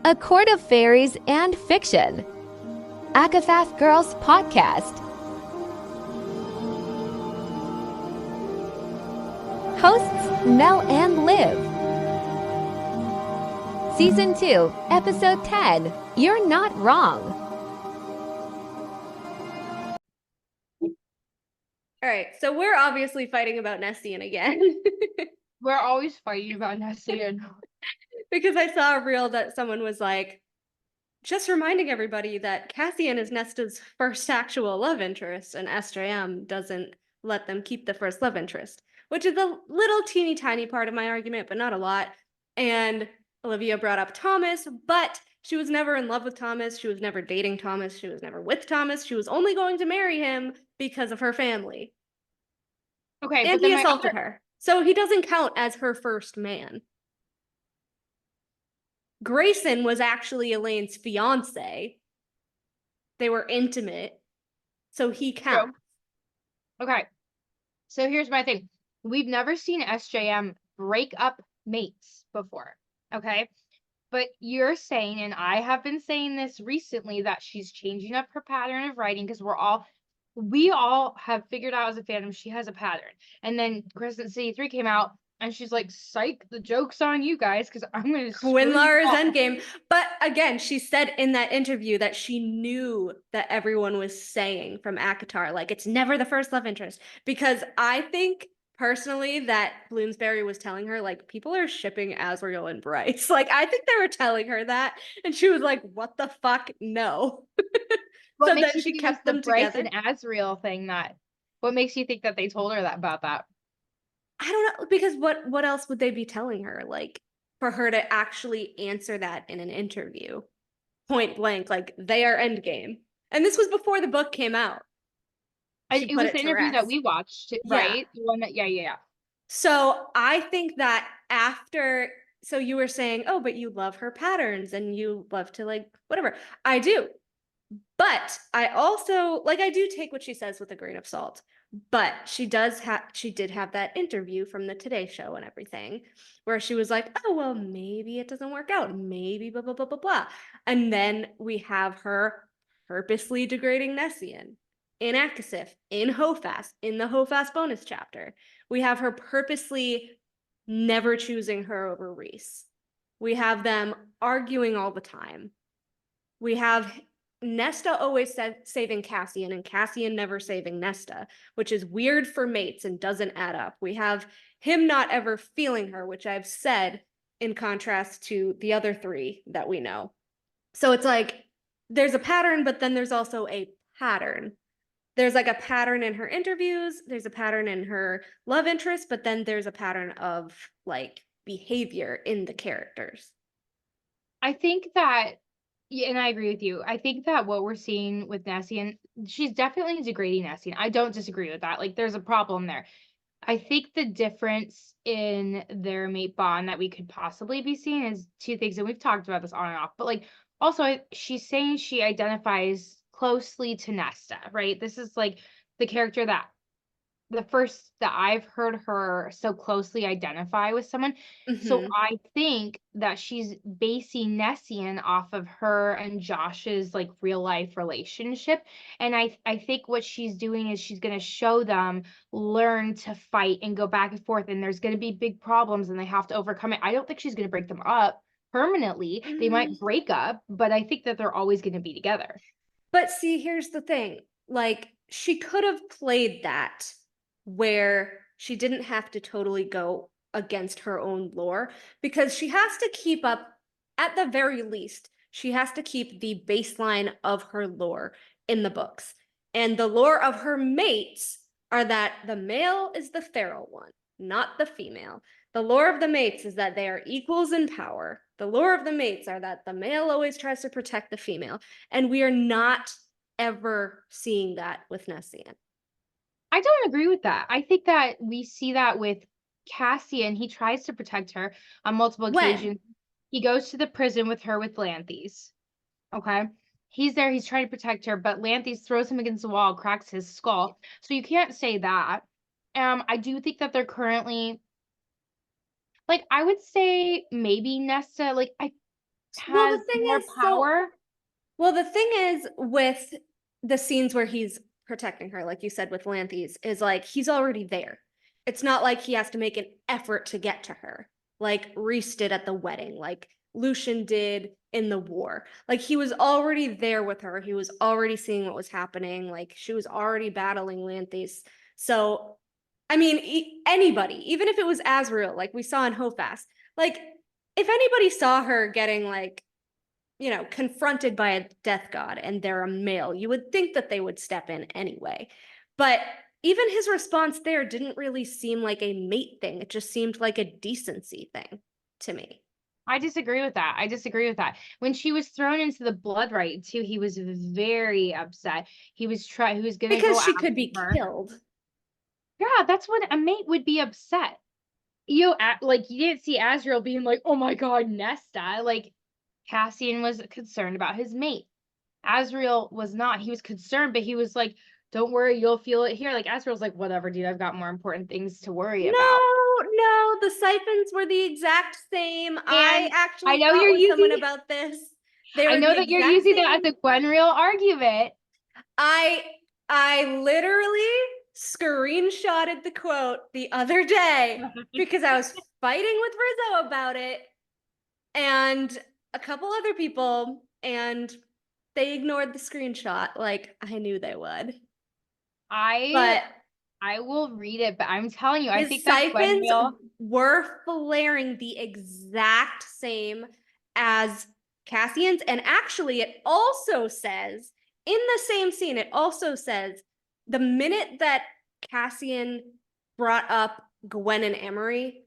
A Court of Fairies and Fiction. ACOTAR Girls Podcast. Hosts Mel and Liv. Season 2, Episode 10, You're Not Wrong. All right, so we're obviously fighting about Nessian again. We're always fighting about Nessian. Because I saw a reel that someone was like, just reminding everybody that Cassian is Nesta's first actual love interest, and Asteri doesn't let them keep the first love interest, which is a little teeny tiny part of my argument, but not a lot. And Olivia brought up Thomas, but she was never in love with Thomas. She was never dating Thomas. She was never with Thomas. She was only going to marry him because of her family. Okay, and he assaulted her. So he doesn't count as her first man. Grayson was actually Elaine's fiance. They were intimate. So he counts. Okay. So here's my thing. We've never seen SJM break up mates before. Okay. But you're saying, and I have been saying this recently, that she's changing up her pattern of writing because we all have figured out as a fandom she has a pattern. And then Crescent City 3 came out and she's like, psych, the joke's on you guys because I'm going to Quinlar is endgame. But again, she said in that interview that she knew that everyone was saying from ACOTAR, like, it's never the first love interest. Because I think personally that Bloomsbury was telling her, like, people are shipping Azriel and Bryce. Like, I think they were telling her that. And she was like, what the fuck? No. What so makes then you she think kept the them Bryce together. and Azriel thing what makes you think that they told her about that? I don't know, because what else would they be telling her? Like, for her to actually answer that in an interview, point blank, like, they are endgame. And this was before the book came out. It was the interview that we watched, right? Yeah. The one that, yeah. So I think that so you were saying, oh, but you love her patterns and you love to, like, whatever. I do. But I also, like, I do take what she says with a grain of salt. But she did have that interview from the Today Show and everything, where she was like, oh, well, maybe it doesn't work out. Maybe blah, blah, blah, blah, blah. And then we have her purposely degrading Nessian in Akasif, in Hofast, in the Hofast bonus chapter. We have her purposely never choosing her over Reese. We have them arguing all the time. We have Nesta always saving Cassian and Cassian never saving Nesta, which is weird for mates and doesn't add up. We have him not ever feeling her, which I've said in contrast to the other three that we know. So it's like there's a pattern, but then there's also a pattern. There's like a pattern in her interviews, there's a pattern in her love interest, but then there's a pattern of, like, behavior in the characters. I think that, yeah, and I agree with you. I think that what we're seeing with Nessian, she's definitely degrading Nessian. I don't disagree with that. Like, there's a problem there. I think the difference in their mate bond that we could possibly be seeing is two things, and we've talked about this on and off, but, like, also she's saying she identifies closely to Nesta, right? This is like the character that the first that I've heard her so closely identify with someone. So I think that she's basing Nessian off of her and Josh's, like, real life relationship. And I think what she's doing is she's going to show them learn to fight and go back and forth. And there's going to be big problems and they have to overcome it. I don't think she's going to break them up permanently. They might break up, but I think that they're always going to be together. But see, here's the thing. Like, she could have played that where she didn't have to totally go against her own lore, because she has to keep up, at the very least, she has to keep the baseline of her lore in the books. And the lore of her mates are that the male is the feral one, not the female. The lore of the mates is that they are equals in power. The lore of the mates are that the male always tries to protect the female. And we are not ever seeing that with Nessian. I don't agree with that. I think that we see that with Cassian. He tries to protect her on multiple occasions. He goes to the prison with her with Lanthes. Okay. He's there. He's trying to protect her, but Lanthes throws him against the wall, cracks his skull. So you can't say that. I do think that they're currently, like, I would say maybe Nesta, like, Well, has more power. Well, the thing is with the scenes where he's protecting her, like you said with Lanthes, is like he's already there. It's not like he has to make an effort to get to her, like Rhys did at the wedding, like Lucien did in the war. Like he was already there with her. He was already seeing what was happening. Like she was already battling Lanthes. So, I mean, anybody, even if it was Azriel, like we saw in Hofast, like if anybody saw her getting like confronted by a death god and they're a male, you would think that they would step in anyway. But even his response there didn't really seem like a mate thing. It just seemed like a decency thing to me. I disagree with that. When she was thrown into the blood right too, he was very upset. He was gonna because go she could be after her. killed. Yeah, that's when a mate would be upset. Like you didn't see Azriel being like, "Oh my God, Nesta!" Like Cassian was concerned about his mate. Azriel was not. He was concerned, but he was like, "Don't worry, you'll feel it here." Like Azriel's like, "Whatever, dude. I've got more important things to worry about." No, the siphons were the exact same. I And I actually know thought you're with someone using. about this. They I were know the that you're exact using same. that as a Gwenreal argument. I literally screenshotted the quote the other day because I was fighting with Rizzo about it and a couple other people, and they ignored the screenshot like I knew they would. But I will read it, but I'm telling you, I his think that siphons Gwenreal. were flaring the exact same as Cassian's. And actually, it also says in the same scene, it also says the minute that Cassian brought up Gwen and Emerie,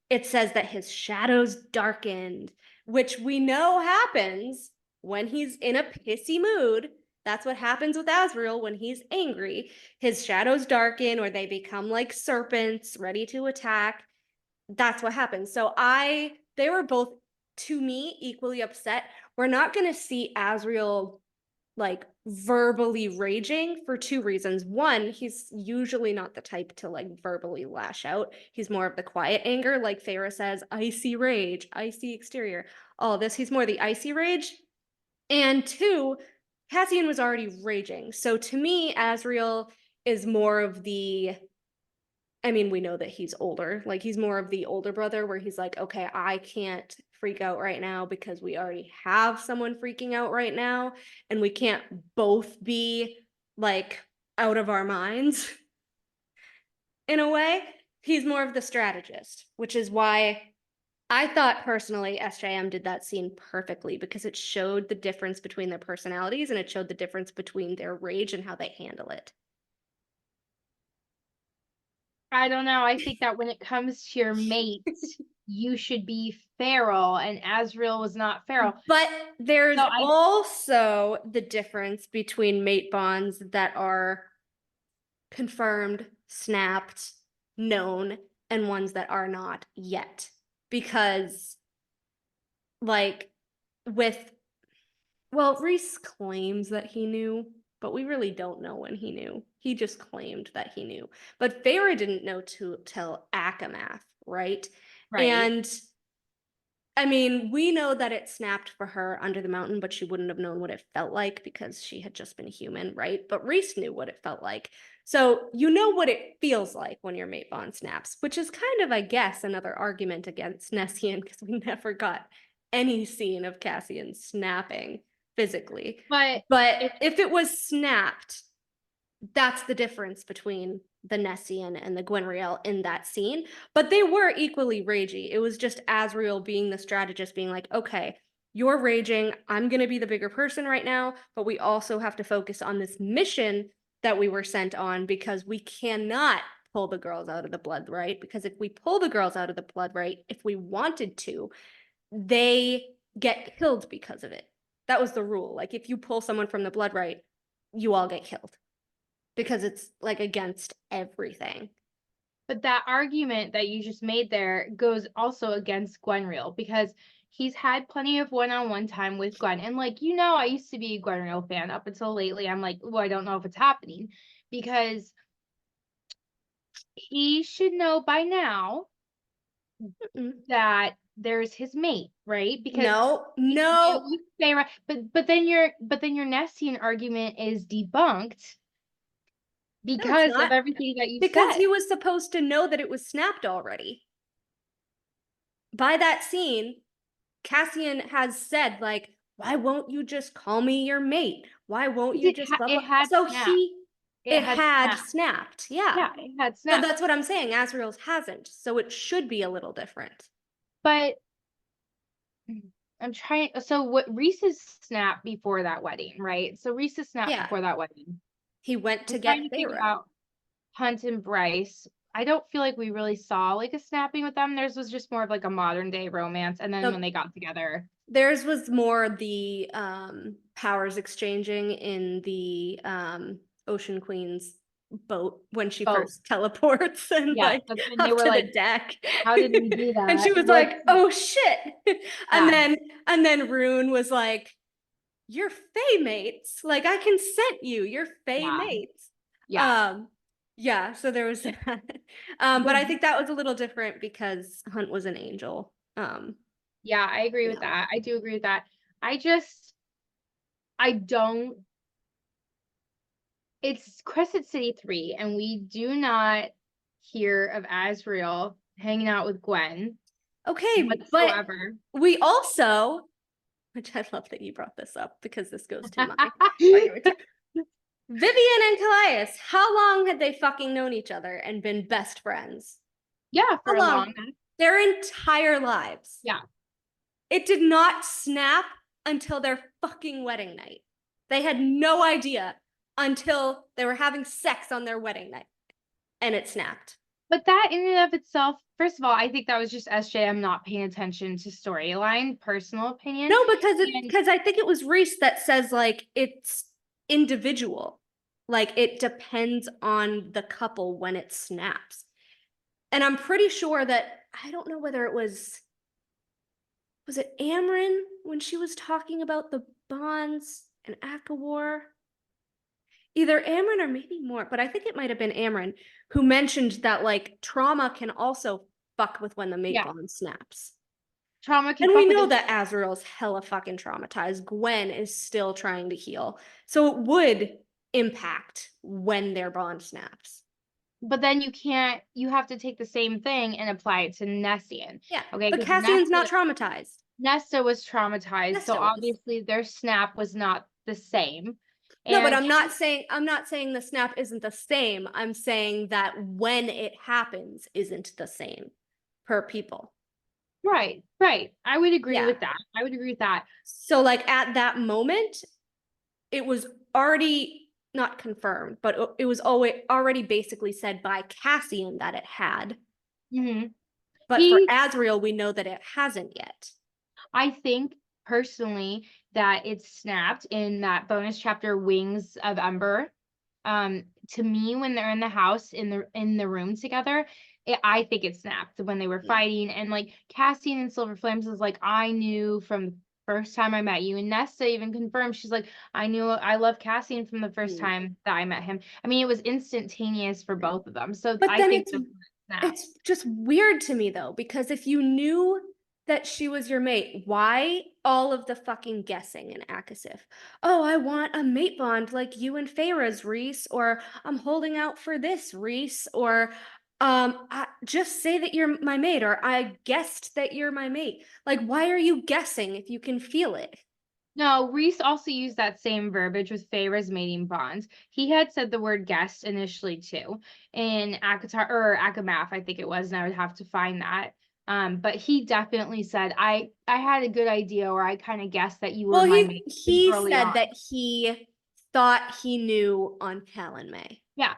it says that his shadows darkened, which we know happens when he's in a pissy mood. That's what happens with Azriel when he's angry. His shadows darken or they become like serpents ready to attack. That's what happens. So they were both, to me, equally upset. We're not going to see Azriel like verbally raging for two reasons. One, he's usually not the type to like verbally lash out. He's more of the quiet anger, like Feyre says, icy rage, icy exterior, all this. He's more the icy rage. And two, Cassian was already raging. So to me, Azriel is more of the, I mean, we know that he's older. Like he's more of the older brother where he's like, okay, I can't freak out right now because we already have someone freaking out right now. And we can't both be like out of our minds in a way. He's more of the strategist, which is why I thought personally SJM did that scene perfectly because it showed the difference between their personalities and it showed the difference between their rage and how they handle it. I don't know. I think that when it comes to your mate, you should be feral, and Azriel was not feral. But there's also the difference between mate bonds that are confirmed, snapped, known, and ones that are not yet. Because, like, Rhys claims that he knew, but we really don't know when he knew. He just claimed that he knew. But Feyre didn't know till ACOMAF, right? Right. And I mean, we know that it snapped for her under the mountain, but she wouldn't have known what it felt like because she had just been human, right? But Rhys knew what it felt like. So you know what it feels like when your mate bond snaps, which is kind of, I guess, another argument against Nessian because we never got any scene of Cassian snapping physically. But if it was snapped, that's the difference between the Nessian and the Gwenriel in that scene. But they were equally ragey. It was just Azriel being the strategist, being like, okay, you're raging. I'm going to be the bigger person right now, but we also have to focus on this mission that we were sent on because we cannot pull the girls out of the blood right. Because if we pull the girls out of the blood right, if we wanted to, they get killed because of it. That was the rule. Like if you pull someone from the blood right, you all get killed because it's like against everything. But that argument that you just made there goes also against Gwenriel because he's had plenty of one-on-one time with Gwen. And like, I used to be a Gwenriel fan up until lately. I'm like, well, I don't know if it's happening because he should know by now that there's his mate, right? Because no. but then your Nessian argument is debunked No, it's because of not. everything that you Because said. he was supposed to know that it was snapped already. By that scene, Cassian has said, like, why won't you just call me your mate? Why won't you just blah, blah? So snapped. it had snapped. snapped. Yeah. Yeah, it had So snapped. that's what I'm saying. Azrael's hasn't. So it should be a little different. But I'm trying. So what Reese's snap before that wedding, right? So Reese's snap Yeah. before that wedding. He went to I'm get trying to think Feyre. about Hunt and Bryce. I don't feel like we really saw like a snapping with them. Theirs was just more of like a modern day romance. And then when they got together, theirs was more the powers exchanging in the Ocean Queen's boat when she first teleports and like that's when they up were to like, the deck. how did we do that? And she was like, oh shit. Yeah. And then Rune was like, you're Fae mates. Like I consent you. You're Fae mates. Yeah. Yeah, so there was that. But I think that was a little different because Hunt was an angel. Yeah, I agree with that. I do agree with that. I don't. It's Crescent City 3, and we do not hear of Azrael hanging out with Gwen. Okay, whatsoever. But we also, which I love that you brought this up because this goes to my Vivian and Callias. How long had they fucking known each other and been best friends? Yeah, for a long time. Their entire lives. Yeah. It did not snap until their fucking wedding night. They had no idea until they were having sex on their wedding night. And it snapped. But that in and of itself, first of all, I think that was just SJM not paying attention to storyline, personal opinion. No, because I think it was Reese that says like it's individual. Like it depends on the couple when it snaps. And I'm pretty sure that, I don't know whether it was it Amren when she was talking about the bonds and ACOTAR? Either Amren or maybe Mor, but I think it might have been Amren who mentioned that like trauma can also fuck with when the mate bond snaps. Trauma can and we know that Azrael's hella fucking traumatized. Gwen is still trying to heal. So it would impact when their bond snaps. But then you have to take the same thing and apply it to Nessian. Yeah. Okay. But Cassian's not traumatized. Nesta was traumatized. So obviously their snap was not the same. No, but I'm not saying the snap isn't the same. I'm saying that when it happens isn't the same per people. Right. I would agree with that. So like at that moment, it was already not confirmed, but it was already basically said by Cassian that it had. Mm-hmm. But for Azrael, we know that it hasn't yet. I think personally that it snapped in that bonus chapter Wings of Ember. To me, when they're in the house in the room together, I think it snapped when they were fighting, and like Cassian and Silver Flames was like, I knew from the first time I met you, and Nesta even confirmed, she's like, I knew I love Cassian from the first time that I met him. I mean, it was instantaneous for both of them. So I think it's just weird to me though, because if you knew that she was your mate, why all of the fucking guessing in ACOTAR? Oh, I want a mate bond like you and Feyre's, Reese, or I'm holding out for this, Reese, or I just say that you're my mate, or I guessed that you're my mate. Like, why are you guessing if you can feel it? No, Reese also used that same verbiage with Feyre's mating bonds. He had said the word guest initially too in ACOTAR or ACOMAF, I think it was, and I would have to find that. But he definitely said, I had a good idea, or I kind of guessed that you were my mate. He said that he thought he knew on Callan May. Yeah.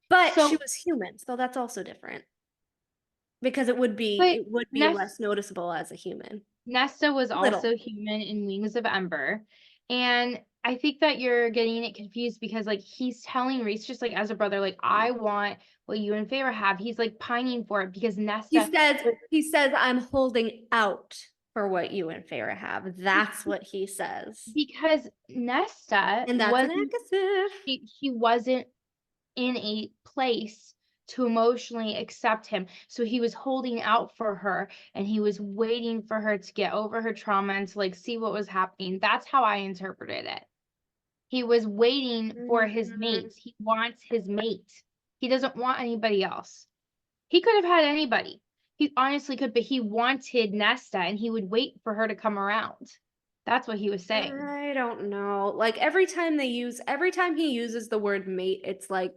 But she was human, so that's also different. Because it would be less noticeable as a human. Nesta was also human in Wings of Ember. And I think that you're getting it confused because like he's telling Reese just like as a brother, like, I want what you and Feyre have. He's like pining for it because Nesta he says I'm holding out for what you and Feyre have. That's what he says. Because Nesta and that's an ACOTAR. He wasn't in a place to emotionally accept him. So he was holding out for her and he was waiting for her to get over her trauma and to like see what was happening. That's how I interpreted it. He was waiting for his mate. He wants his mate. He doesn't want anybody else. He could have had anybody. He honestly could, but he wanted Nesta and he would wait for her to come around. That's what he was saying. I don't know. Like every time he uses the word mate, it's like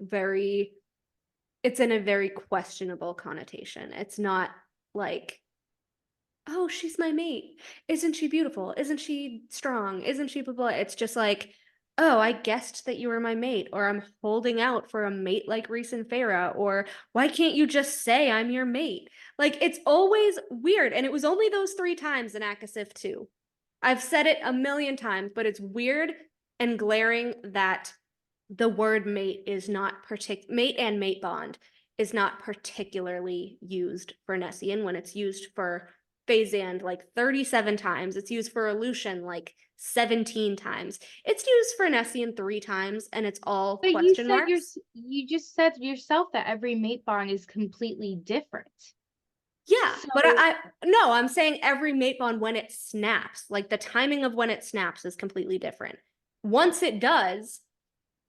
it's in a very questionable connotation. It's not like, oh, she's my mate. Isn't she beautiful? Isn't she strong? Isn't she blah, blah? It's just like, oh, I guessed that you were my mate, or I'm holding out for a mate like Rhys and Feyre, or why can't you just say I'm your mate? Like, it's always weird. And it was only those 3 times in ACOTAR 2. I've said it a million times, but it's weird and glaring that the word mate is not mate and mate bond is not particularly used for Nessian when it's used for Phasand like 37 times. It's used for Elucien like 17 times. It's used for Nessian 3 times, and it's all But question marks. you just said yourself that every mate bond is completely different. Yeah, So, but I'm saying every mate bond when it snaps, like the timing of when it snaps is completely different. Once it does,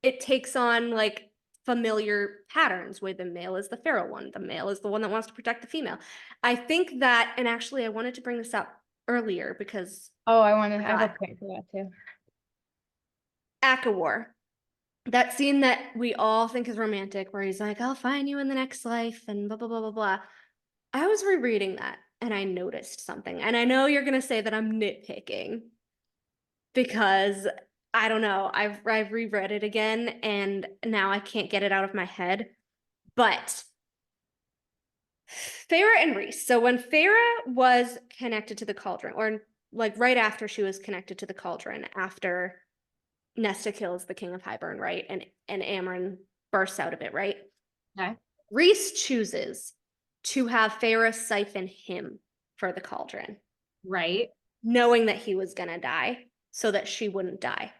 it takes on like familiar patterns where the male is the feral one, the male is the one that wants to protect the female. I think that, and actually I wanted to bring this up earlier because I have a point for that too. ACOTAR, that scene that we all think is romantic, where he's like, I'll find you in the next life and blah, blah, blah, blah, blah. I was rereading that and I noticed something. And I know you're going to say that I'm nitpicking because I don't know. I've reread it again and now I can't get it out of my head. But Feyre and Rhys. So when Feyre was connected to the cauldron, or like right after she was connected to the cauldron, after Nesta kills the King of Hybern, right? And Amren bursts out of it, right? Okay. Rhys chooses to have Feyre siphon him for the cauldron. Right. Knowing that he was gonna die so that she wouldn't die.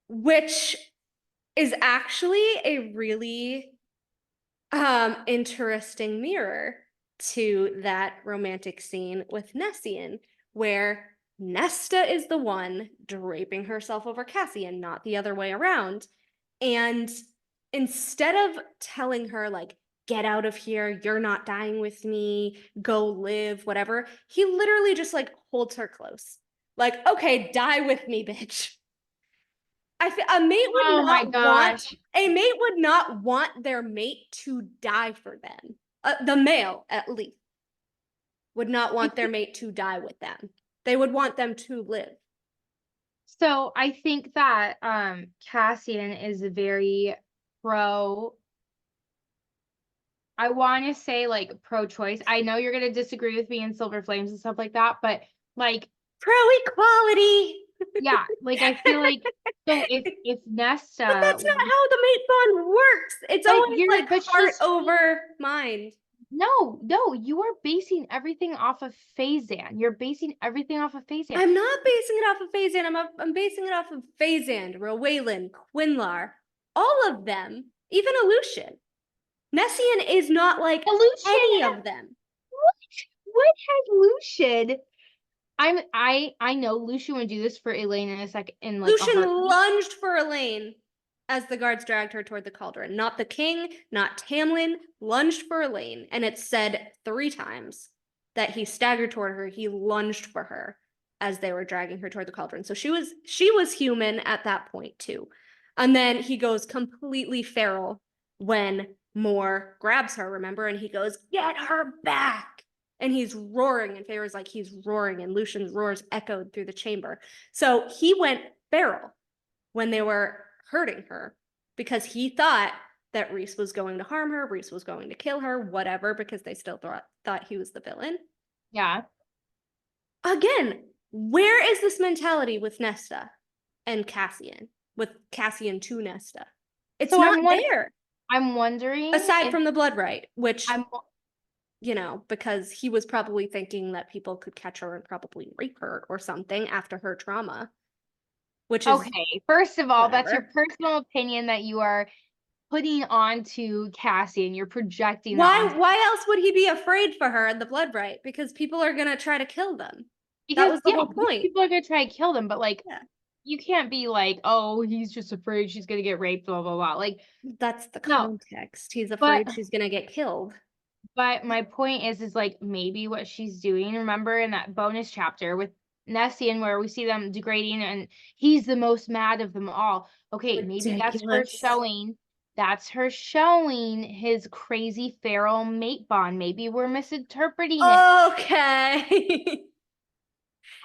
Which is actually a really interesting mirror to that romantic scene with Nessian, where Nesta is the one draping herself over Cassian, not the other way around. And instead of telling her, like, get out of here, you're not dying with me, go live, whatever, he literally just, like, holds her close. Like, okay, die with me, bitch. A mate would not want their mate to die for them. The male, at least, would not want their mate to die with them. They would want them to live. So I think that Cassian is very pro. I want to say like pro-choice. I know you're gonna disagree with me in Silver Flames and stuff like that, but like pro-equality. Yeah, like I feel like so if Nesta, but that's not how the mate bond works. It's always like heart over mind. No, you are basing everything off of Phasand. You're basing everything off of Phasand. I'm not basing it off of Phasand. I'm basing it off of Phasand, Rowaylan, Quinlar, all of them, even Elucien. Nessian is not like any of them. What has Lucien? I know Lucien would do this for Elaine in a second. Lucien lunged for Elaine as the guards dragged her toward the cauldron. Not the king, not Tamlin, lunged for Elaine. And it's said 3 times that he staggered toward her. He lunged for her as they were dragging her toward the cauldron. So she was human at that point too. And then he goes completely feral when Mor grabs her, remember? And he goes, get her back. And he's roaring, and Feyre's like, he's roaring, and Lucien's roars echoed through the chamber. So he went feral when they were hurting her because he thought that Rhys was going to harm her, Rhys was going to kill her, whatever, because they still thought he was the villain. Yeah. Again, where is this mentality with Nesta and Cassian? With Cassian to Nesta? It's not there. I'm wondering. Aside from the blood right, which... because he was probably thinking that people could catch her and probably rape her or something after her trauma. Which is okay. First of all, that's your personal opinion that you are putting onto Cassian. You're projecting that Why onto, why else would he be afraid for her in the blood right? Because people are gonna try to kill them. That because was the whole point. people are gonna try to kill them, but like Yeah. you can't be like, oh, he's just afraid she's gonna get raped, blah blah blah. Like That's the no, context. He's but afraid she's gonna get killed. my point is like maybe what she's doing. Remember in that bonus chapter with Nessian where we see them degrading and he's the most mad of them all. Okay, maybe Ridiculous. that's her showing his crazy feral mate bond. Maybe we're misinterpreting it. Okay.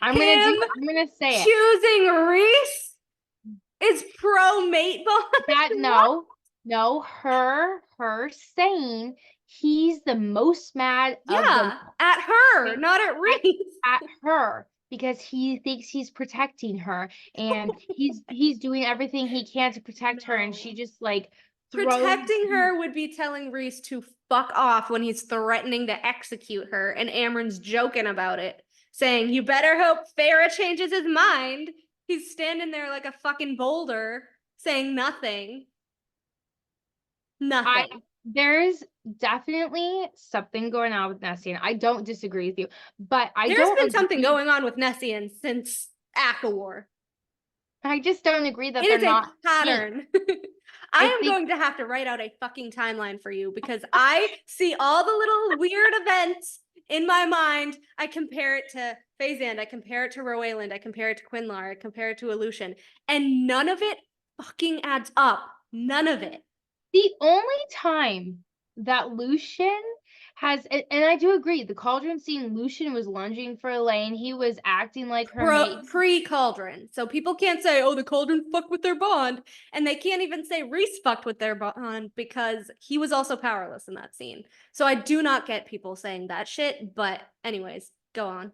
I'm Him gonna say it. choosing Reese is pro mate bond. That no, her saying he's the most mad of them Yeah, at her, not at at, Reese. at her because he thinks he's protecting her and he's doing everything he can to protect her and she No. just like throws Protecting her would be telling Reese to fuck off when he's threatening to execute her, and Amren's joking about it, saying, "You better hope Farah changes his mind." He's standing there like a fucking boulder, saying nothing. Nothing. there's definitely something going on with Nessian. I don't disagree with you, but There's been something going on with Nessian since ACOTAR. I just don't agree that It they're is not a pattern. I am think going to have to write out a fucking timeline for you because I see all the little weird events in my mind. I compare it to Phazand, I compare it to Roeland, I compare it to Quinlar, I compare it to Elucien, and none of it fucking adds up. None of it. the only time that Lucien has, and I do agree, the cauldron scene, Lucien was lunging for Elaine. He was acting like her mate. Pre-Cauldron. So people can't say, oh, the Cauldron fucked with their bond. And they can't even say Reese fucked with their bond because he was also powerless in that scene. So I do not get people saying that shit. But anyways, go on.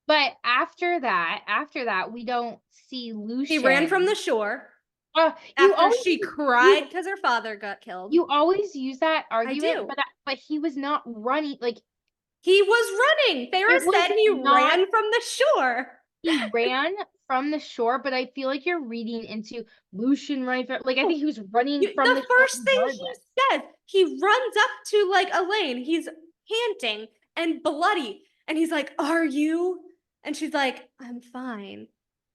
But after that, we don't see Lucien. He ran from the shore after she cried because her father got killed. You always use that argument, do. but he was not running. Like He was running. Farah said he ran from the shore. He ran from the shore, but I feel like you're reading into Lucien running from, like I think he was running from the first thing regardless. he says, he runs up to like Elaine. He's panting and bloody. And he's like, "Are you?" And she's like, "I'm fine."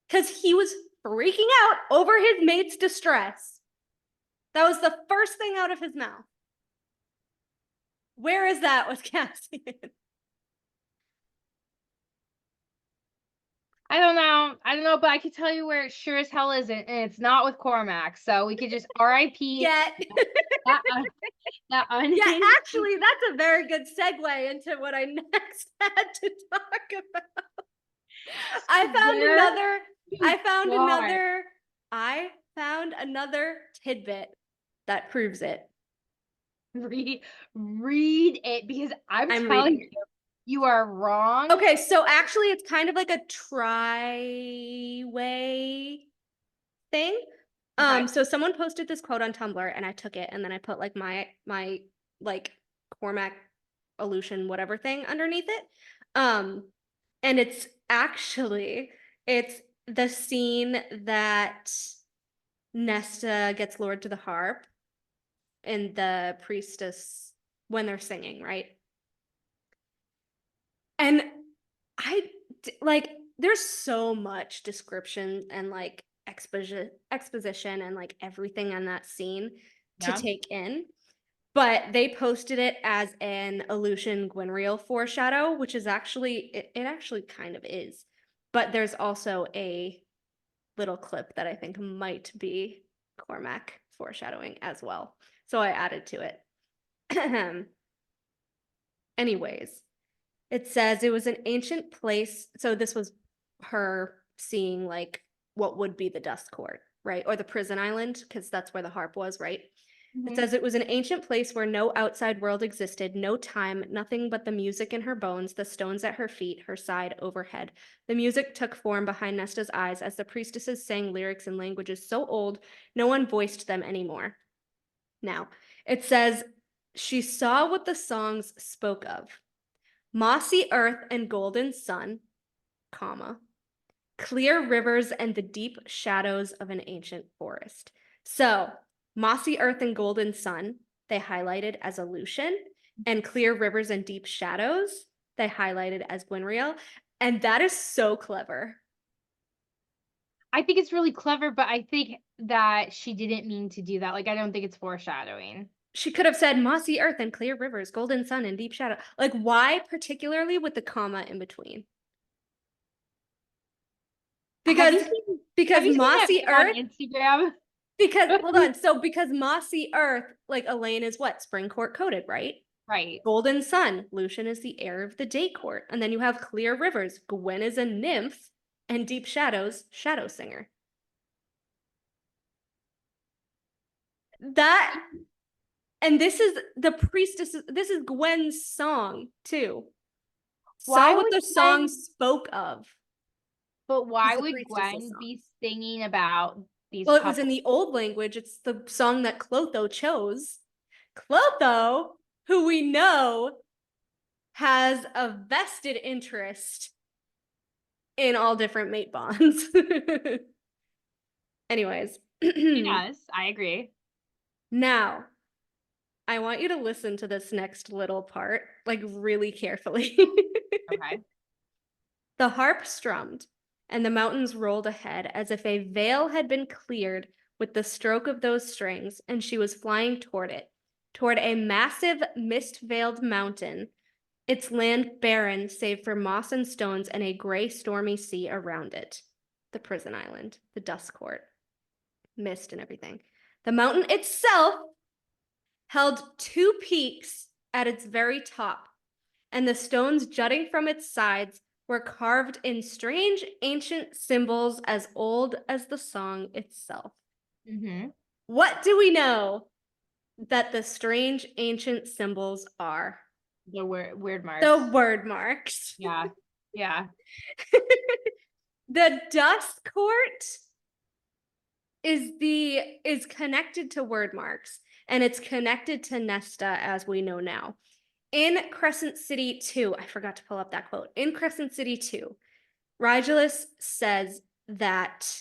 Because he was freaking out over his mate's distress. That was the first thing out of his mouth. Where is that with Cassian? I don't know, but I can tell you where it sure as hell isn't, and it's not with Cormac. So we could just R.I.P. Yeah. that Yeah, actually, that's a very good segue into what I next had to talk about. I found another tidbit that proves it. Read it because I'm telling reading you, you are wrong. Okay, so actually it's kind of like a tri-way thing. Okay. So someone posted this quote on Tumblr and I took it and then I put like my like Cormac Elucien whatever thing underneath it. And it's the scene that Nesta gets lured to the harp and the priestess when they're singing, right? And there's so much description and like exposition and like everything in that scene to take in. But they posted it as an Elucien Gwynriel foreshadow, which is actually, it actually kind of is. But there's also a little clip that I think might be Cormac foreshadowing as well. So I added to it. Anyways, it says it was an ancient place. So this was her seeing like what would be the dust court, right? Or the prison island, because that's where the harp was, right? It says it was an ancient place where no outside world existed, no time, nothing but the music in her bones, the stones at her feet, her side, overhead. The music took form behind Nesta's eyes as the priestesses sang lyrics in languages so old, no one voiced them anymore. Now, it says, she saw what the songs spoke of. Mossy earth and golden sun, comma, clear rivers and the deep shadows of an ancient forest. So Mossy earth and golden sun, they highlighted as Elucien, and clear rivers and deep shadows, they highlighted as Gwynriel. And that is so clever. I think it's really clever, but I think that she didn't mean to do that. Like, I don't think it's foreshadowing. She could have said mossy earth and clear rivers, golden sun and deep shadow. Like, why particularly with the comma in between? Because Have you seen mossy that on earth, Instagram? because hold on, so because mossy earth, like Elaine is what? Spring court coated, right? Right. Golden sun, Lucien is the heir of the day court. And then you have clear rivers, Gwen is a nymph, and deep shadows, shadow singer. That, and this is the priestess, this is Gwen's song too. Why Saw what would the song spoke of. But why the would priestess's Gwen song. be singing about these Well, it was in couples? the old language. It's the song that Clotho chose. Clotho, who we know has a vested interest in all different mate bonds. Anyways. Yes, I agree. Now, I want you to listen to this next little part, like really carefully. Okay. The harp strummed, and the mountains rolled ahead as if a veil had been cleared with the stroke of those strings, and she was flying toward it, toward a massive mist-veiled mountain, its land barren save for moss and stones and a gray stormy sea around it. The prison island, the dust court, mist and everything. The mountain itself held 2 peaks at its very top, and the stones jutting from its sides were carved in strange ancient symbols as old as the song itself. Mm-hmm. What do we know that the strange ancient symbols are? The weird marks. The word marks. Yeah. Yeah. The dust court is connected to word marks, and it's connected to Nesta as we know now. In Crescent City 2, I forgot to pull up that quote. In Crescent City 2, Rigelus says that,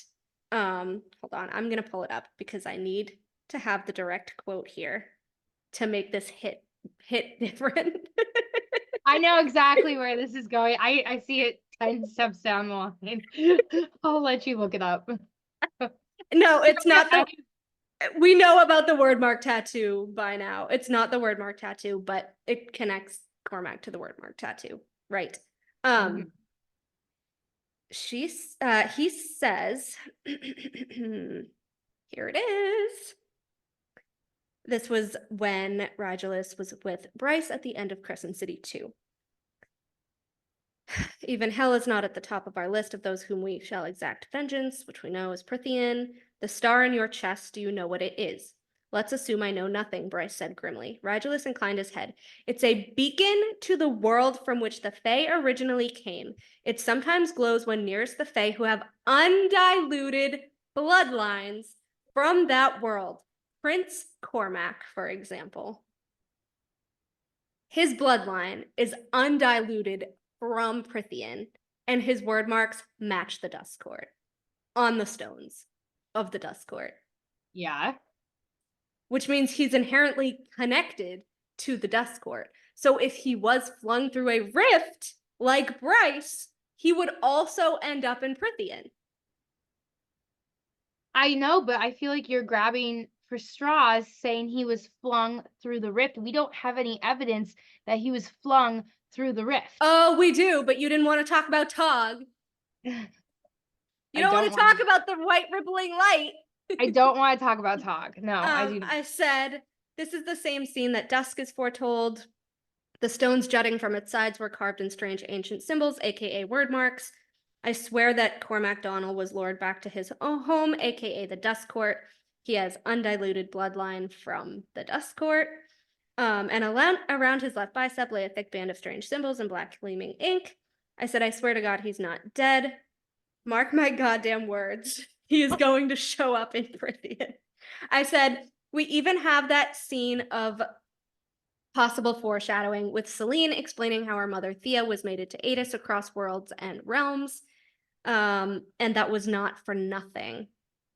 hold on, I'm going to pull it up because I need to have the direct quote here to make this hit different. I know exactly where this is going. I see it 10 steps down the line. I'll let you look it up. No, it's not the, we know about the word mark tattoo by now. It's not the word mark tattoo, but it connects Cormac to the word mark tattoo. Right. He says, here it is. This was when Rigelus was with Bryce at the end of Crescent City 2. Even hell is not at the top of our list of those whom we shall exact vengeance, which we know is Prythian. The star in your chest, do you know what it is? Let's assume I know nothing, Bryce said grimly. Rigelus inclined his head. It's a beacon to the world from which the Fae originally came. It sometimes glows when nearest the Fae who have undiluted bloodlines from that world. Prince Cormac, for example. His bloodline is undiluted from Prythian, and his word marks match the dust court on the stones of the dust court. Yeah. Which means he's inherently connected to the dust court. So if he was flung through a rift like Bryce, he would also end up in Prythian. I know, but I feel like you're grabbing for straws saying he was flung through the rift. We don't have any evidence that he was flung through the rift. Oh, we do, but you didn't want to talk about Tog. You don't want to talk about the white rippling light. I don't want to talk about Tog. No, I do not. I said, this is the same scene that dusk is foretold. The stones jutting from its sides were carved in strange ancient symbols, aka word marks. I swear that Cormac Donnell was lured back to his home, aka the Dust Court. He has undiluted bloodline from the Dust Court. And around his left bicep lay a thick band of strange symbols in black gleaming ink. I said, I swear to God, he's not dead. Mark my goddamn words. He is going to show up in Prythian. I said, we even have that scene of possible foreshadowing with Selene explaining how her mother Thea was mated to Adis across worlds and realms. And that was not for nothing.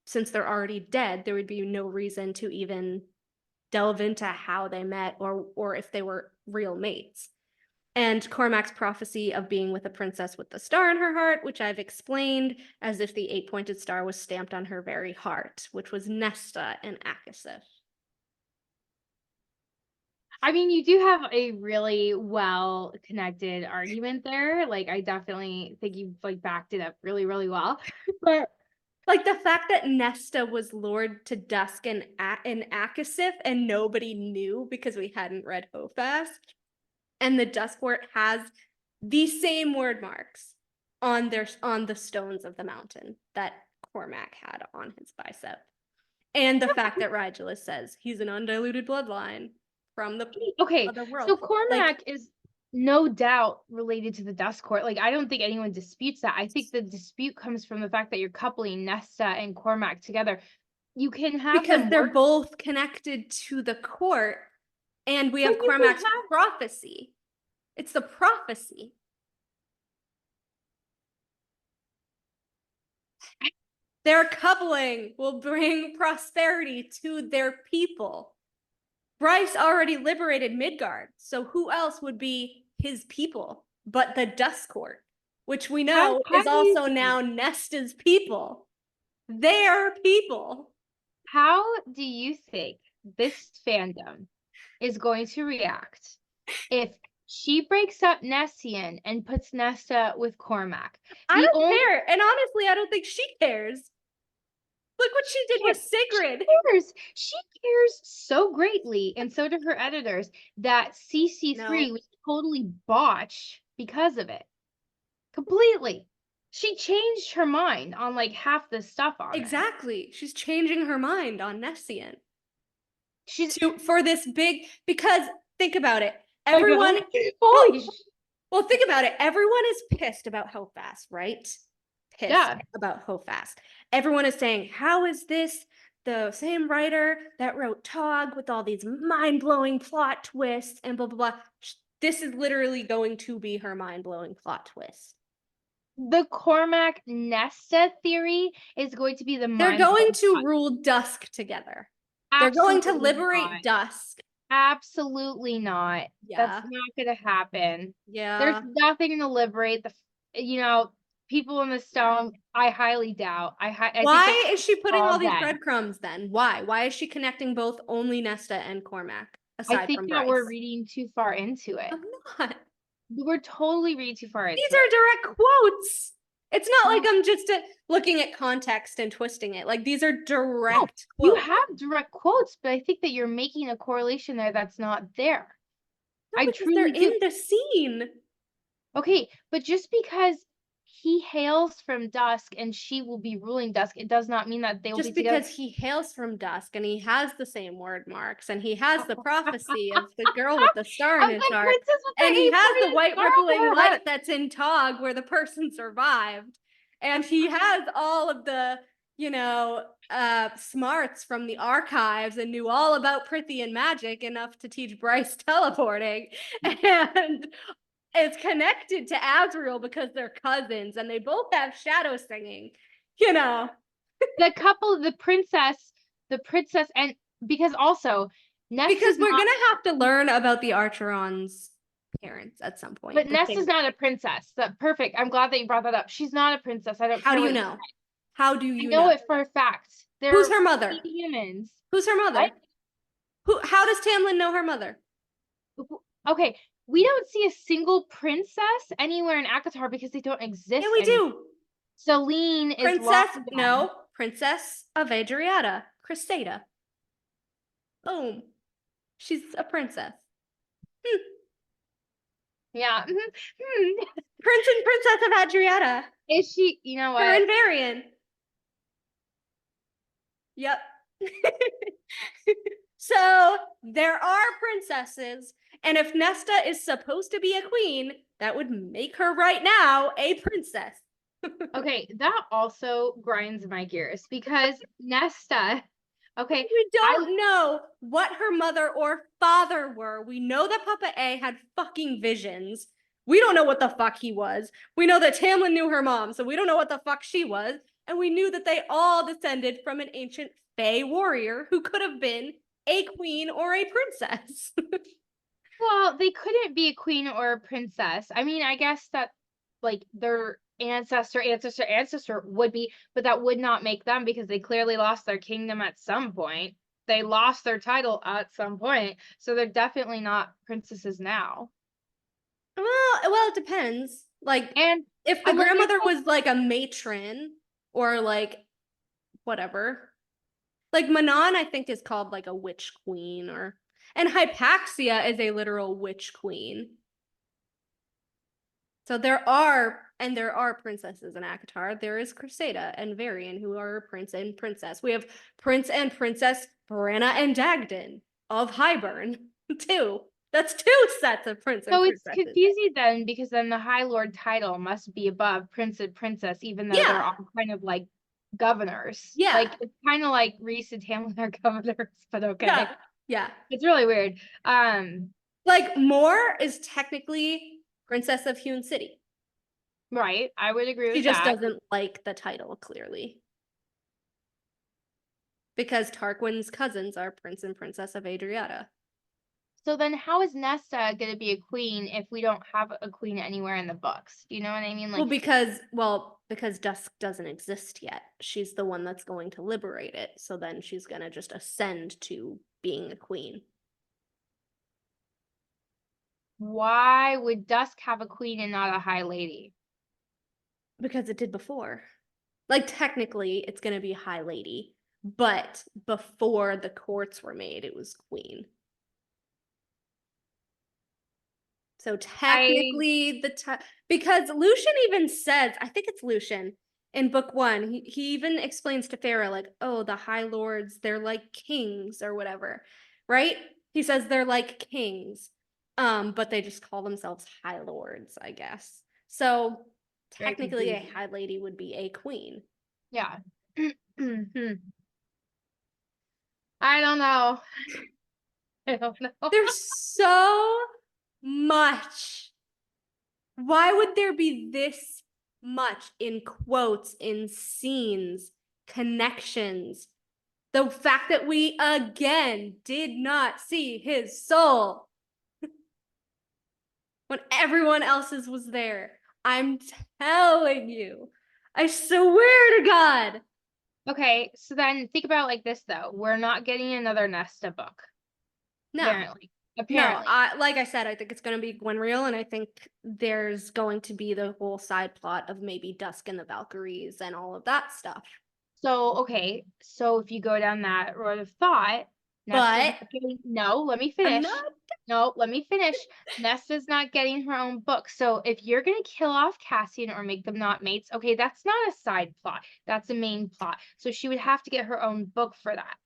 since they're already dead, there would be no reason to even delve into how they met or if they were real mates. And Cormac's prophecy of being with a princess with the star in her heart, which I've explained as if the 8-pointed star was stamped on her very heart, which was Nesta and ACOTAR. I mean, you do have a really well connected argument there. Like, I definitely think you've like backed it up really, really well. But like the fact that Nesta was lured to dusk in ACOTAR and nobody knew because we hadn't read Hofast, and the Duskport has the same word marks on the stones of the mountain that Cormac had on his bicep, and the fact that Rigelus says he's an undiluted bloodline from the other world. So Cormac is no doubt related to the Duskport. Like, I don't think anyone disputes that. I think the dispute comes from the fact that you're coupling Nesta and Cormac together. You can have because they're both connected to the court, and we have Cormac's prophecy. It's the prophecy. Their coupling will bring prosperity to their people. Bryce already liberated Midgard, so who else would be his people but the Duskport, which we know is also now Nesta's people. Their people. How do you think this fandom is going to react if she breaks up Nessian and puts Nesta with Cormac? I don't care. And honestly, I don't think she cares. Look what she did with Sigrid. She cares so greatly, and so do her editors, that CC3 was totally botched because of it. Completely. She changed her mind on like half the stuff on it. She's changing her mind on Nessian. For this big, because think about it. Everyone well, think about it. Everyone is pissed about Hofast, right? About Hofast. Everyone is saying, how is this the same writer that wrote Tog with all these mind-blowing plot twists and blah, blah, blah. This is literally going to be her mind-blowing plot twist. The Cormac Nesta theory is going to be the They're going to rule Dusk together. They're going to liberate Dusk. Absolutely not. Yeah. That's not going to happen. Yeah. There's nothing to liberate people in the stone. I highly doubt. Why is she putting all these breadcrumbs then? Why? Why is she connecting both only Nesta and Cormac? I think that we're reading too far into it. I'm not. We're totally reading too far into it. These are direct quotes. It's not like I'm just looking at context and twisting it. Like, these are direct quotes. You have direct quotes, but I think that you're making a correlation there that's not there. No, they're in the scene. Okay, but just because he hails from Dusk and she will be ruling Dusk, it does not mean that they will be together. Just because he hails from Dusk and he has the same word marks and he has the prophecy of the girl with the star in his heart and he has the white rippling light that's in Tog where the person survived and he has all of the smarts from the archives and knew all about Prithian magic enough to teach Bryce teleporting and it's connected to Azriel because they're cousins and they both have shadow singing, The couple, the princess, and because also because we're gonna have to learn about the Archeron's parents at some point. But Nesta's not a princess. Perfect. I'm glad that you brought that up. She's not a princess. I don't. How do you know? How do you know it for a fact? Who's her mother? Humans. Who's her mother? What? How does Tamlin know her mother? Okay. We don't see a single princess anywhere in ACOTAR because they don't exist. Yeah, we do. Celine is Princess of Adriata, Cressida. Boom. She's a princess. Yeah. Prince and Princess of Adriata. Is she? You know what? Her and Varian. Yep. So there are princesses. And if Nesta is supposed to be a queen, that would make her right now a princess. Okay, that also grinds my gears because Nesta, we don't know what her mother or father were. We know that Papa A had fucking visions. We don't know what the fuck he was. We know that Tamlin knew her mom, so we don't know what the fuck she was. and we knew that they all descended from an ancient Fae warrior who could have been a queen or a princess. Well, they couldn't be a queen or a princess. I mean, I guess that like their ancestor would be, but that would not make them because they clearly lost their kingdom at some point. They lost their title at some point. So they're definitely not princesses now. Well, it depends. Like, And if the I wonder grandmother if- was like a matron or like whatever. Like Manon, I think, is called like a witch queen, and Hypaxia is a literal witch queen. So there are princesses in ACOTAR. There is Cressida and Varian, who are prince and princess. We have Prince and Princess Branna and Dagden of Highburn, too. That's 2 sets of prince and So it's princesses. confusing then because then the High Lord title must be above Prince and Princess, even though they're all kind of like governors. Yeah. Like it's kind of like Reese and Tamlin are governors, but okay. Yeah. It's really weird. Like Mor is technically Princess of Hewn City. Right. I would agree with She just that. doesn't like the title, clearly. Because Tarquin's cousins are Prince and Princess of Adriata. So then how is Nesta going to be a queen if we don't have a queen anywhere in the books? You know what I mean? Like, because Dusk doesn't exist yet. She's the one that's going to liberate it. So then she's going to just ascend to being a queen. why would Dusk have a queen and not a high lady? Because it did before. Like, technically, it's going to be High Lady. But before the courts were made, it was queen. So technically, because Lucien even says, I think it's Lucien in book 1, he even explains to Pharaoh, like, oh, the High Lords, they're like kings or whatever, right? He says they're like kings, but they just call themselves High Lords, I guess. So technically, a High Lady would be a queen. Yeah. I don't know. I don't know. There's so much. Why would there be this much in quotes, in scenes, connections? The fact that we again did not see his soul when everyone else's was there. I'm telling you. I swear to God. Okay, so then think about it like this though. We're not getting another Nesta book. No. Apparently. No, like I said, I think it's going to be Gwynreal, and I think there's going to be the whole side plot of maybe Dusk and the Valkyries and all of that stuff. So, okay, so if you go down that road of thought, no, let me finish. No, let me finish. Nesta's not getting her own book. So if you're going to kill off Cassian or make them not mates, okay, that's not a side plot. That's a main plot. So she would have to get her own book for that.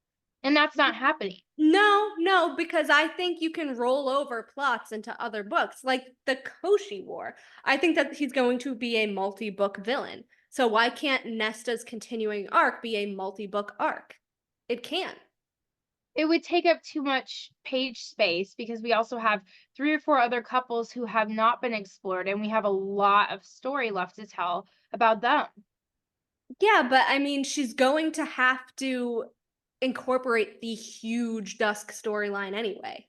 And that's not happening. No, because I think you can roll over plots into other books, like the Koshi War. I think that he's going to be a multi-book villain. So why can't Nesta's continuing arc be a multi-book arc? It can't. It would take up too much page space because we also have 3 or 4 other couples who have not been explored, and we have a lot of story left to tell about them. Yeah, but I mean, she's going to have to incorporate the huge Dusk storyline anyway.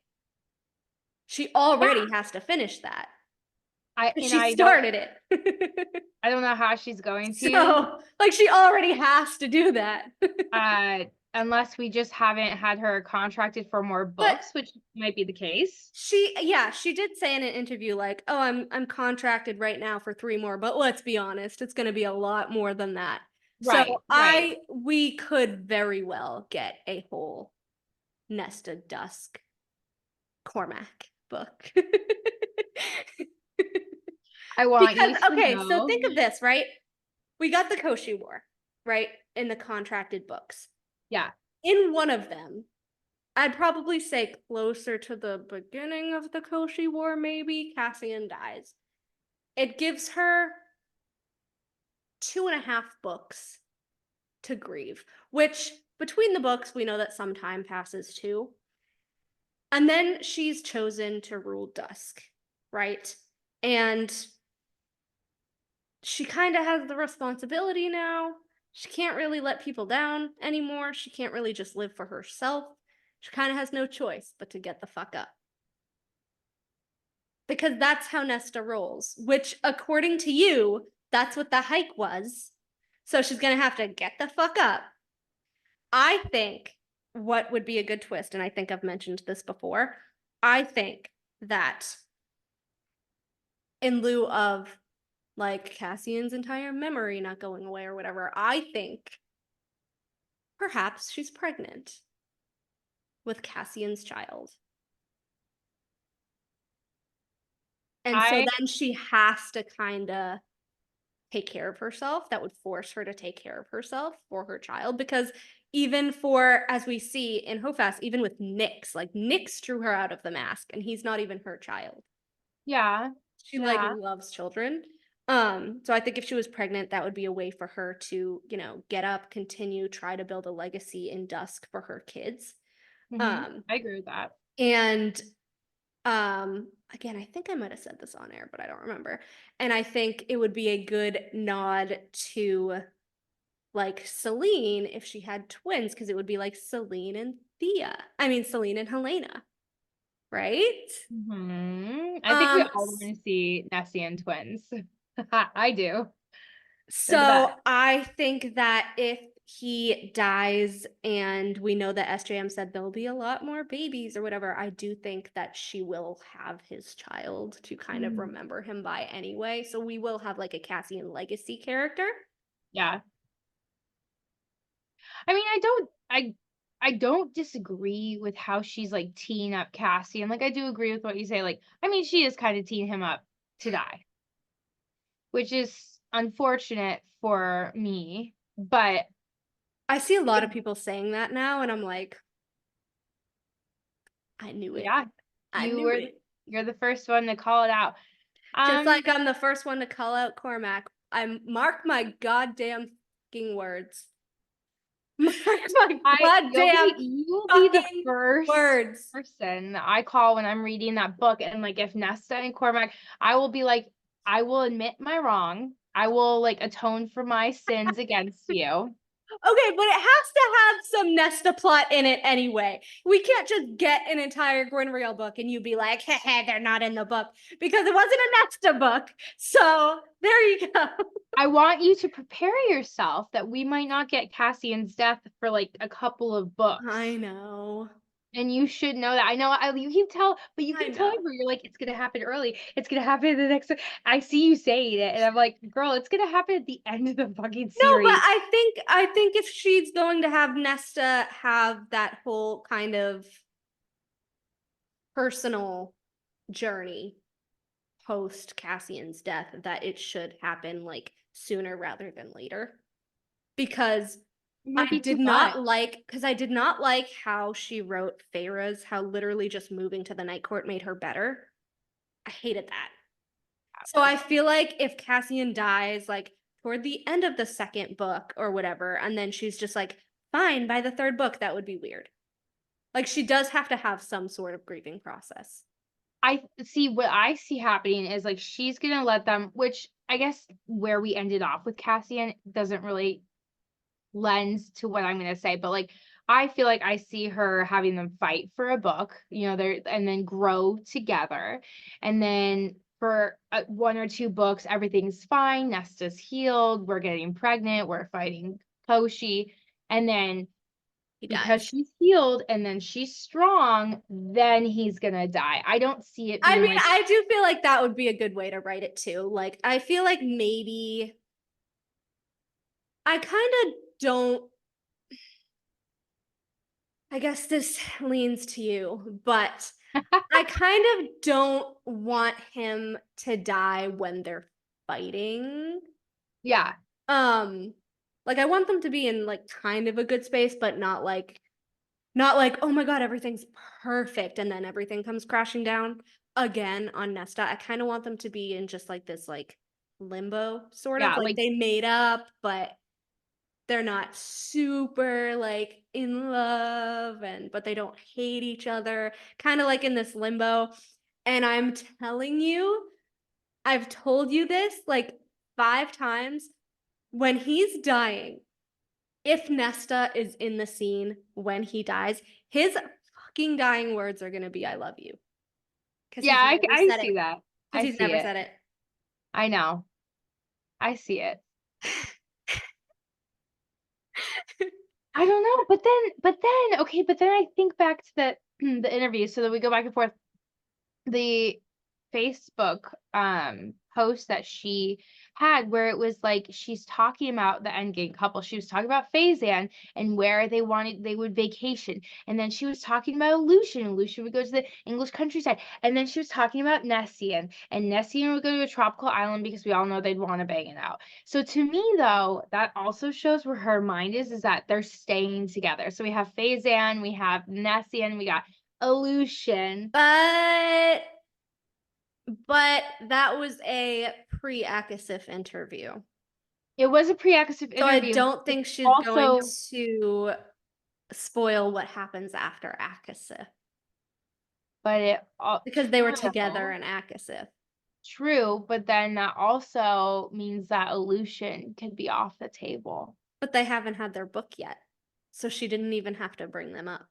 She already has to finish that. She started it. I don't know how she's going to. So, like, she already has to do that. Unless we just haven't had her contracted for more books, which might be the case. She did say in an interview, like, oh, I'm contracted right now for 3 more, but let's be honest, it's going to be a lot more than that. Right, so we could very well get a whole Nesta Dusk Cormac book. I want because, you to okay, know. So think of this, right? We got the Koshi War, right? In the contracted books. Yeah. In one of them, I'd probably say closer to the beginning of the Koshi War, maybe, Cassian dies. It gives her 2.5 books to grieve, which between the books, we know that some time passes too. And then she's chosen to rule Dusk, right? And she kind of has the responsibility now She can't really let people down anymore. She can't really just live for herself. She kind of has no choice but to get the fuck up. Because that's how Nesta rolls, which according to you, that's what the hike was. So she's going to have to get the fuck up. I think what would be a good twist, and I think I've mentioned this before, I think that in lieu of like Cassian's entire memory not going away or whatever, I think perhaps she's pregnant with Cassian's child. And so then she has to kind of take care of herself. That would force her to take care of herself for her child. Because even for, as we see in Hofast, even with Nyx, like Nyx drew her out of the mask and he's not even her child. Yeah. She like loves children. So I think if she was pregnant, that would be a way for her to, you know, get up, continue, try to build a legacy in Dusk for her kids. I agree with that. And again, I think I might have said this on air, but I don't remember. And I think it would be a good nod to like Celine if she had twins, because it would be like Celine and Celine and Helena. Right? I think we all want to see Nessian twins. I do. So I think that if he dies and we know that SJM said there'll be a lot more babies or whatever, I do think that she will have his child to kind of remember him by anyway. So we will have like a Cassian legacy character. Yeah. I mean, I don't disagree with how she's like teeing up Cassian. Like I do agree with what you say. Like, I mean, she is kind of teeing him up to die, which is unfortunate for me, but I see a lot of people saying that now, and I'm like, I knew it. Yeah, you're the first one to call it out. Just like I'm the first one to call out Cormac. I mark my goddamn fucking words. Mark my goddamn you will be the first person I call when I'm reading that book. And like if Nesta and Cormac, I will be like, I will admit my wrong. I will like atone for my sins against you. Okay, but it has to have some Nesta plot in it anyway. We can't just get an entire Gwynriel book and you be like, hey, they're not in the book, because it wasn't a Nesta book. So there you go. I want you to prepare yourself that we might not get Cassian's death for like a couple of books. I know. And you should know that. I know you keep telling, but you keep telling her, you're like, it's gonna happen early. It's gonna happen in the next. I see you saying it, and I'm like, girl, it's gonna happen at the end of the fucking series. No, but I think if she's going to have Nesta have that whole kind of personal journey post Cassian's death, that it should happen like sooner rather than later. Because I did not like how she wrote Feyre's, how literally just moving to the Night Court made her better. I hated that. So I feel like if Cassian dies like toward the end of the second book or whatever, and then she's just like, fine, by the third book, that would be weird. Like she does have to have some sort of grieving process. I see what I see happening is like she's gonna let them, which I guess where we ended off with Cassian doesn't really lend to what I'm gonna say, but like I feel like I see her having them fight for a book, you know, and then grow together, and then for one or two books, everything's fine. Nesta's healed. We're getting pregnant. We're fighting Koshi, and then because she's healed and then she's strong, then he's gonna die. I don't see it. I mean, I do feel like that would be a good way to write it too. Like, I feel like maybe I kind of don't. I guess this leans to you, but I kind of don't want him to die when they're fighting. Yeah. Like I want them to be in like kind of a good space, but not like, oh my God, everything's perfect. And then everything comes crashing down again on Nesta. I kind of want them to be in just like this like limbo sort of like they made up, but they're not super like in love, but they don't hate each other, kind of like in this limbo. And I'm telling you, I've told you this like 5 times, when he's dying, if Nesta is in the scene when he dies, his fucking dying words are gonna be "I love you." Because Yeah, he's never I said see it. that. Because I he's see never it. said it. I know. I see it. I don't know, but then I think back to the interview. So that we go back and forth. The Facebook post that she had where it was like she's talking about the endgame couple. She was talking about Faizan and where they would vacation. And then she was talking about Lucien, and Lucien would go to the English countryside. And then she was talking about Nessian, and Nessian would go to a tropical island because we all know they'd want to bang it out. So to me though, that also shows where her mind is that they're staying together. So we have Faizan, we have Nessian, we got Elucien. But that was a pre-ACOTAR interview. It was a pre-ACOTAR interview. So I don't think she's going to spoil what happens after ACOTAR. But because they were together in ACOTAR. True, but then that also means that Elucien could be off the table. But they haven't had their book yet. So she didn't even have to bring them up.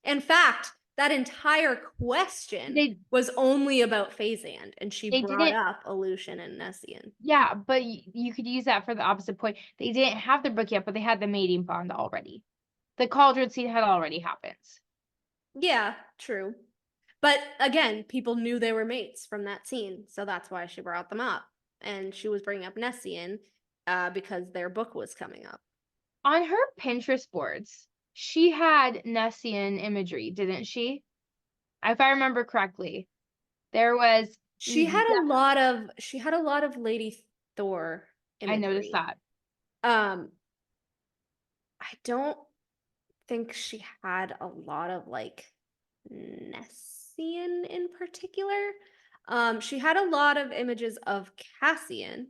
In fact, that entire question was only about Faizan, and she brought up Elucien and Nessian. Yeah, but you could use that for the opposite point. They didn't have their book yet, but they had the mating bond already. The cauldron scene had already happened. Yeah, true. But again, people knew they were mates from that scene, so that's why she brought them up. And she was bringing up Nessian because their book was coming up. On her Pinterest boards, she had Nessian imagery, didn't she? If I remember correctly, there was. She had a lot of Lady Thor imagery. I noticed that. I don't think she had a lot of like Nessian in particular. She had a lot of images of Cassian,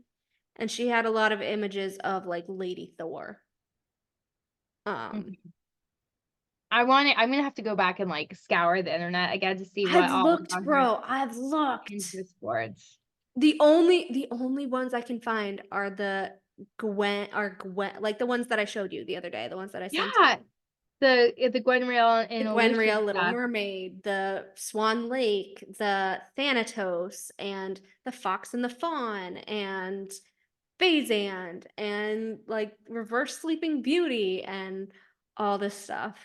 and she had a lot of images of like Lady Thor. I'm gonna have to go back and like scour the internet again to see what I've looked. Pinterest boards. The only ones I can find are the Gwen, like the ones that I showed you the other day, the ones that I sent you. The Gwenriel and the Gwenriel Little Mermaid, the Swan Lake, the Thanatos, and the Fox and the Fawn, and Faizan, and like Reverse Sleeping Beauty, and all this stuff.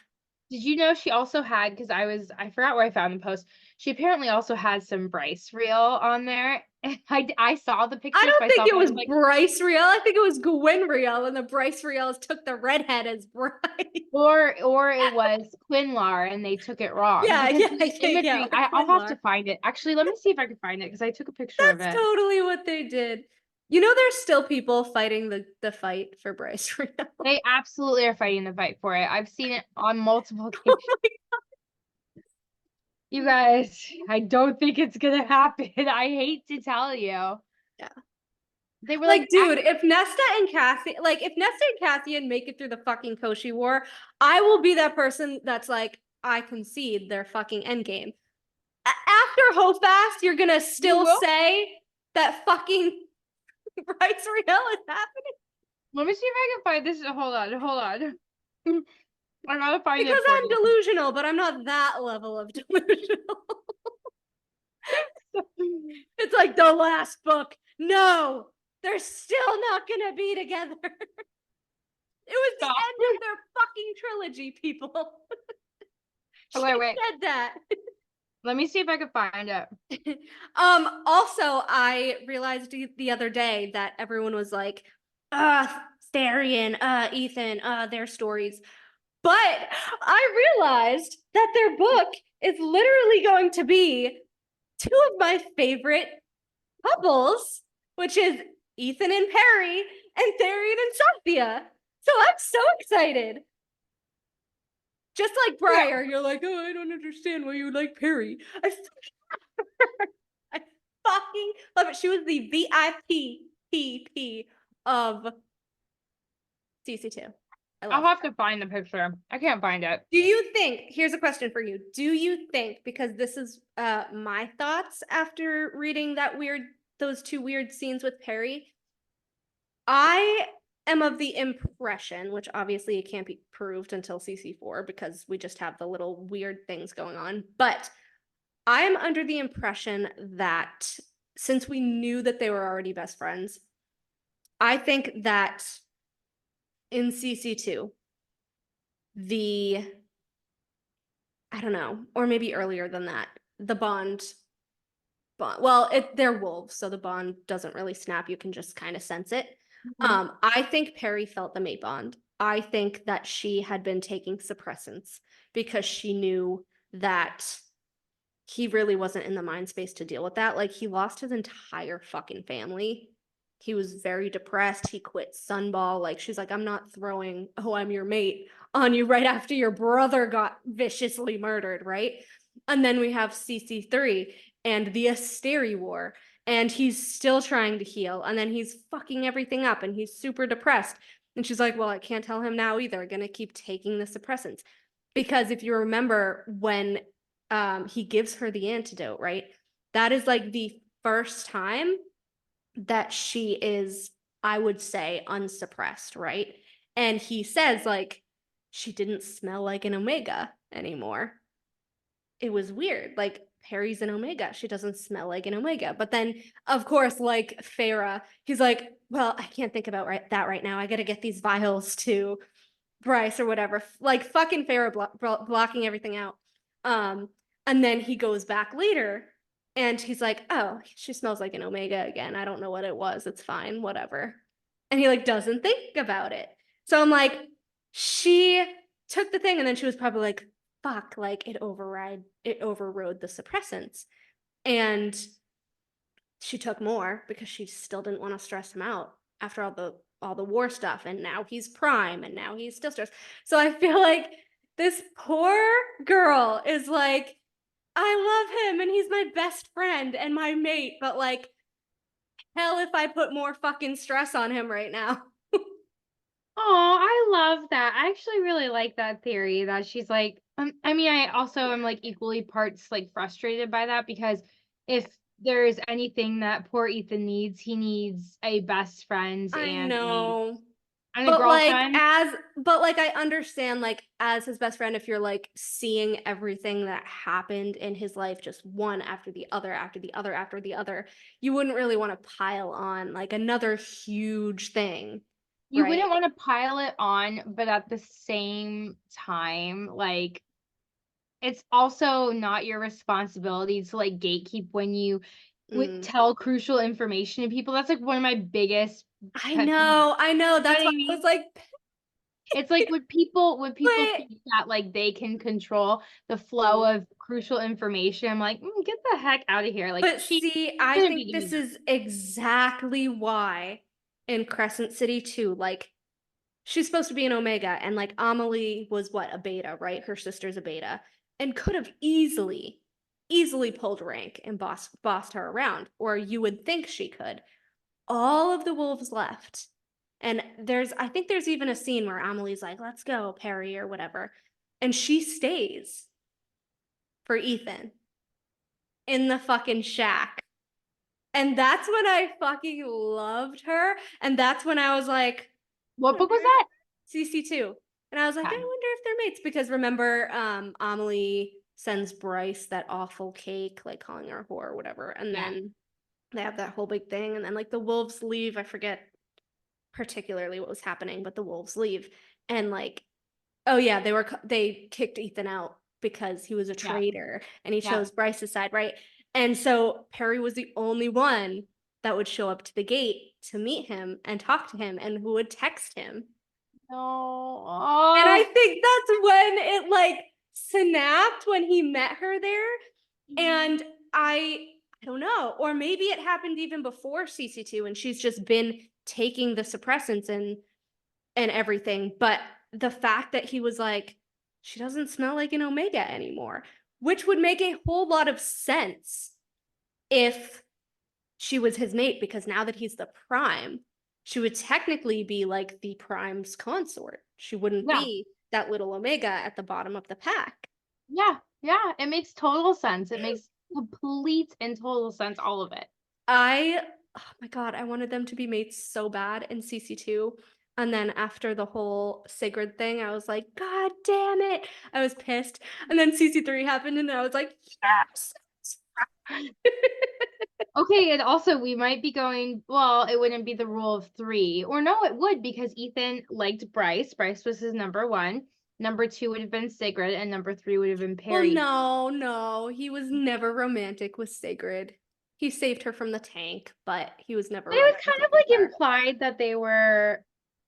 Did you know she also had, because I forgot where I found the post, she apparently also had some Bryce reel on there. And I saw the pictures. I don't think it was like, Bryce reel. I think it was Gwen reel, and the Bryce reels took the redhead as Bryce. Or it was Quinlar and they took it wrong. Yeah. I'll have to find it. Actually, let me see if I can find it because I took a picture of it. That's totally what they did. You know, there's still people fighting the fight for Bryce reel. They absolutely are fighting the fight for it. I've seen it on multiple occasions. Oh my God. You guys, I don't think it's gonna happen. I hate to tell you. Yeah. They were like, dude, if Nesta and Cassian make it through the fucking Koshi War, I will be that person that's like, I concede their fucking endgame. After Hofast, you're gonna still say that fucking Bryce Reel is happening? Let me see if I can find this. Hold on. I gotta find it. Because I'm delusional, but I'm not that level of delusional. It's like the last book. No, they're still not gonna be together. It was the end of their fucking trilogy, people. Wait. Said that. Let me see if I can find it. Also, I realized the other day that everyone was like, Asteri and Ethan, their stories. But I realized that their book is literally going to be two of my favorite couples, which is Ethan and Perry and Therian and Sophia. So I'm so excited. Just like Briar, you're like, oh, I don't understand why you like Perry. I fucking love it. She was the VIP of CC2. I'll have to find the picture. I can't find it. Do you think, here's a question for you. Do you think, because this is my thoughts after reading those two weird scenes with Perry, I am of the impression, which obviously it can't be proved until CC4 because we just have the little weird things going on, but I am under the impression that since we knew that they were already best friends, I think that in CC2, I don't know, or maybe earlier than that, the bond, well, they're wolves, so the bond doesn't really snap. You can just kind of sense it. I think Perry felt the mate bond. I think that she had been taking suppressants because she knew that he really wasn't in the mind space to deal with that. Like, he lost his entire fucking family. He was very depressed. He quit Sunball. Like, she's like, I'm not throwing, oh, I'm your mate on you right after your brother got viciously murdered, right? And then we have CC3 and the Asteri War, and he's still trying to heal, and then he's fucking everything up, and he's super depressed. And she's like, well, I can't tell him now either. I'm gonna keep taking the suppressants. Because if you remember when he gives her the antidote, right? That is like the first time that she is, I would say, unsuppressed, right? And he says, like, she didn't smell like an Omega anymore. It was weird. Like, Perry's an Omega. She doesn't smell like an Omega. But then, of course, like Farah, he's like, well, I can't think about that right now. I got to get these vials to Bryce or whatever. Like, fucking Farah blocking everything out. And then he goes back later and he's like, oh, she smells like an Omega again. I don't know what it was. It's fine, whatever. And he like doesn't think about it. So I'm like, she took the thing and then she was probably like, fuck, like it overrode the suppressants. And she took more because she still didn't want to stress him out after all the war stuff. And now he's prime and now he's still stressed. So I feel like this poor girl is like, I love him and he's my best friend and my mate, but like, hell if I put more fucking stress on him right now. Oh, I love that. I actually really like that theory that she's like, I mean, I also am like equally parts like frustrated by that because if there's anything that poor Ethan needs, he needs a best friend I and know. a But girlfriend. like I understand, like, as his best friend, if you're like seeing everything that happened in his life, just one after the other, after the other, after the other, you wouldn't really want to pile on like another huge thing. You right? wouldn't want to pile it on, but at the same time, like, it's also not your responsibility to like gatekeep when you tell crucial information to people. That's like one of my biggest I pet peeves. know. That's You know why what I I mean? was like, It's like when people But- think that like they can control the flow of crucial information, I'm like, get the heck out of here. Like, but see, I shouldn't be think doing this is exactly why in Crescent City 2, like, she's supposed to be an Omega, and like Amelie was what, a Beta, right? Her sister's a Beta, and could have easily pulled rank and bossed her around, or you would think she could. All of the wolves left. And I think there's even a scene where Amelie's like, let's go, Perry, or whatever. And she stays for Ethan in the fucking shack. And that's when I fucking loved her. And that's when I was like, What book was that? CC2. And I was like, Okay. I wonder if they're mates, because remember, Amelie sends Bryce that awful cake, like calling her a whore or whatever. And then they have that whole big thing. And then like the wolves leave. I forget particularly what was happening, but the wolves leave. And like, oh yeah, they kicked Ethan out because he was a traitor and he chose Bryce's side, right? And so Perry was the only one that would show up to the gate to meet him and talk to him and who would text him. Oh. And I think that's when it like snapped, when he met her there. And I don't know, or maybe it happened even before CC2 and she's just been taking the suppressants and everything. But the fact that he was like, she doesn't smell like an Omega anymore, which would make a whole lot of sense if she was his mate, because now that he's the prime, she would technically be like the prime's consort. She wouldn't be that little Omega at the bottom of the pack. Yeah, it makes total sense. It makes complete and total sense, all of it. Oh my god, I wanted them to be mates so bad in CC2. And then after the whole Sigrid thing, I was like, God damn it. I was pissed. And then CC3 happened and I was like, yes. Okay, and also we might be going, well, it wouldn't be the rule of 3. Or no, it would, because Ethan liked Bryce. Bryce was his number 1. Number 2 would have been Sigrid, and number 3 would have been Perry. Well, no. He was never romantic with Sigrid. He saved her from the tank, but he was never But it was romantic kind of with like her. implied that they were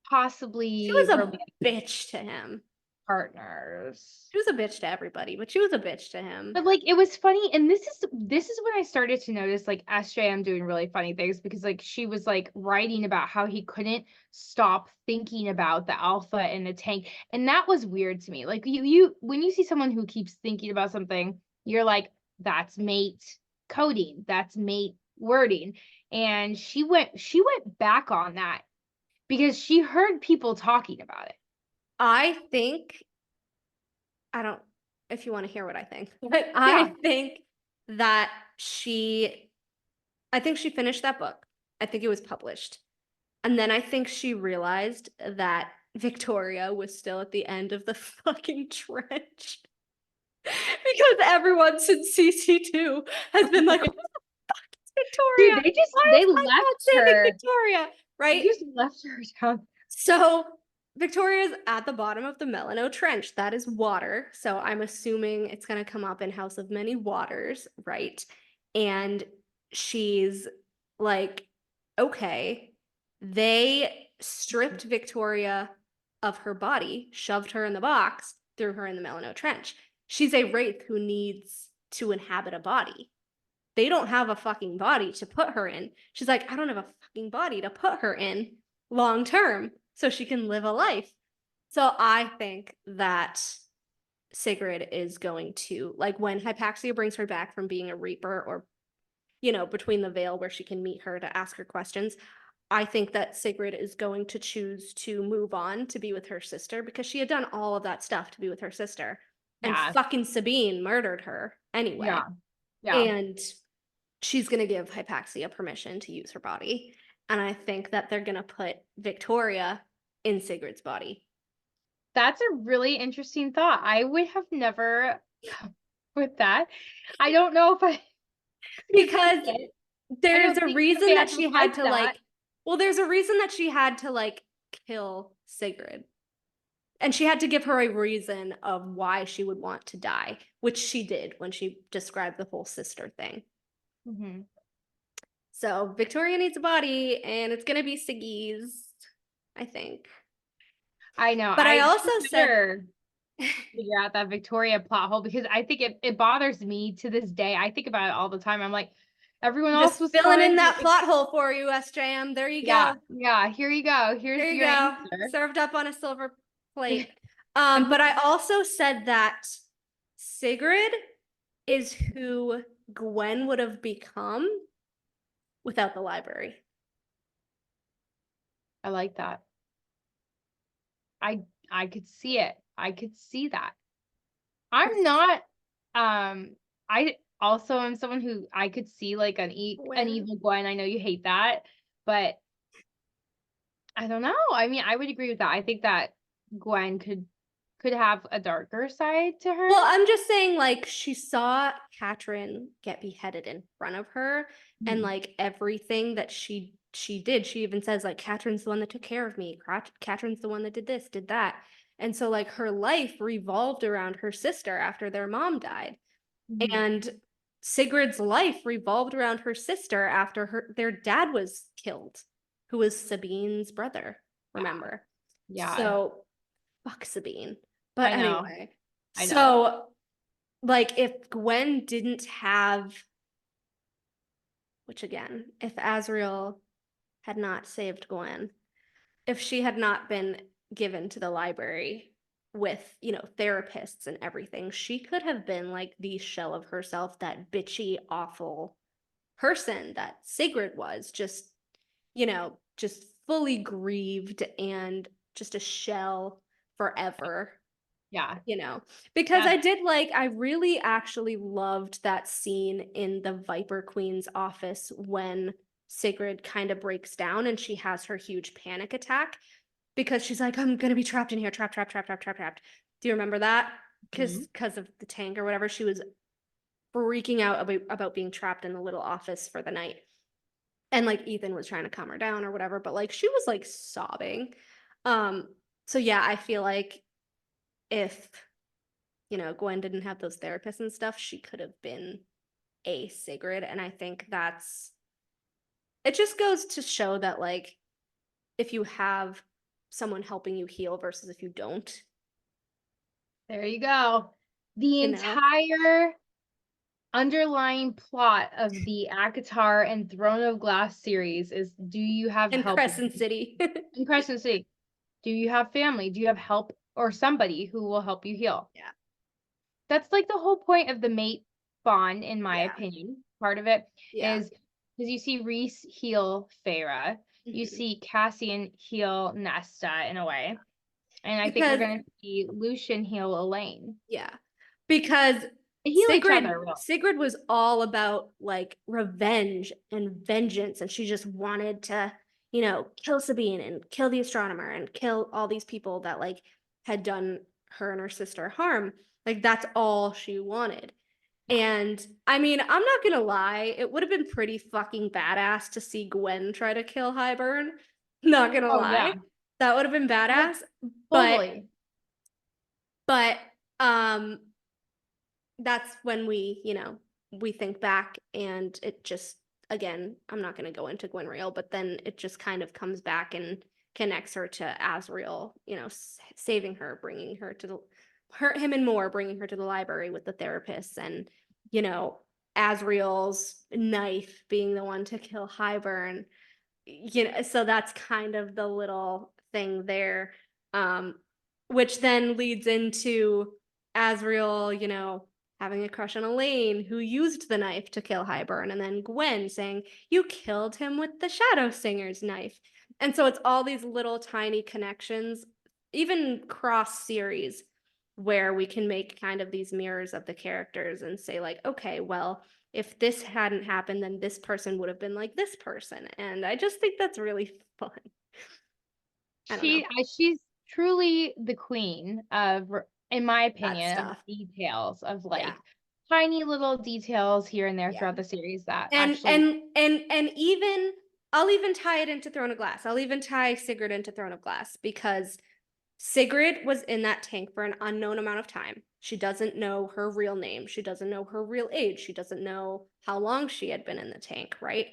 possibly She was a romantic bitch to him. partners. She was a bitch to everybody, but she was a bitch to him. But like it was funny, and this is when I started to notice like SJM doing really funny things, because like she was like writing about how he couldn't stop thinking about the alpha in the tank, and that was weird to me. Like you when you see someone who keeps thinking about something, you're like, that's mate coding, that's mate wording, and she went back on that because she heard people talking about it. I think, I don't, if you want to hear what I think, but I think that I think she finished that book. I think it was published. And then I think she realized that Victoria was still at the end of the fucking trench. Because everyone since CC2 has been like, what the fuck is Victoria? Dude, Why they is my left dad saving her. Victoria, right? They just left her down. So Victoria's at the bottom of the Melano Trench. That is water. So I'm assuming it's going to come up in House of Many Waters, right? And she's like, okay, they stripped Victoria of her body, shoved her in the box, threw her in the Melano Trench. She's a wraith who needs to inhabit a body. They don't have a fucking body to put her in. She's like, I don't have a fucking body to put her in long term so she can live a life. So I think that Sigrid is going to, like, when Hypaxia brings her back from being a Reaper, or, you know, between the veil where she can meet her to ask her questions, I think that Sigrid is going to choose to move on to be with her sister, because she had done all of that stuff to be with her sister. And fucking Sabine murdered her anyway. Yeah. And she's going to give Hypaxia permission to use her body. And I think that they're going to put Victoria in Sigrid's body. That's a really interesting thought. I would have never come with that. I don't know if I because there's a reason that she had to that. there's a reason that she had to like kill Sigrid. And she had to give her a reason of why she would want to die, which she did when she described the whole sister thing. Mm-hmm. So Victoria needs a body, and it's going to be Siggy's, I think. I know. But I also said figure out that Victoria plot hole, because I think it bothers me to this day. I think about it all the time. I'm like, everyone else was filling in that plot hole for you, SJM. There you go. Yeah, here you go. Here's your answer. Served up on a silver plate. But I also said that Sigrid is who Gwen would have become without the library. I like that. I could see it. I could see that. I'm not I also am someone who I could see like an evil Gwen. I know you hate that, but I don't know. I mean, I would agree with that. I think that Gwen could have a darker side to her. Well, I'm just saying, like, she saw Katrin get beheaded in front of her, and like everything that she did, she even says, like, Katrin's the one that took care of me. Katrin's the one that did this, did that. And so like her life revolved around her sister after their mom died. And Sigrid's life revolved around her sister after their dad was killed, who was Sabine's brother, remember? Yeah. So fuck Sabine. But anyway, I know. So like if Gwen didn't have, which again, if Azriel had not saved Gwen, if she had not been given to the library with, you know, therapists and everything, she could have been like the shell of herself, that bitchy, awful person that Sigrid was, just, you know, just fully grieved and just a shell forever. Yeah. You know, because I really actually loved that scene in the Viper Queen's office when Sigrid kind of breaks down and she has her huge panic attack. because she's like, I'm gonna be trapped in here, trapped. Do you remember that? Mhm. Because of the tank or whatever, she was freaking out about being trapped in the little office for the night. And like Ethan was trying to calm her down or whatever, but like she was like sobbing. So yeah, I feel like if Gwen didn't have those therapists and stuff, she could have been a Sigrid. And I think it just goes to show that like if you have someone helping you heal versus if you don't, There you go. The you know. entire underlying plot of the ACOTAR and Throne of Glass series is, do you have In help Crescent City. in Crescent City? Do you have family? Do you have help or somebody who will help you heal? Yeah. That's like the whole point of the mate bond, in my Yeah. opinion. Part of it Yeah. is because you see Reese heal Feyre, you Mhm. see Cassian heal Nesta in a way, and I think we're Because gonna see Lucien heal Elaine. yeah. Because They heal each Sigrid other, really. Sigrid was all about like revenge and vengeance, and she just wanted to, kill Sabine and kill the astronomer and kill all these people that like had done her and her sister harm. Like that's all she wanted. Yeah. And I mean, I'm not gonna lie, it would have been pretty fucking badass to see Gwen try to kill Highburn. Not gonna Oh yeah, lie. That would have been badass. totally. But that's when we think back and it just, again, I'm not going to go into Gwenriel, but then it just kind of comes back and connects her to Asriel, saving her, bringing her to him and Mor bringing her to the library with the therapists, and Asriel's knife being the one to kill Highburn. So that's kind of the little thing there, which then leads into Asriel, having a crush on Elaine, who used the knife to kill Highburn, and then Gwen saying, you killed him with the Shadow Singer's knife. And so it's all these little tiny connections, even cross series, where we can make kind of these mirrors of the characters and say like, okay, well, if this hadn't happened, then this person would have been like this person. And I just think that's really fun. I don't know. She's truly the queen of, in my That opinion, of stuff. details, of Yeah. like tiny little details here and there Yeah. throughout the series that And actually and even I'll even tie it into Throne of Glass. I'll even tie Sigrid into Throne of Glass, because Sigrid was in that tank for an unknown amount of time. She doesn't know her real name. She doesn't know her real age. She doesn't know how long she had been in the tank, right?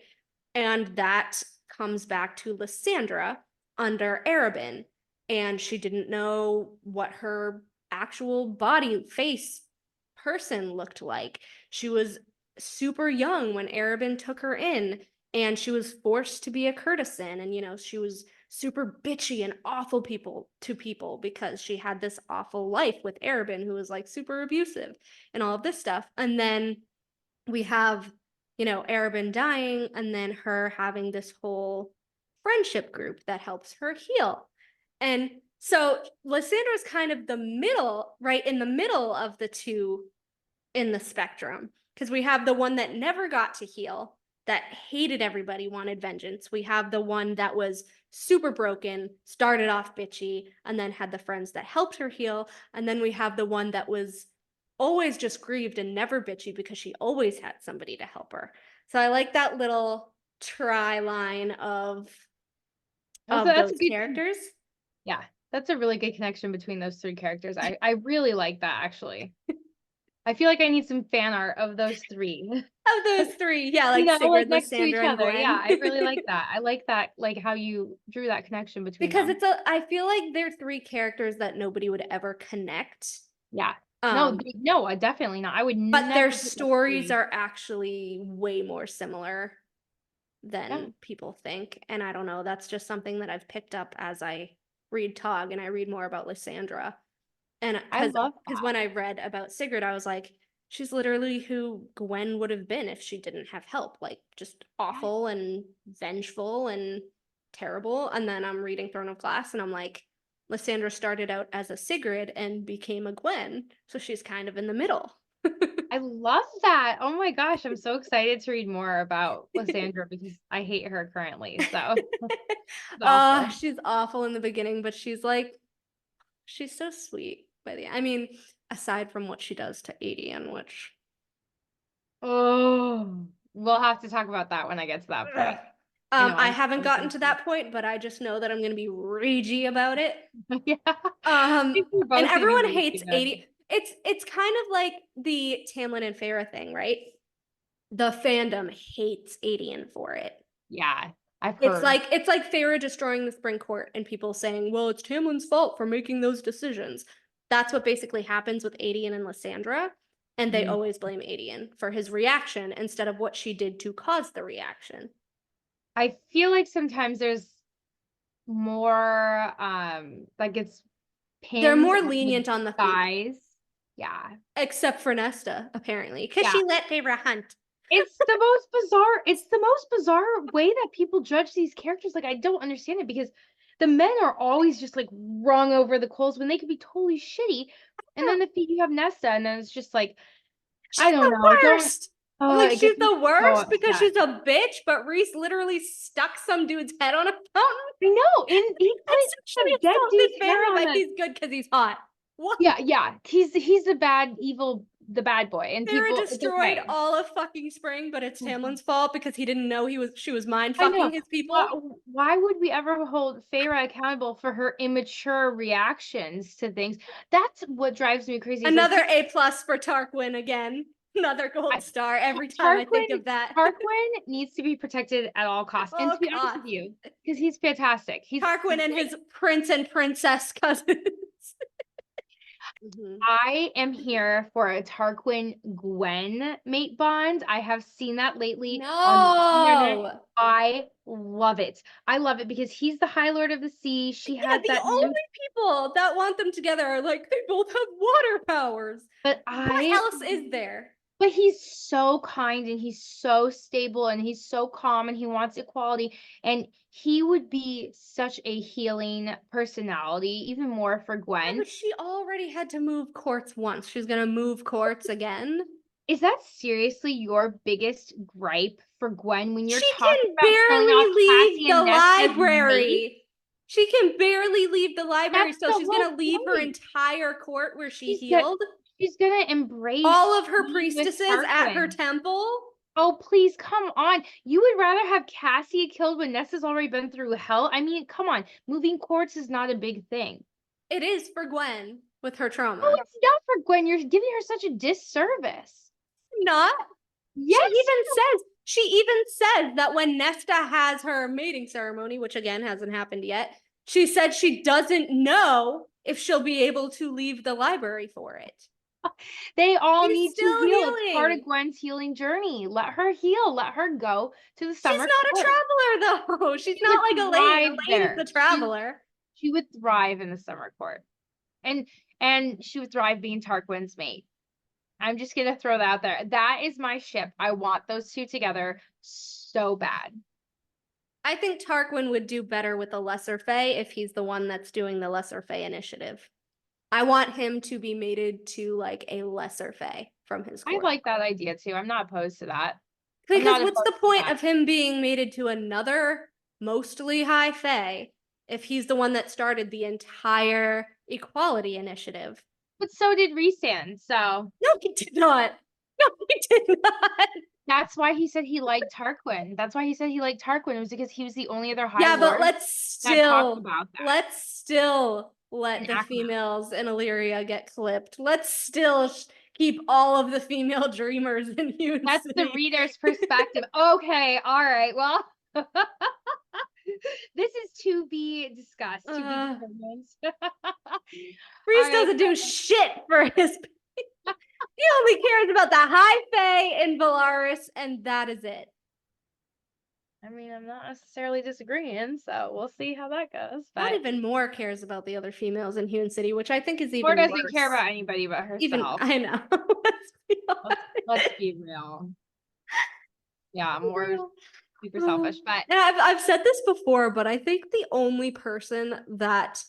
And that comes back to Lysandra under Arobin. And she didn't know what her actual body, face, person looked like. She was super young when Arobin took her in, and she was forced to be a courtesan. And, she was super bitchy and awful to people because she had this awful life with Arobin, who was like super abusive and all of this stuff. And then we have, Arobin dying, and then her having this whole friendship group that helps her heal. And so Lysandra's kind of right in the middle of the two in the spectrum, because we have the one that never got to heal, that hated everybody, wanted vengeance. We have the one that was super broken, started off bitchy, and then had the friends that helped her heal. And then we have the one that was always just grieved and never bitchy because she always had somebody to help her. So I like that little line of that's those a good, characters. yeah, that's a really good connection between those three characters. I really like that, actually. I feel like I need some fan art of those three. Of those three, yeah, like Sigrid, like next to each Lysandra, and other. Gwen. Yeah, I really like that. I like that, like how you drew that connection between Because them. I feel like they're three characters that nobody would ever connect. Yeah. No, Definitely not. I would but never their put those stories three. are actually way more similar than Yeah. people think. And I don't know, that's just something that I've picked up as I read Tog and I read more about Lysandra. And I love because that. when I read about Sigrid, I was like, she's literally who Gwen would have been if she didn't have help, like just awful and vengeful and terrible. And then I'm reading Throne of Glass and I'm like, Lysandra started out as a Sigrid and became a Gwen, so she's kind of in the middle. I love that. Oh my gosh, I'm so excited to read more about Lysandra because I hate her currently. So it's awful. She's awful in the beginning, but she's so sweet by the end. I mean, aside from what she does to Aelin, which Oh, we'll have to talk about that when I get to that point. I haven't gotten to that point, but I just know that I'm gonna be ragey about it. Yeah. And everyone hates Aelin. 80. It's kind of like the Tamlin and Farah thing, right? The fandom hates Aelin for it. Yeah, I've heard. It's like Farah destroying the Spring Court and people saying, well, it's Tamlin's fault for making those decisions. That's what basically happens with Aelin and Lysandra. And they always blame Aelin for his reaction instead of what she did to cause the reaction. I feel like sometimes there's more like it's they're more pinned lenient on the guys. Yeah. Except for Nesta, apparently. Because she let Farah hunt. It's the most bizarre way that people judge these characters. Like, I don't understand it because the men are always just like wrung over the coals when they could be totally shitty. And then you have Nesta, and then it's just like, I don't know. Worst. Like, she's the worst because she's a bitch, but Rhys literally stuck some dude's head on a fountain. I know. And he put some dead dude's head on but he's good because he's hot. What? Yeah. He's the bad boy. And Farah destroyed all of fucking Spring, but it's Tamlin's fault because he didn't know she was mind fucking his people. Why would we ever hold Farah accountable for her immature reactions to things? That's what drives me crazy. Another A+ for Tarquin again. Another gold star every time I think of that. Tarquin needs to be protected at all costs. And to be honest with you, because he's fantastic. Tarquin and his prince and princess cousins. I am here for a Tarquin Gwen mate bond. I have seen that lately on the internet. I love it. I love it because he's the High Lord of the Sea. She has the only people that want them together are like, they both have water powers. But what else is there? But he's so kind and he's so stable and he's so calm and he wants equality. And he would be such a healing personality, even more for Gwen. Yeah, but she already had to move courts once. She's going to move courts again. Is that seriously your biggest gripe for Gwen when you're talking about barely leave the library? She can barely leave the library, so she's going to leave her entire court where she healed. She's gonna embrace all of her priestesses at her temple. Oh, please, come on. You would rather have Cassia killed when Nessa's already been through hell? I mean, come on. Moving courts is not a big thing. It is for Gwen with her trauma. Oh, it's not for Gwen. You're giving her such a disservice. Not? Yes. She even says that when Nesta has her mating ceremony, which again hasn't happened yet, she said she doesn't know if she'll be able to leave the library for it. They all need to heal. It's part of Gwen's healing journey. Let her heal. Let her go to the summer. She's not a traveler, though. She's not like Elaine. Elaine's the traveler. She would thrive in the summer court, and she would thrive being Tarquin's mate. I'm just gonna throw that out there. That is my ship. I want those two together so bad. I think Tarquin would do better with the Lesser Fae if he's the one that's doing the Lesser Fae initiative. I want him to be mated to like a lesser fae from his court. I like that idea too. I'm not opposed to that. Because what's the point of him being mated to another mostly high fae if he's the one that started the entire equality initiative? But so did Rhysand, so. No, he did not. No, he did not. That's why he said he liked Tarquin. It was because he was the only other high lord. But let's still let the females in Illyria get clipped. Let's still keep all of the female dreamers in Hume That's City. The reader's perspective. Okay, all right. Well, this is to be discussed. To be determined. Rhys doesn't do shit for his. He only cares about the high fae in Valaris, and that is it. I mean, I'm not necessarily disagreeing, so we'll see how that goes. But not even Mor cares about the other females in Hume City, which I think is even worse. Mor doesn't care about anybody but herself. I know. Let's be real. Yeah, Mor super selfish, but I've said this before, but I think the only person that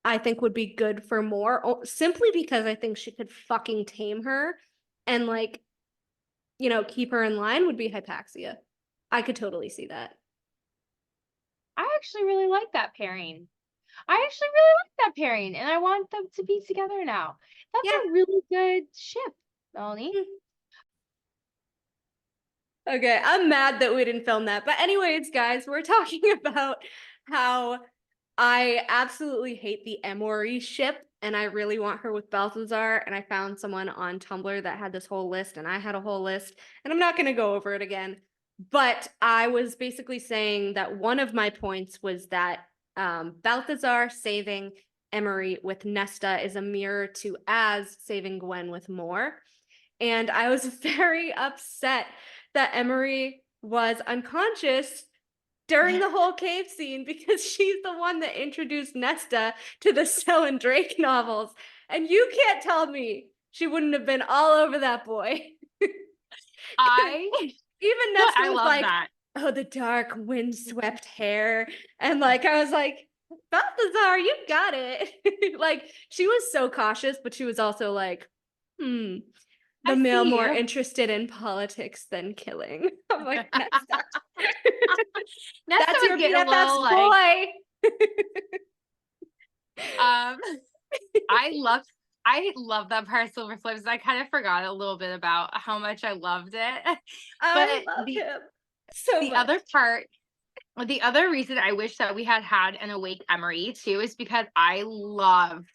I think would be good for Mor, simply because I think she could fucking tame her, and like, keep her in line would be Hypaxia. I could totally see that. I actually really like that pairing. And I want them to be together now. That's a really good ship, Melanie. Okay, I'm mad that we didn't film that. But anyways, guys, we're talking about how I absolutely hate the Emerie ship, and I really want her with Balthazar, and I found someone on Tumblr that had this whole list, and I had a whole list, and I'm not going to go over it again. But I was basically saying that one of my points was that Balthazar saving Emerie with Nesta is a mirror to Az saving Gwen with Mor. And I was very upset that Emerie was unconscious during the whole cave scene because she's the one that introduced Nesta to the Sel and Drake novels. And you can't tell me she wouldn't have been all over that boy. Even Nesta was like, that. Oh, the dark windswept hair. And like, I was like, Balthazar, you got it. Like, she was so cautious, but she was also like, the male more interested in politics than killing. I'm like, Nesta. That's your BFF's boy. I love that part of Silver Flames. I kind of forgot a little bit about how much I loved it. I love him so much. The other reason I wish that we had an awake Emerie too is because I loved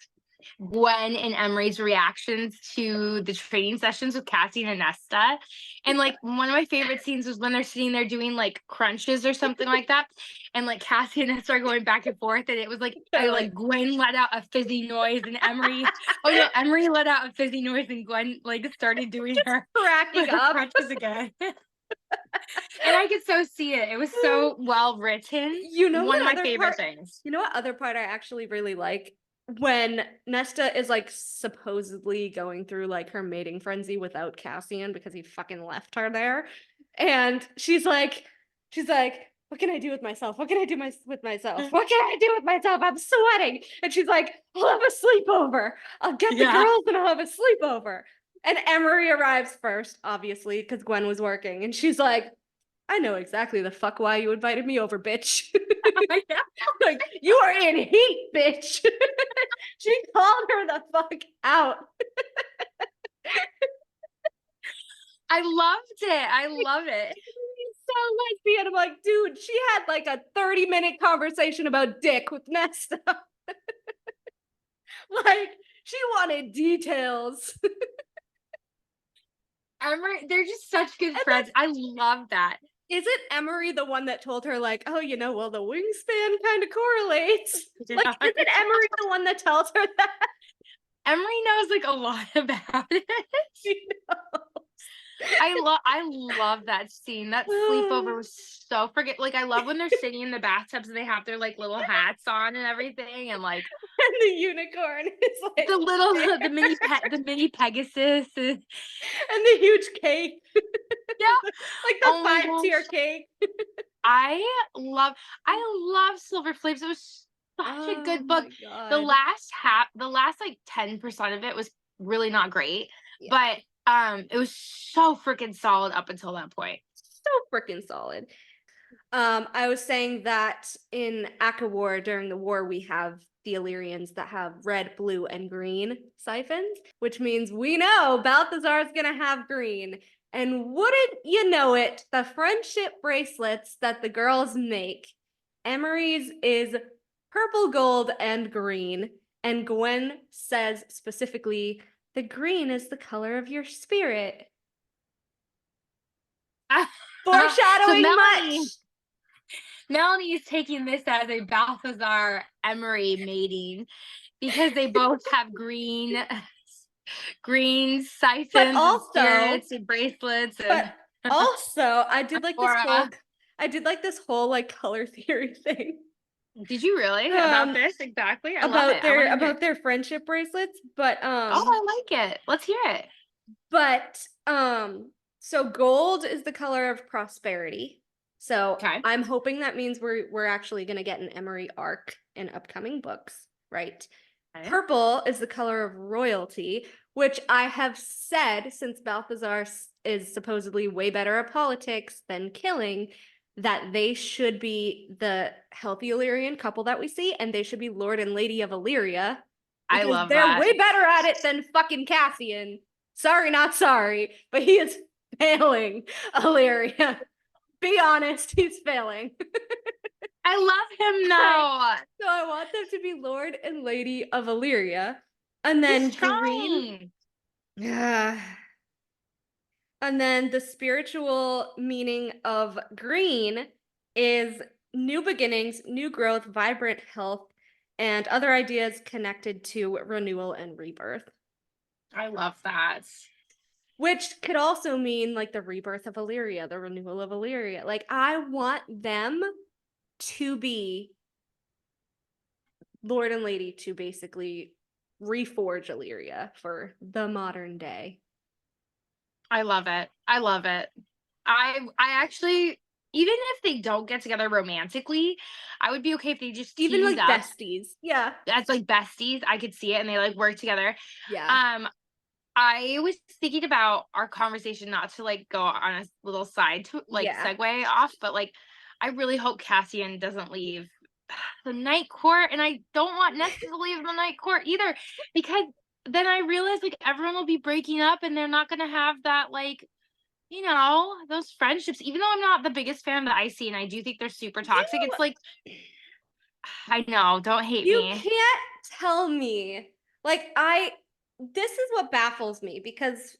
Gwen and Emerie's reactions to the training sessions with Cassian and Nesta. And like one of my favorite scenes was when they're sitting there doing like crunches or something like that. And like Cassian and Nesta are going back and forth. And it was like, Gwen let out a fizzy noise and Emerie let out a fizzy noise and Gwen like started doing her crunches again. And I could so see it. It was so well written. One of my favorite things. You know what other part I actually really like? When Nesta is like supposedly going through like her mating frenzy without Cassian because he fucking left her there. And she's like, what can I do with myself? What can I do with myself? What can I do with myself? I'm sweating. And she's like, I'll have a sleepover. I'll get the girls and I'll have a sleepover. And Emerie arrives first, obviously, because Gwen was working. And she's like, I know exactly the fuck why you invited me over, bitch. Like, you are in heat, bitch. She called her the fuck out. I loved it. I love it. So lesbian. I'm like, dude, she had like a 30-minute conversation about dick with Nesta. Like, she wanted details. Emerie, they're just such good friends. I love that. Isn't Emerie the one that told her, like, oh, well, the wingspan kind of correlates? Yeah. Like, isn't Emerie the one that tells her that? Emerie knows, like, a lot about it. She knows. I love that scene. That sleepover was so like, I love when they're sitting in the bathtubs and they have their, like, little hats on and everything, and, like... And the unicorn is, like... the mini Pegasus. And the huge cake. Yeah. Like the 5-tier cake. I love Silver Flames. It was such a good book. The last like 10% of it was really not great. Yeah. But it was so freaking solid up until that point. So freaking solid. I was saying that in ACOTAR during the war we have the Illyrians that have red, blue, and green siphons, which means we know Balthazar is gonna have green. And wouldn't you know it, the friendship bracelets that the girls make, Emerie's is purple, gold, and green. And Gwen says specifically, the green is the color of your spirit. Foreshadowing much. Melanie is taking this as a Balthazar Emerie mating because they both have green siphons, but also and bracelets. But also, I did like this whole like color theory thing. Did you really about this exactly? About their friendship bracelets, but oh, I like it. Let's hear it. But so gold is the color of prosperity. So I'm hoping that means we're actually gonna get an Emerie arc in upcoming books, right? Purple is the color of royalty, which I have said since Balthazar is supposedly way better at politics than killing, that they should be the healthy Illyrian couple that we see, and they should be Lord and Lady of Illyria. I love they're that. way better at it than fucking Cassian. Sorry, not sorry, but he is failing Illyria. Be honest, he's failing. I love him now. So I want them to be Lord and Lady of Illyria. And then He's trying. Yeah. And then the spiritual meaning of green is new beginnings, new growth, vibrant health, and other ideas connected to renewal and rebirth. I love that. Which could also mean like the rebirth of Illyria, the renewal of Illyria. Like, I want them to be Lord and Lady to basically reforge Illyria for the modern day. I love it. I love it. I actually, even if they don't get together romantically, I would be okay if they just Even like teamed up. besties. Yeah. That's like besties. I could see it and they like work together. Yeah. I was thinking about our conversation, not to like go on a little side to like segue off, but like I really hope Cassian doesn't leave the Night Court, and I don't want Nesta to leave the Night Court either, because then I realize like everyone will be breaking up and they're not gonna have that, like, you know, those friendships. Even though I'm not the biggest fan of the IC and I do think they're super toxic, it's like, I know, don't hate me. You can't tell me, like, this is what baffles me, because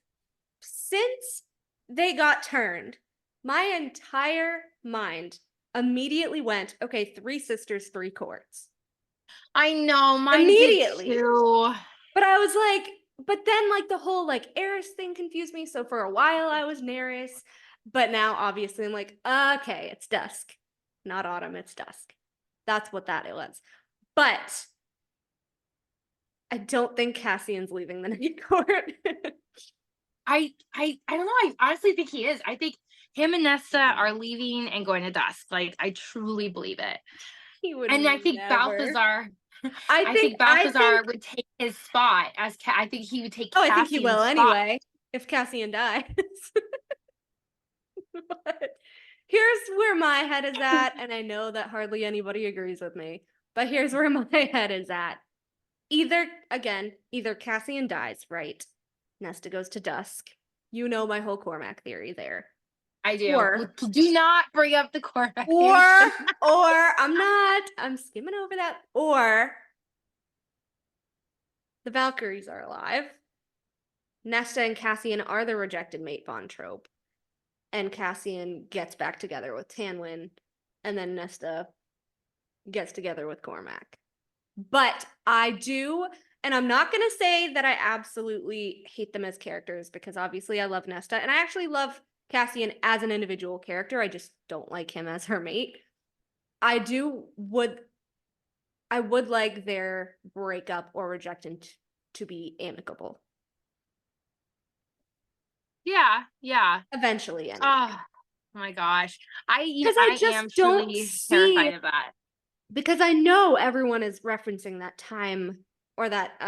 since they got turned, my entire mind immediately went, okay, 3 sisters, 3 courts. I know, mine immediately did too. But I was like, but then like the whole like Eris thing confused me. So for a while I was Neris, but now obviously I'm like, okay, it's dusk, not autumn, it's dusk. That's what that was. But I don't think Cassian's leaving the Night Court. I don't know. I honestly think he is. I think him and Nesta are leaving and going to dusk. Like, I truly believe it. He would, and I think Balthazar. I think Balthazar would take his spot as I think he would take. Oh, I think he will anyway spot. if Cassian dies. But here's where my head is at, and I know that hardly anybody agrees with me, but here's where my head is at. Either Cassian dies, right? Nesta goes to dusk. You know my whole Cormac theory there. I do. Or, do not bring up the Cormac theory. Or I'm skimming over that. Or the Valkyries are alive. Nesta and Cassian are the rejected mate bond trope. And Cassian gets back together with Tanwyn, and then Nesta gets together with Cormac. But I do, and I'm not going to say that I absolutely hate them as characters, because obviously I love Nesta, and I actually love Cassian as an individual character. I just don't like him as her mate. I would like their breakup or rejection to be amicable. Yeah. Eventually, anyway. Oh my gosh. I am truly terrified of that. Because I know everyone is referencing that time or that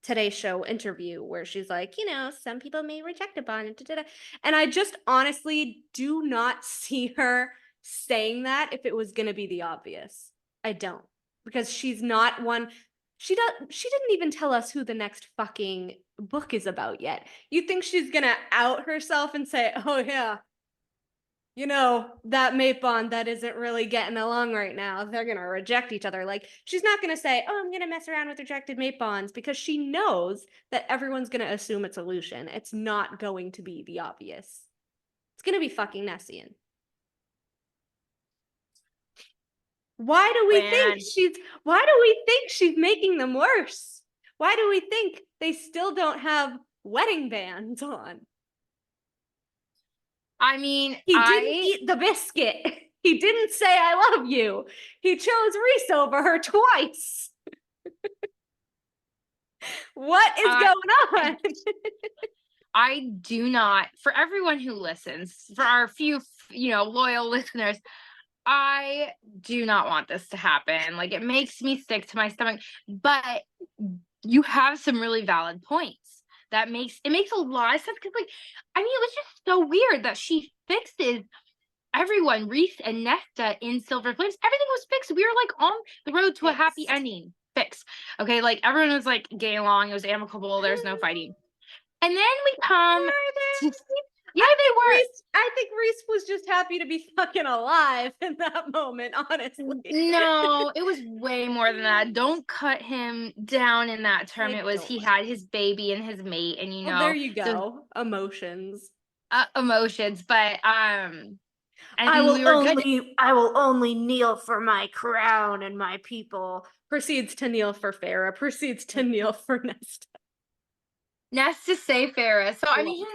Today Show interview where she's like, you know, some people may reject a bond. And I just honestly do not see her saying that if it was going to be the obvious. I don't. Because she's not one. She didn't even tell us who the next fucking book is about yet. You think she's going to out herself and say, oh yeah, you know, that mate bond that isn't really getting along right now, they're going to reject each other. Like, she's not going to say, oh, I'm going to mess around with rejected mate bonds, because she knows that everyone's going to assume it's a Lucien. It's not going to be the obvious. It's going to be fucking Nessian. Why do we think she's making them worse? Why do we think they still don't have wedding bands on? I mean, he didn't eat the biscuit. He didn't say I love you. He chose Reese over her twice. What is going on? I do not, for everyone who listens, for our few, loyal listeners, I do not want this to happen. Like, it makes me sick to my stomach. But you have some really valid points. It makes a lot of sense because, like, I mean, it was just so weird that she fixes everyone, Reese and Nesta in Silver Flames. Everything was fixed. We were like on the road to a happy ending. Fixed. Okay, like everyone was like getting along. It was amicable. There's no fighting. And then we come to, yeah, they were. I think Reese was just happy to be fucking alive in that moment, honestly. No, it was way more than that. Don't cut him down in that term. It was he had his baby and his mate, and there you go. So, emotions. Emotions, but I will only kneel for my crown and my people. Proceeds to kneel for Farah. Proceeds to kneel for Nesta. Nesta say Farah. So I mean,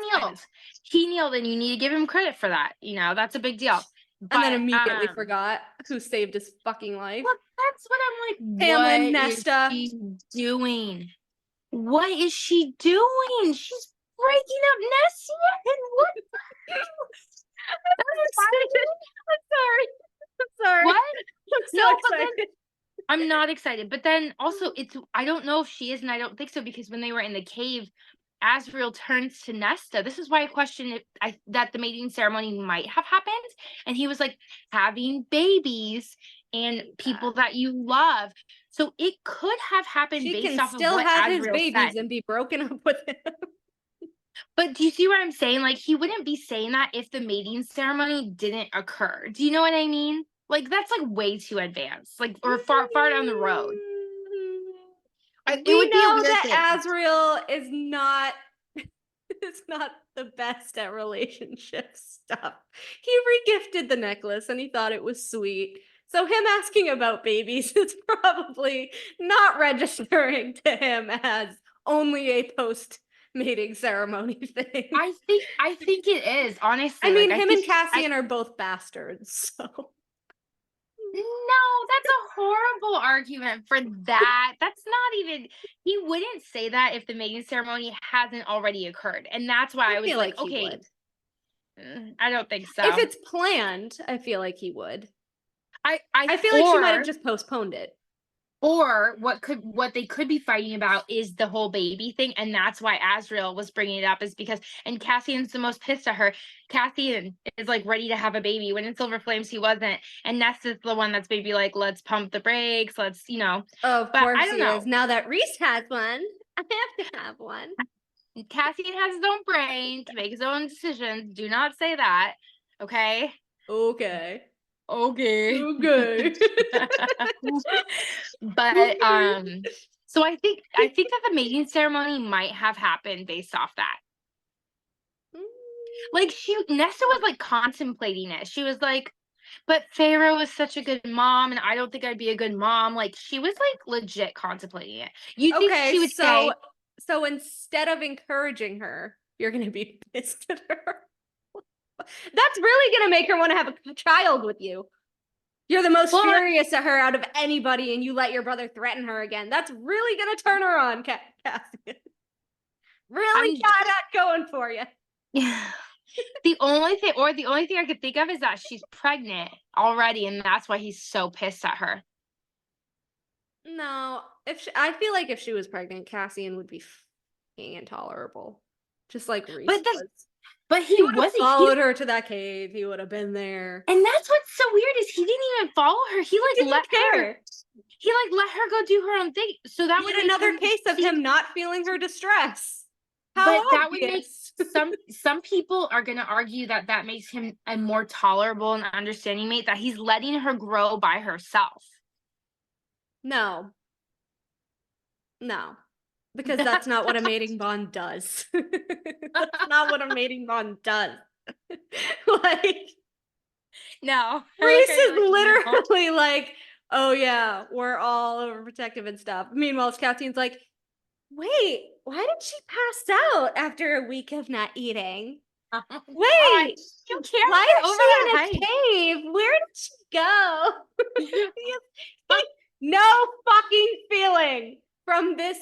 he kneeled, and you need to give him credit for that. You know, that's a big deal. But, and then immediately forgot who saved his fucking life. Well, that's what I'm like. Aelin, Nesta. Is she doing? What is she doing? She's breaking up Nessian. What? I'm sorry. What? I'm so excited. I'm not excited. But then also I don't know if she is, and I don't think so, because when they were in the cave, Azriel turns to Nesta. This is why I question that the mating ceremony might have happened. And he was like, having babies and people that you love. So it could have happened based off of what Azriel said. She can still have his babies and be broken up with him. But do you see what I'm saying? Like, he wouldn't be saying that if the mating ceremony didn't occur. Do you know what I mean? Like, that's like way too advanced, like, or far down the road. We know that Azriel is not the best at relationship stuff. He regifted the necklace and he thought it was sweet. So him asking about babies is probably not registering to him as only a post-mating ceremony thing. I think it is, honestly. I mean, him and Cassian are both bastards, so. No, that's a horrible argument for that. That's not even, he wouldn't say that if the mating ceremony hasn't already occurred. And that's why I was like, okay, I don't think so. If it's planned, I feel like he would. I feel like she might have just postponed it. Or what they could be fighting about is the whole baby thing, and that's why Azriel was bringing it up, is because, and Cassian's the most pissed at her. Cassian is like ready to have a baby when in Silver Flames he wasn't, and Nesta's the one that's maybe like, let's pump the brakes, let's, you know. Oh, of course he is. Now that Reese has one, I have to have one. Cassian has his own brain to make his own decisions. Do not say that, okay? Okay. But so I think that the mating ceremony might have happened based off that. Like, Nesta was like contemplating it. She was like, but Pharaoh was such a good mom, and I don't think I'd be a good mom. Like, she was like legit contemplating it. You think she would say, so instead of encouraging her, you're gonna be pissed at her? That's really gonna make her want to have a child with you. You're the most furious at her out of anybody, and you let your brother threaten her again. That's really gonna turn her on, Cassian. Really got that going for you. Yeah. The only thing I could think of is that she's pregnant already, and that's why he's so pissed at her. No, I feel like if she was pregnant, Cassian would be fucking intolerable, just like Reese was. But he would have followed her to that cave. He would have been there. And that's what's so weird is he didn't even follow her. He let her go do her own thing. So that would another case of him not feeling her distress. That would make some people are going to argue that makes him a more tolerable and understanding mate, that he's letting her grow by herself. No. Because that's not what a mating bond does. That's not what a mating bond does. Like, no. Reese is literally like, oh yeah, we're all overprotective and stuff. Meanwhile, Cassian's like, wait, why did she pass out after a week of not eating? Wait, why is she in a cave? Where did she go? No fucking feeling from this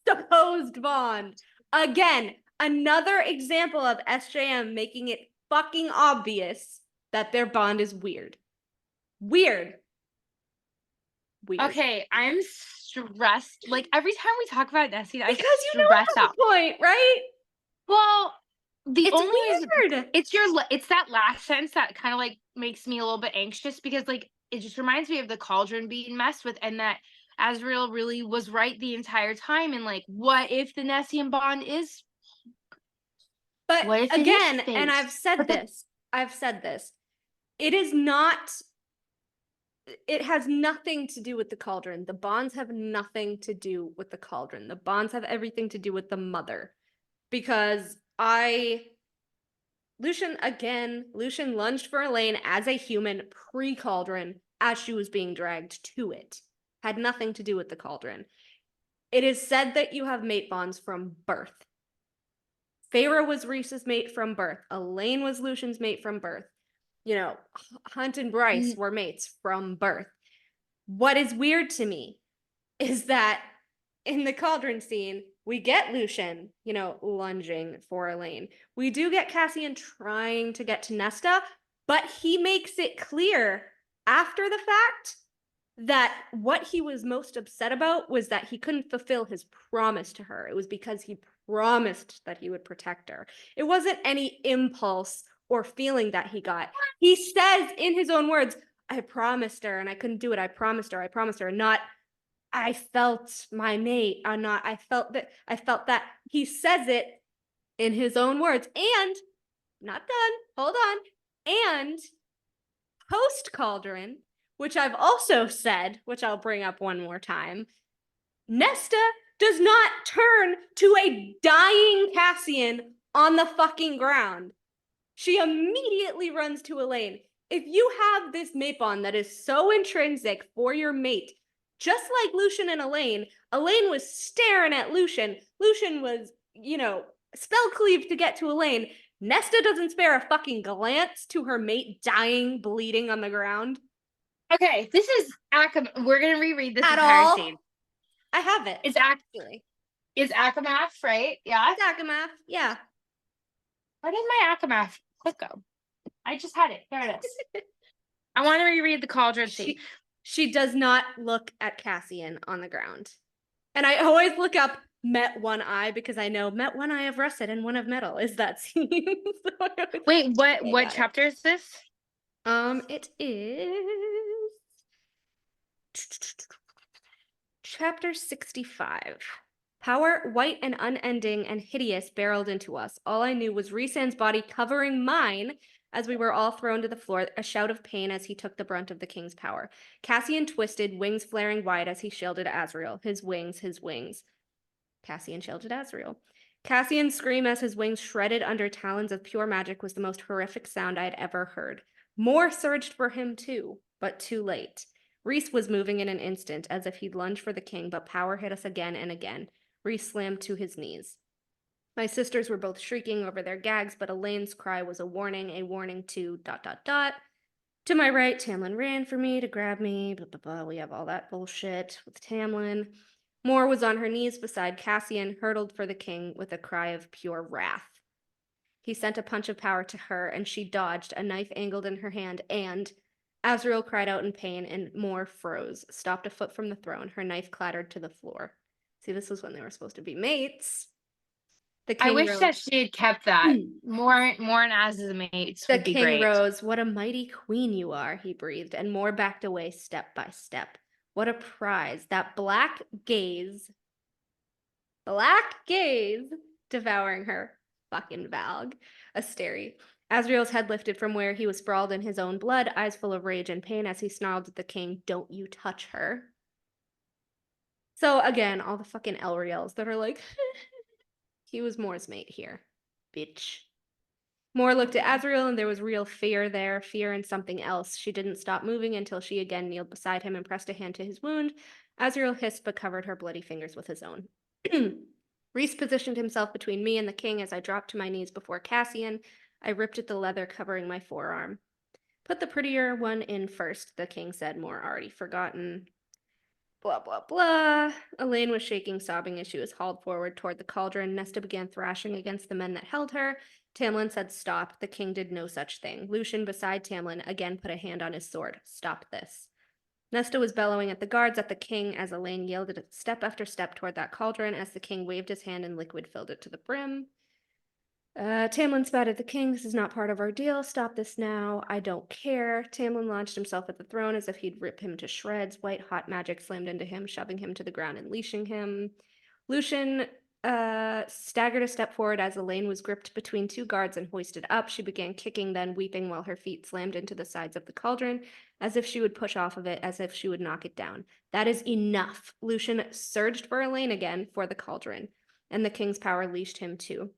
supposed bond. Again, another example of SJM making it fucking obvious that their bond is weird. Okay, I'm stressed. Like, every time we talk about Nessian, I Because you know stress at this out. point, right? Well, the It's only reason weird. it's that last sentence that kind of like makes me a little bit anxious because like it just reminds me of the cauldron being messed with and that Azrael really was right the entire time. And like, what if the Nessian bond is But what if it is again, fake? and I've said this, it is not, it has nothing to do with the cauldron. The bonds have nothing to do with the cauldron. The bonds have everything to do with the mother. Because Lucien lunged for Elaine as a human pre-cauldron as she was being dragged to it. Had nothing to do with the cauldron. It is said that you have mate bonds from birth. Feyre was Rhys's mate from birth. Elaine was Lucien's mate from birth. You know, Hunt and Bryce were mates from birth. What is weird to me is that in the cauldron scene, we get Lucien, you know, lunging for Elaine. We do get Cassian trying to get to Nesta, but he makes it clear after the fact that what he was most upset about was that he couldn't fulfill his promise to her. It was because he promised that he would protect her. It wasn't any impulse or feeling that he got. He says in his own words, I promised her and I couldn't do it. I promised her, not I felt my mate. Not I felt that. He says it in his own words. And not done. Hold on. And post Cauldron, which I've also said, which I'll bring up one more time, Nesta does not turn to a dying Cassian on the fucking ground. She immediately runs to Elaine. If you have this mate bond that is so intrinsic for your mate, just like Lucien and Elaine was staring at Lucien. Lucien was, you know, spell cleaved to get to Elaine. Nesta doesn't spare a fucking glance to her mate dying, bleeding on the ground. Okay, this is we're gonna reread this At entire all? scene. I have it. It's actually ACOTAR, right? Yeah. It's ACOTAR, yeah. Where did my ACOTAR click go? I just had it. There it is. I want to reread the cauldron scene. She does not look at Cassian on the ground. And I always look up Met One Eye because I know Met One Eye of Russet and One of Metal is that scene. So wait, what chapter is this? It is chapter 65. Power, white and unending and hideous, barreled into us. All I knew was Rhysand's body covering mine as we were all thrown to the floor, a shout of pain as he took the brunt of the king's power. Cassian twisted, wings flaring wide as he shielded Azrael. His wings. Cassian shielded Azrael. Cassian's scream as his wings shredded under talons of pure magic was the most horrific sound I had ever heard. Mor surged for him too, but too late. Rhys was moving in an instant, as if he'd lunged for the king, but power hit us again and again. Rhys slammed to his knees. My sisters were both shrieking over their gags, but Elaine's cry was a warning to ... To my right, Tamlin ran for me to grab me, blah, blah, blah. We have all that bullshit with Tamlin. Mor was on her knees beside Cassian, hurtled for the king with a cry of pure wrath. He sent a punch of power to her, and she dodged, a knife angled in her hand, and Azrael cried out in pain, and Mor froze, stopped a foot from the throne. Her knife clattered to the floor. See, this was when they were supposed to be mates. I wish that she had kept that. Mor and Az as mates would be great. The king rose. What a mighty queen you are, he breathed, and Mor backed away step by step. What a prize. That black gaze devouring her. Fucking Valg. Asteri. Azrael's head lifted from where he was sprawled in his own blood, eyes full of rage and pain as he snarled at the king, don't you touch her. So again, all the fucking Elriels that are like, he was Mor's mate here. Bitch. Mor looked at Azrael and there was real fear there, fear and something else. She didn't stop moving until she again kneeled beside him and pressed a hand to his wound. Azrael hissed but covered her bloody fingers with his own. Rhys positioned himself between me and the king as I dropped to my knees before Cassian. I ripped at the leather covering my forearm. Put the prettier one in first, the king said, Mor already forgotten. Blah, blah, blah. Elaine was shaking, sobbing as she was hauled forward toward the cauldron. Nesta began thrashing against the men that held her. Tamlin said stop. The king did no such thing. Lucien, beside Tamlin, again put a hand on his sword. Stop this. Nesta was bellowing at the guards at the king as Aelin yielded step after step toward that cauldron as the king waved his hand and liquid filled it to the brim. Tamlin spat at the king. This is not part of our deal. Stop this now. I don't care. Tamlin launched himself at the throne as if he'd rip him to shreds. White hot magic slammed into him, shoving him to the ground and leashing him. Lucien staggered a step forward as Aelin was gripped between two guards and hoisted up. She began kicking, then weeping while her feet slammed into the sides of the cauldron, as if she would push off of it, as if she would knock it down. That is enough. Lucien surged for Aelin again for the cauldron, and the king's power leashed him too.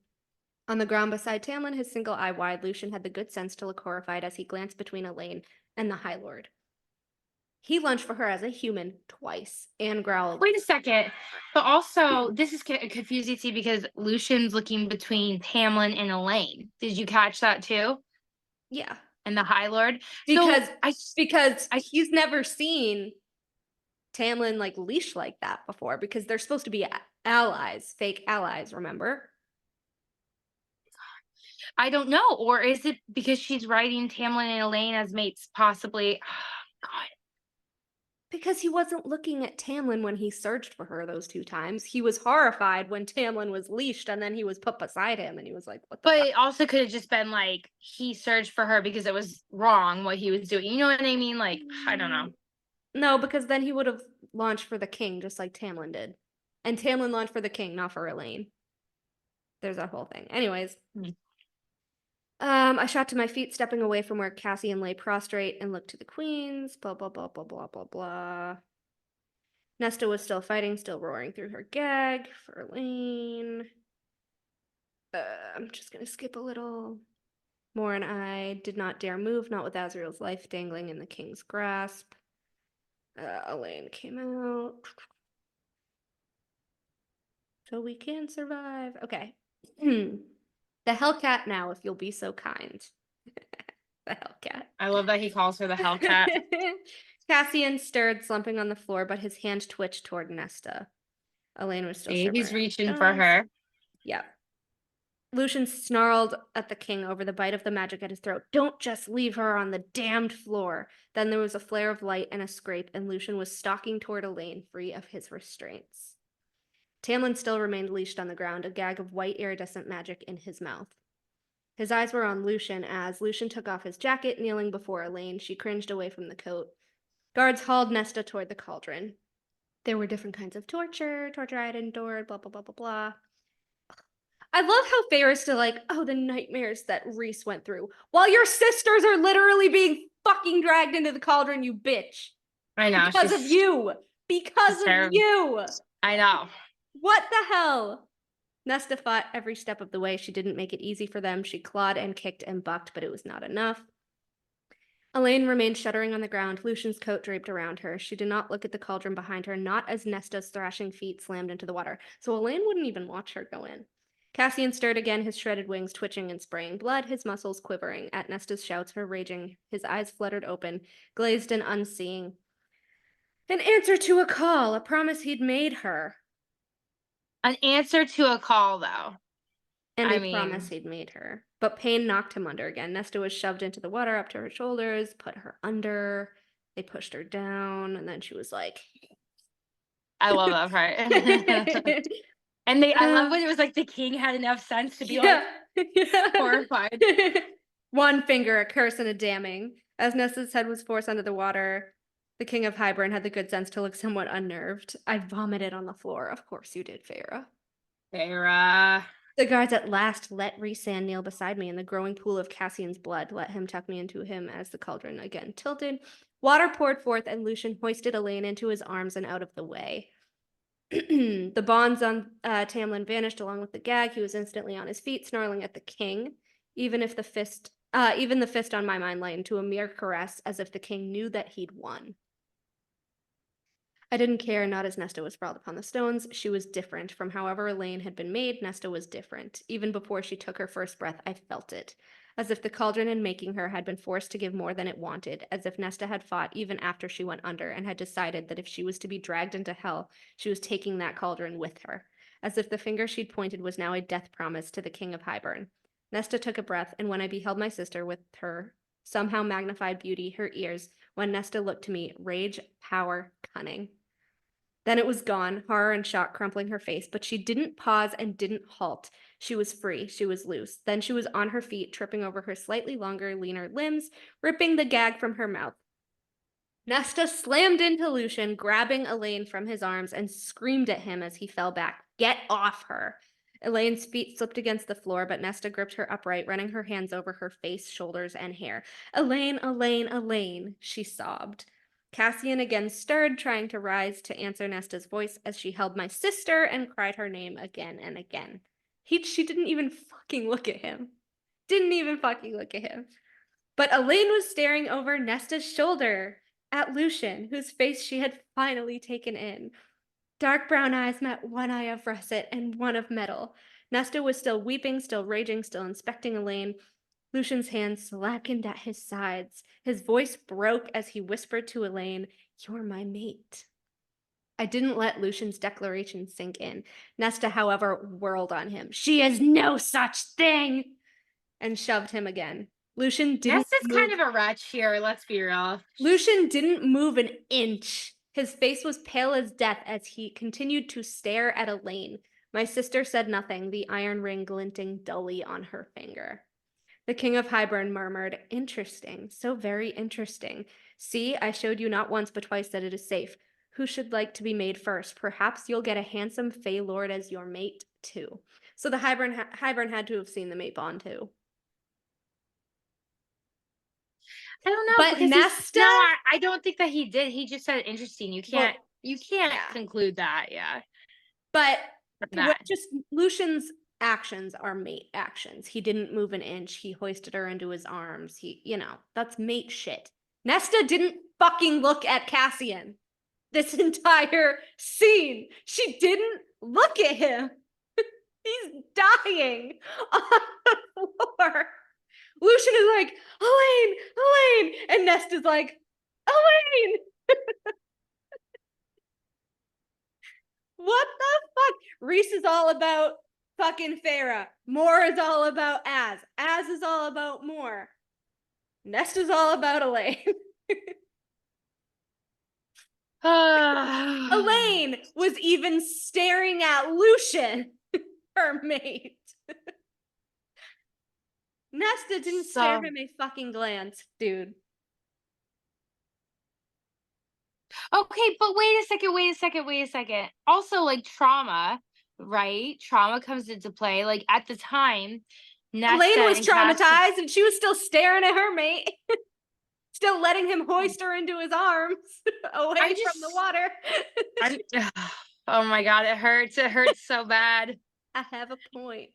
On the ground beside Tamlin, his single eye wide, Lucien had the good sense to look horrified as he glanced between Aelin and the High Lord. He lunged for her as a human twice and growled. Wait a second. But also, this is confusing to me because Lucien's looking between Tamlin and Aelin. Did you catch that too? Yeah. And the High Lord? Because So he's never seen Tamlin like leash like that before because they're supposed to be allies, fake allies, remember? I don't know. Or is it because she's writing Tamlin and Aelin as mates, possibly? Oh, God. Because he wasn't looking at Tamlin when he searched for her those two times. He was horrified when Tamlin was leashed and then he was put beside him and he was like, what the But fuck? it also could have just been like he searched for her because it was wrong what he was doing. You know what I mean? Like, I don't know. No, because then he would have launched for the king just like Tamlin did. And Tamlin launched for the king, not for Aelin. There's that whole thing. Anyways. I shot to my feet, stepping away from where Cassian lay prostrate and looked to the queens. Blah, blah, blah, blah, blah, blah, blah. Nesta was still fighting, still roaring through her gag for Aelin. I'm just gonna skip a little. Mor and I did not dare move, not with Azriel's life dangling in the king's grasp. Aelin came out. So we can survive. Okay. The Hellcat now, if you'll be so kind. The Hellcat. I love that he calls her the Hellcat. Cassian stirred, slumping on the floor, but his hand twitched toward Nesta. Aelin was still shivering. He's reaching for her. Yep. Lucien snarled at the king over the bite of the magic at his throat. Don't just leave her on the damned floor. Then there was a flare of light and a scrape, and Lucien was stalking toward Aelin, free of his restraints. Tamlin still remained leashed on the ground, a gag of white iridescent magic in his mouth. His eyes were on Lucien as Lucien took off his jacket, kneeling before Aelin. She cringed away from the coat. Guards hauled Nesta toward the cauldron. There were different kinds of torture I had endured, blah, blah, blah, blah, blah. I love how fair is to like, oh, the nightmares that Rhys went through, while your sisters are literally being fucking dragged into the cauldron, you bitch. I know. Because of you. Because of you. I know. What the hell? Nesta fought every step of the way. She didn't make it easy for them. She clawed and kicked and bucked, but it was not enough. Aelin remained shuddering on the ground, Lucien's coat draped around her. She did not look at the cauldron behind her, not as Nesta's thrashing feet slammed into the water, so Aelin wouldn't even watch her go in. Cassian stirred again, his shredded wings twitching and spraying blood, his muscles quivering. At Nesta's shouts, her raging, his eyes fluttered open, glazed and unseeing. An answer to a call, a promise he'd made her. An answer to a call, though. And a promise he'd made her. But pain knocked him under again. Nesta was shoved into the water up to her shoulders, put her under. They pushed her down, and then she was like... I love that part. And I love when it was like the king had enough sense to be like horrified. One finger, a curse and a damning. As Nesta's head was forced under the water, the king of Hybern had the good sense to look somewhat unnerved. I vomited on the floor. Of course you did, Feyre. Feyre. The guards at last let Rhysand kneel beside me, and the growing pool of Cassian's blood let him tuck me into him as the cauldron again tilted. Water poured forth, and Lucien hoisted Aelin into his arms and out of the way. The bonds on Tamlin vanished along with the gag. He was instantly on his feet, snarling at the king. Even the fist on my mind lightened to a mere caress, as if the king knew that he'd won. I didn't care, not as Nesta was sprawled upon the stones. She was different. From however Aelin had been made, Nesta was different. Even before she took her first breath, I felt it. As if the cauldron in making her had been forced to give more than it wanted. As if Nesta had fought even after she went under and had decided that if she was to be dragged into hell, she was taking that cauldron with her. As if the finger she'd pointed was now a death promise to the king of Hybern. Nesta took a breath, and when I beheld my sister with her somehow magnified beauty, her ears, when Nesta looked to me, rage, power, cunning. Then it was gone, horror and shock crumpling her face, but she didn't pause and didn't halt. She was free, she was loose. Then she was on her feet, tripping over her slightly longer, leaner limbs, ripping the gag from her mouth. Nesta slammed into Lucien, grabbing Elayne from his arms, and screamed at him as he fell back. Get off her! Elaine's feet slipped against the floor, but Nesta gripped her upright, running her hands over her face, shoulders, and hair. Elayne, Elayne, Elayne, she sobbed. Cassian again stirred, trying to rise to answer Nesta's voice as she held my sister and cried her name again and again. She didn't even fucking look at him. Didn't even fucking look at him. But Elayne was staring over Nesta's shoulder at Lucien, whose face she had finally taken in. Dark brown eyes met one eye of russet and one of metal. Nesta was still weeping, still raging, still inspecting Elayne. Lucien's hands slackened at his sides. His voice broke as he whispered to Elayne, "You're my mate." I didn't let Lucien's declaration sink in. Nesta, however, whirled on him. "She is no such thing!" and shoved him again. Lucien didn't Nesta's kind of a wretch here, let's be real. Lucien didn't move an inch. His face was pale as death as he continued to stare at Elayne. My sister said nothing, the iron ring glinting dully on her finger. The King of Hybern murmured, "Interesting, so very interesting. See, I showed you not once but twice that it is safe. Who should like to be made first? Perhaps you'll get a handsome Fey Lord as your mate, too." So the Hybern had to have seen the mate bond, too. I don't know, but Nesta, I don't think that he did. He just said interesting. You can't conclude that, yeah. But just Lucien's actions are mate actions. He didn't move an inch. He hoisted her into his arms. That's mate shit. Nesta didn't fucking look at Cassian this entire scene. She didn't look at him. He's dying on the floor. Lucien is like, "Elayne, Elayne," and Nesta's like, "Elayne." What the fuck? Rhys is all about fucking Farah. Mor is all about Az. Az is all about Mor. Nesta's all about Elayne. Elayne was even staring at Lucien, her mate. Nesta didn't spare him a fucking glance, dude. Okay, but wait a second. Also, like, trauma, right? Trauma comes into play. Like, at the time, Nesta Elayne was traumatized and she was still staring at her mate. Still letting him hoist her into his arms away from the water. Oh my god, it hurts. It hurts so bad. I have a point.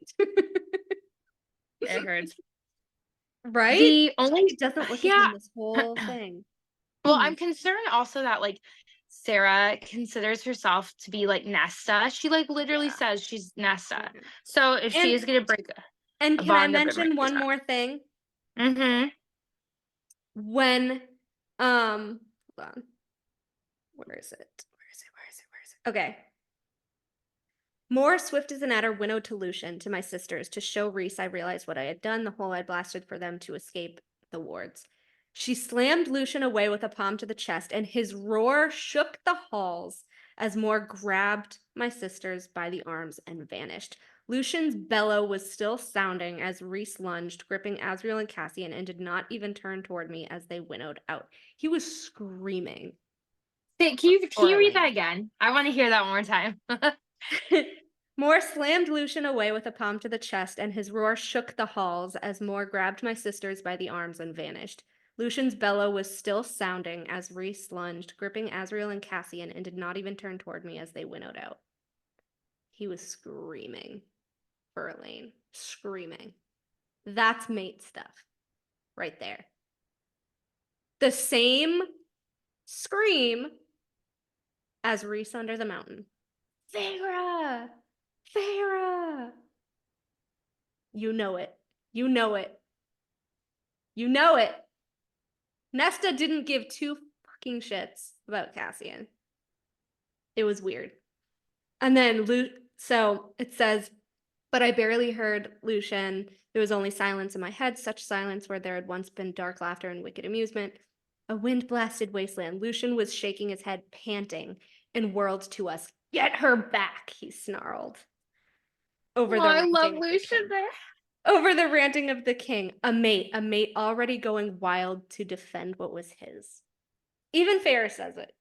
It hurts. Right? The only it doesn't look at him this whole thing. Well, I'm concerned also that, like, Sarah considers herself to be like Nesta. She, like, literally says she's Nesta. So if she is gonna break and can I mention one more thing? When hold on. Where is it? Okay. Mor, swift as an adder, winnowed to Lucien, to my sisters. To show Rhys I realized what I had done, the hole I'd blasted for them to escape the wards. She slammed Lucien away with a palm to the chest, and his roar shook the halls as Mor grabbed my sisters by the arms and vanished. Lucien's bellow was still sounding as Rhys lunged, gripping Azriel and Cassian, and did not even turn toward me as they winnowed out. He was screaming. Can you read that again? I want to hear that one more time. Mor slammed Lucien away with a palm to the chest, and his roar shook the halls as Mor grabbed my sisters by the arms and vanished. Lucien's bellow was still sounding as Rhys lunged, gripping Azriel and Cassian, and did not even turn toward me as they winnowed out. He was screaming for Elayne. Screaming. That's mate stuff. Right there. The same scream as Rhys under the mountain. Farah! Farah! You know it. You know it. You know it. Nesta didn't give two fucking shits about Cassian. It was weird. And then so it says, but I barely heard Lucien. There was only silence in my head, such silence where there had once been dark laughter and wicked amusement. A wind-blasted wasteland. Lucien was shaking his head, panting, and whirled to us. Get her back, he snarled. Over the I love ranting of the Lucien king. there. Over the ranting of the king. A mate already going wild to defend what was his. Even Ferris says it.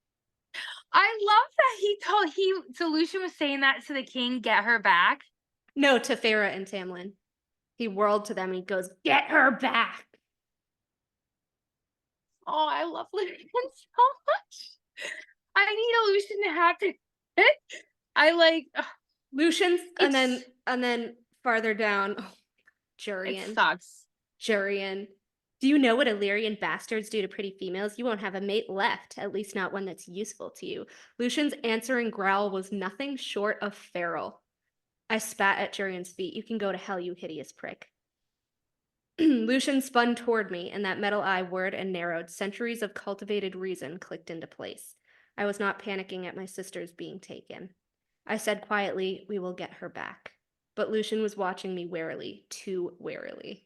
I love that so Lucien was saying that to the king, get her back. No, to Farah and Tamlin. He whirled to them and he goes, get her back. Oh, I love Lucien so much. I need a Lucien to happen. I like Lucian's and then farther down, Jurian. It sucks. Jurian. Do you know what Illyrian bastards do to pretty females? You won't have a mate left, at least not one that's useful to you. Lucian's answering growl was nothing short of feral. I spat at Jurian's feet. You can go to hell, you hideous prick. Lucien spun toward me, and that metal eye whirred and narrowed. Centuries of cultivated reason clicked into place. I was not panicking at my sisters being taken. I said quietly, we will get her back. But Lucien was watching me warily, too warily.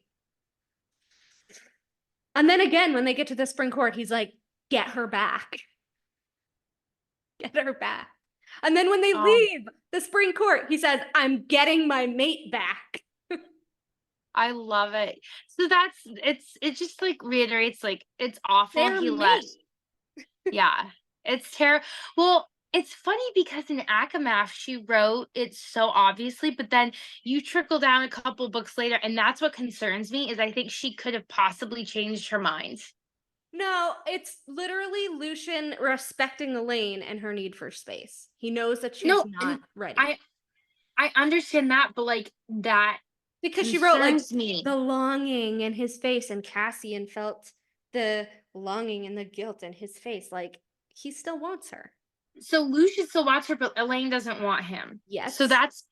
And then again, when they get to the spring court, he's like, get her back. Get her back. And then when they leave the spring court, he says, I'm getting my mate back. I love it. So it just like reiterates like it's awful. They're He mate. left. Yeah, it's terrible. Well, it's funny because in ACOMAF she wrote it so obviously, but then you trickle down a couple books later, and that's what concerns me is I think she could have possibly changed her mind. No, it's literally Lucien respecting Elaine and her need for space. He knows that she's not ready. I understand that, but like that because she wrote like me. The longing in his face, and Cassian felt the longing and the guilt in his face. Like he still wants her. So Lucien still wants her, but Elaine doesn't want him. Yes. So that's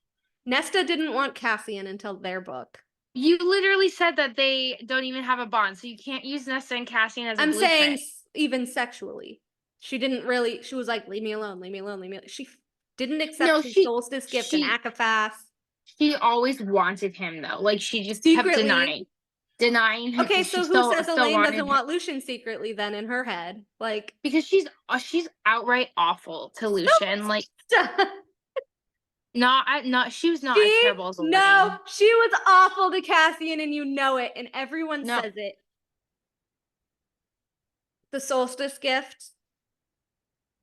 Nesta didn't want Cassian until their book. You literally said that they don't even have a bond, so you can't use Nesta and Cassian as a blueprint. I'm saying even sexually. She didn't really, she was like, leave me alone, leave me alone, leave me alone. She didn't accept his solstice gift in ACOFAS. She always wanted him, though. Like, she just kept denying him. Okay, so who says Elaine doesn't want Lucien secretly then in her head? Like, because she's outright awful to Lucien. Like, she was not as terrible as Elaine. No, she was awful to Cassian, and you know it, and everyone says it. The solstice gift.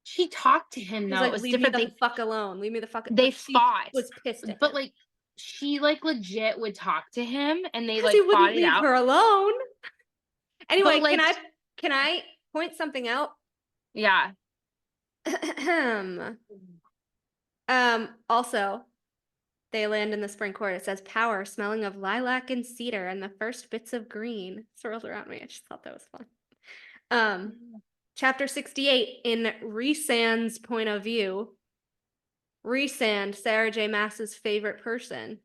She talked to him, though. Like, it was leave different. me the fuck alone. Leave me the fuck alone. They fought. Was pissed at him. But like, she like legit would talk to him, and they like he wouldn't fought it leave out. Her alone. Anyway, like, can I point something out? Yeah. Also, they land in the spring court. It says power, smelling of lilac and cedar, and the first bits of green swirled around me. I just thought that was fun. Chapter 68, in Rhysand's point of view. Rhysand, Sarah J. Maas's favorite person.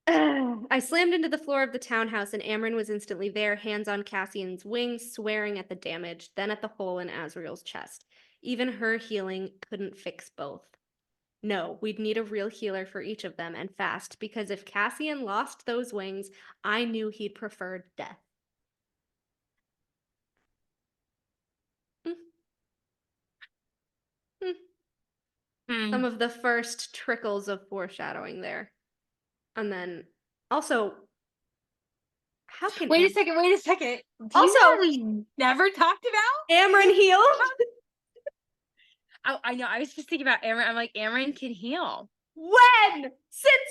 I slammed into the floor of the townhouse, and Amren was instantly there, hands on Cassian's wings, swearing at the damage, then at the hole in Azriel's chest. Even her healing couldn't fix both. No, we'd need a real healer for each of them, and fast, because if Cassian lost those wings, I knew he'd prefer death. Some of the first trickles of foreshadowing there. And then, also, how can Wait a second. Also, we never talked about Amren healed? Oh, I know. I was just thinking about Amren. I'm like, Amren can heal. When? Since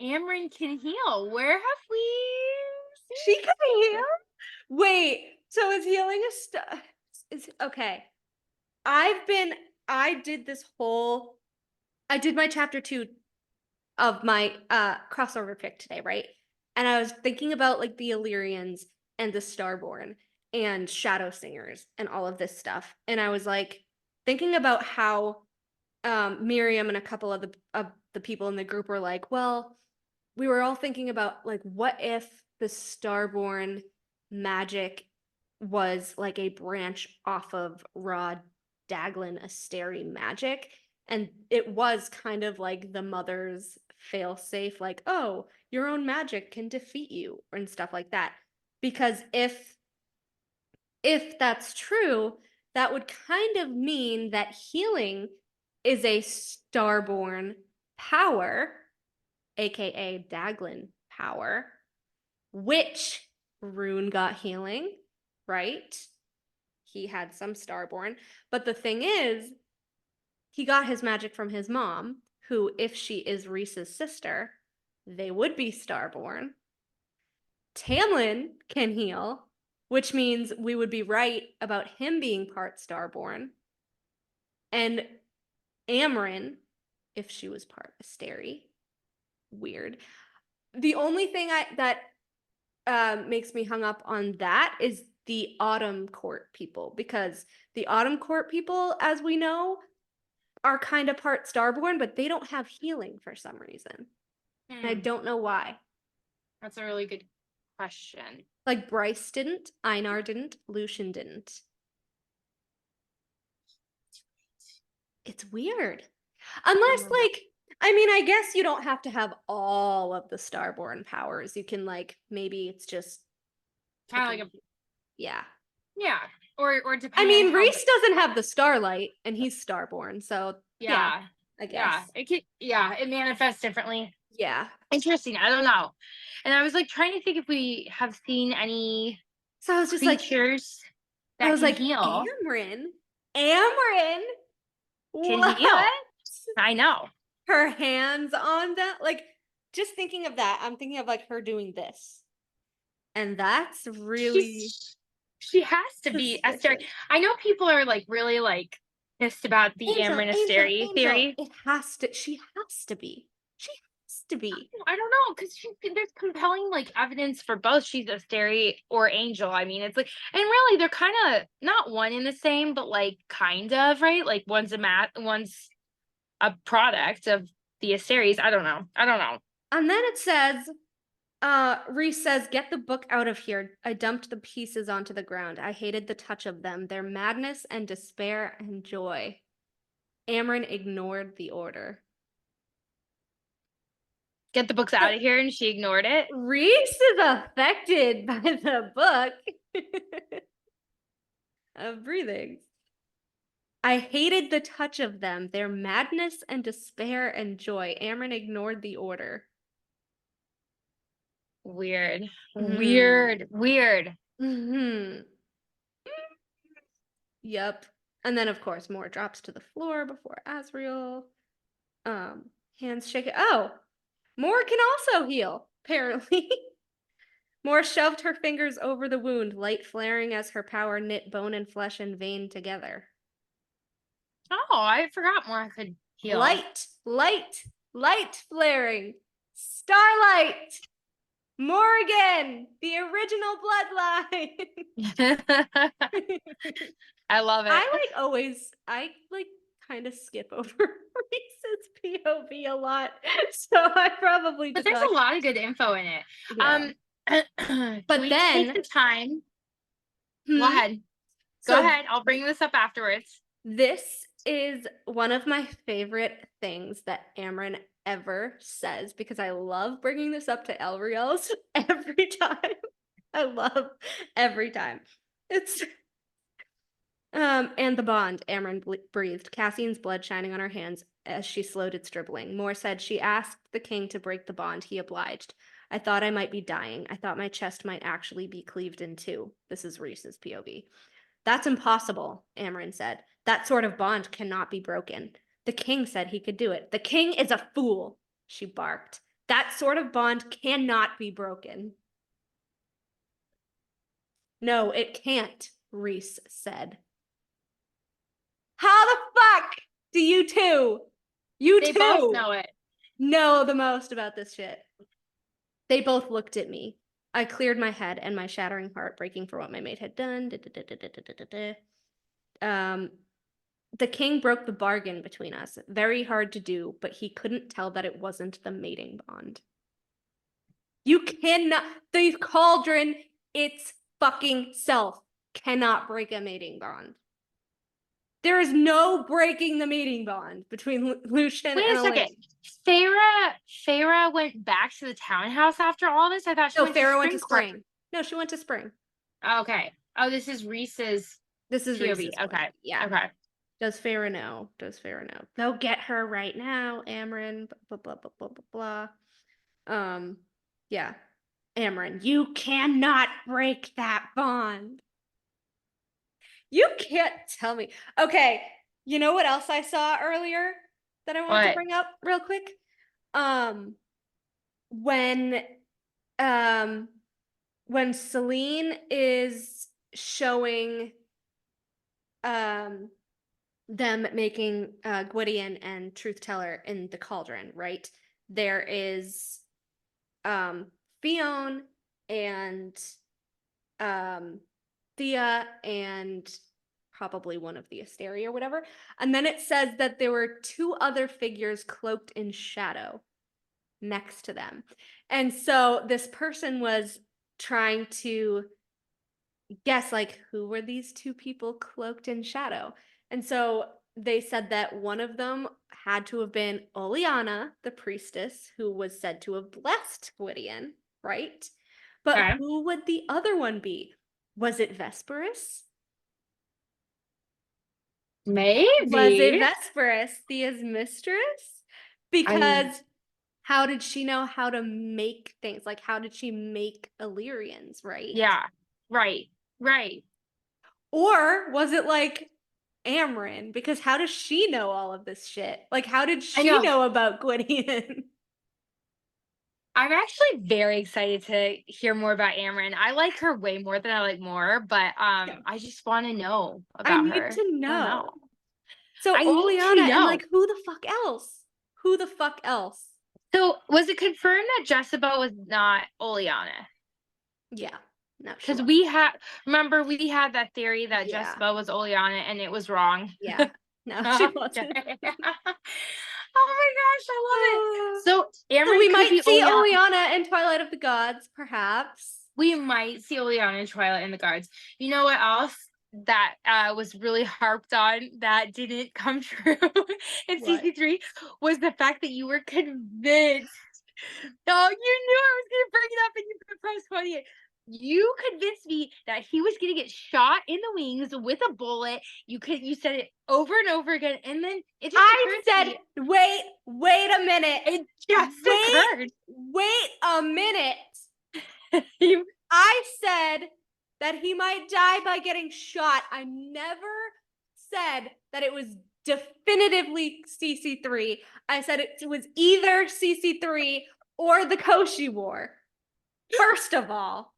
when? Amren can heal. Where have we? She can heal? Wait, so is healing a stuff? Okay. I did my chapter 2 of my crossover pick today, right? And I was thinking about like the Illyrians and the Starborn and Shadow Singers and all of this stuff. And I was like thinking about how Miriam and a couple of the people in the group were like, well, we were all thinking about like, what if the Starborn magic was like a branch off of Rod Daglin Asteri magic, and it was kind of like the mother's fail safe, like, oh, your own magic can defeat you and stuff like that. Because if that's true, that would kind of mean that healing is a starborn power, aka Daglin power, which Rune got healing, right? He had some starborn. But the thing is, he got his magic from his mom, who, if she is Rhys's sister, they would be starborn. Tamlin can heal, which means we would be right about him being part starborn. And Amren, if she was part Asteri, weird. The only thing that makes me hung up on that is the Autumn Court people, because the Autumn Court people, as we know, are kind of part starborn, but they don't have healing for some reason. And I don't know why. That's a really good question. Like Bryce didn't, Einar didn't, Lucien didn't. It's weird. Unless, like, I mean, I guess you don't have to have all of the starborn powers. You can, like, maybe it's just kind of like a yeah. Or depending. I mean, Rhys doesn't have the starlight, and he's starborn, so yeah, I guess. It manifests differently. Yeah. Interesting. I don't know. And I was like trying to think if we have seen any. So I was just creatures like, I was like, heal. Amren, what? Heal. I know. Her hands on that, like, just thinking of that, I'm thinking of like her doing this, and that's really. She has to be Asteri. I know people are like really like pissed about the Amren Asteri theory. It has to. She has to be. She has to be. I don't know, because there's compelling like evidence for both. She's Asteri or Angel. I mean, it's like, and really, they're kind of not one in the same, but like kind of, right? Like one's a product of the Asteris. I don't know. And then it says, Rhys says, get the book out of here. I dumped the pieces onto the ground. I hated the touch of them, their madness and despair and joy. Amren ignored the order. Get the books out of here, and she ignored it. Rhys is affected by the book of breathing. I hated the touch of them, their madness and despair and joy. Amren ignored the order. Weird. Mm-hmm. Yep. And then, of course, Mor drops to the floor before Azriel. Hands shaking. Oh, Mor can also heal, apparently. Mor shoved her fingers over the wound, light flaring as her power knit bone and flesh and vein together. Oh, I forgot Mor could heal. Light flaring. Starlight. Morgan, the original bloodline. I love it. I kind of skip over Rhys's POV a lot, so I probably. But there's a lot of good info in it. Yeah. But then take the time. Go ahead. Go ahead. I'll bring this up afterwards. This is one of my favorite things that Amren ever says, because I love bringing this up to Elriels every time. I love every time. It's and the bond, Amren breathed, Cassian's blood shining on her hands as she slowed its dribbling. Mor said she asked the king to break the bond. He obliged. I thought I might be dying. I thought my chest might actually be cleaved in two. This is Rhys's POV. That's impossible, Amren said. That sort of bond cannot be broken. The king said he could do it. The king is a fool, she barked. That sort of bond cannot be broken. No, it can't, Rhys said. How the fuck do you two? They both know it. Know the most about this shit. They both looked at me. I cleared my head and my shattering heart, breaking for what my mate had done. The king broke the bargain between us. Very hard to do, but he couldn't tell that it wasn't the mating bond. You cannot, the cauldron, its fucking self, cannot break a mating bond. There is no breaking the mating bond between Lucien Wait and a second. Elaine. Farah went back to the townhouse after all this? I thought she No, went to Farah went to Spring. Spring. No, she went to Spring. Okay. Oh, this is Reese's This is POV. Reese's point. Okay. Yeah. Okay. Does Farah know? Go get her right now, Amren. Blah blah blah blah blah blah. Yeah. Amren, you cannot break that bond. You can't tell me. Okay, you know what else I saw earlier that I wanted to bring up real quick? When Celine is showing them making Gwydion and Truth Teller in the cauldron, right? There is Fionn and Thea and probably one of the Asteri or whatever. And then it says that there were two other figures cloaked in shadow next to them. And so this person was trying to guess, like, who were these two people cloaked in shadow? And so they said that one of them had to have been Oleana, the priestess, who was said to have blessed Gwydion, right? But who would the other one be? Was it Vesperus? Maybe. Was it Vesperus, Thea's mistress? Because how did she know how to make things? Like, how did she make Illyrians, right? Yeah. Right. Or was it like Amren? Because how does she know all of this shit? Like, how did she know about Gwydion? I'm actually very excited to hear more about Amren. I like her way more than I like Mor, but I just want to know about her. I need to know. So I need to Oleana and know. like who the fuck else? Who the fuck else? So was it confirmed that Jessica was not Oleana? Yeah. No, because we had that theory that Jessica was Oleana and it was wrong. Yeah. No, she wasn't. Oh my gosh, I love it. So Amren we might be see Oleana in Twilight of the Gods, perhaps. We might see Oleana in Twilight and the Guards. You know what else that was really harped on that didn't come true in CC3 was the fact that you were convinced. Oh, you knew I was gonna bring it up and you could postpone it. You convinced me that he was gonna get shot in the wings with a bullet. You said it over and over again, and then it just occurred to me. Wait a minute. It just occurred. Wait a minute. I said that he might die by getting shot. I never said that it was definitively CC3. I said it was either CC3 or the Koshi War. First of all.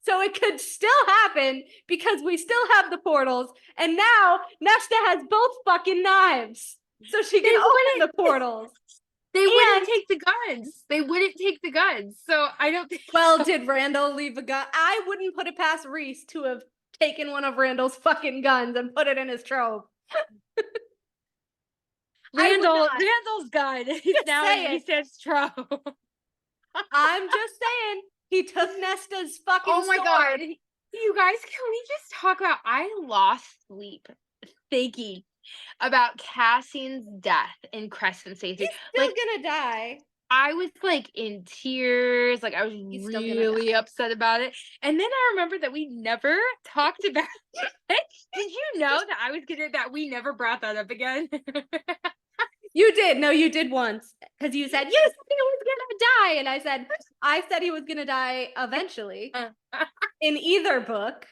So it could still happen because we still have the portals, and now Nesta has both fucking knives. So she can open the portals. They wouldn't take the guns. So I don't think. Well, did Randall leave a gun? I wouldn't put it past Reese to have taken one of Randall's fucking guns and put it in his trove. Randall's gun is now in Reese's trove. I'm just saying, he took Nesta's fucking sword. Oh my god. You guys, can we just talk about, I lost sleep thinking about Cassian's death in Crescent Safety. He's still gonna die. I was like in tears, like I was really upset about it. And then I remember that we never talked about it. Did you know that we never brought that up again? You did. No, you did once. Because you said, you said he was gonna die. And I said he was gonna die eventually. In either book.